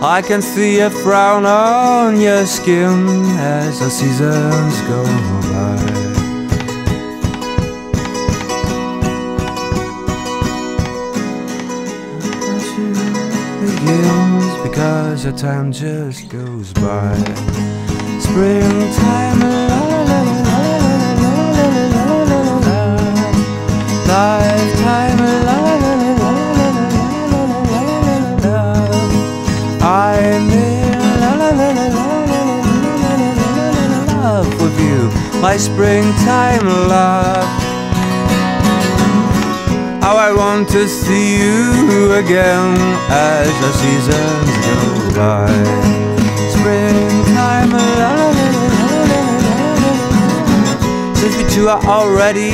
I can see a frown on your skin as the seasons go by. Because the time just goes by. Springtime, la la la la la la la. Lifetime, la la la la la la. I'm in la la la la love with you, my springtime love. How I want to see you again as the seasons go by. Springtime, la la la la la. Since we two are already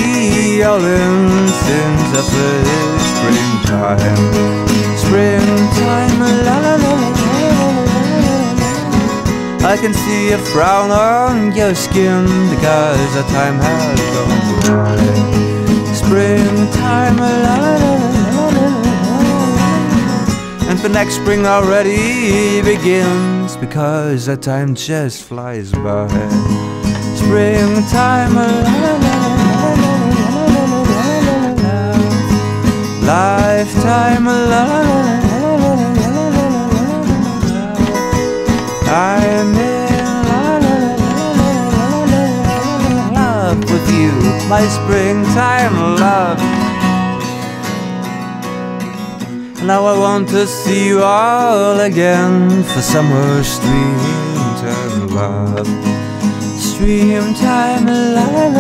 all in since the first springtime. Springtime, la la la la. I can see a frown on your skin because the time has gone by. Springtime, la la la la. And the next spring already begins because the time just flies by. Springtime, la la la la. Lifetime, la la la la. I'm in la la la love with you, my springtime love. Now I want to see you all again for summer streamtime love. Streamtime love,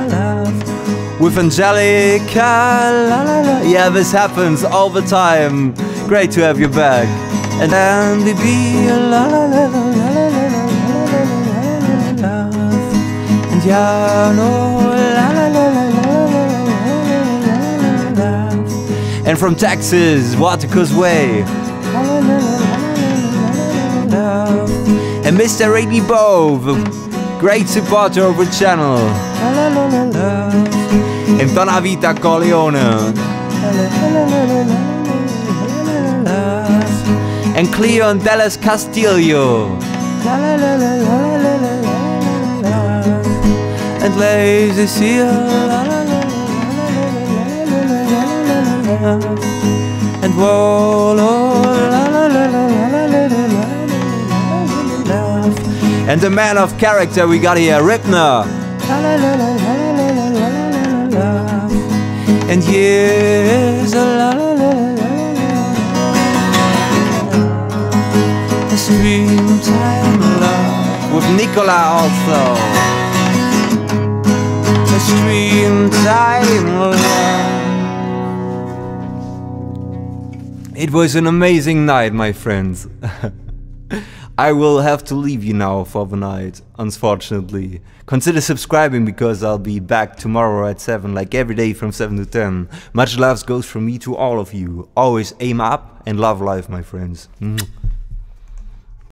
love. With Angelica, la la la. Yeah, this happens all the time. Great to have you back. And then we be la la la la la. And yeah, no, la la la la la. And from Texas, Watercoast Way. And Mr. Rainbow, the great supporter of the channel. And Donna Vita Corleone. And Cleon Dallas Castillo. And Lazy Seal. And Wolo. And the man of character we got here, Ripner. And here's a la la la la. stream time love with Nicola also. A stream time love. It was an amazing night, my friends. I will have to leave you now for the night, unfortunately. Consider subscribing because I'll be back tomorrow at 7, like every day from 7 to 10. Much love goes from me to all of you. Always aim up and love life, my friends.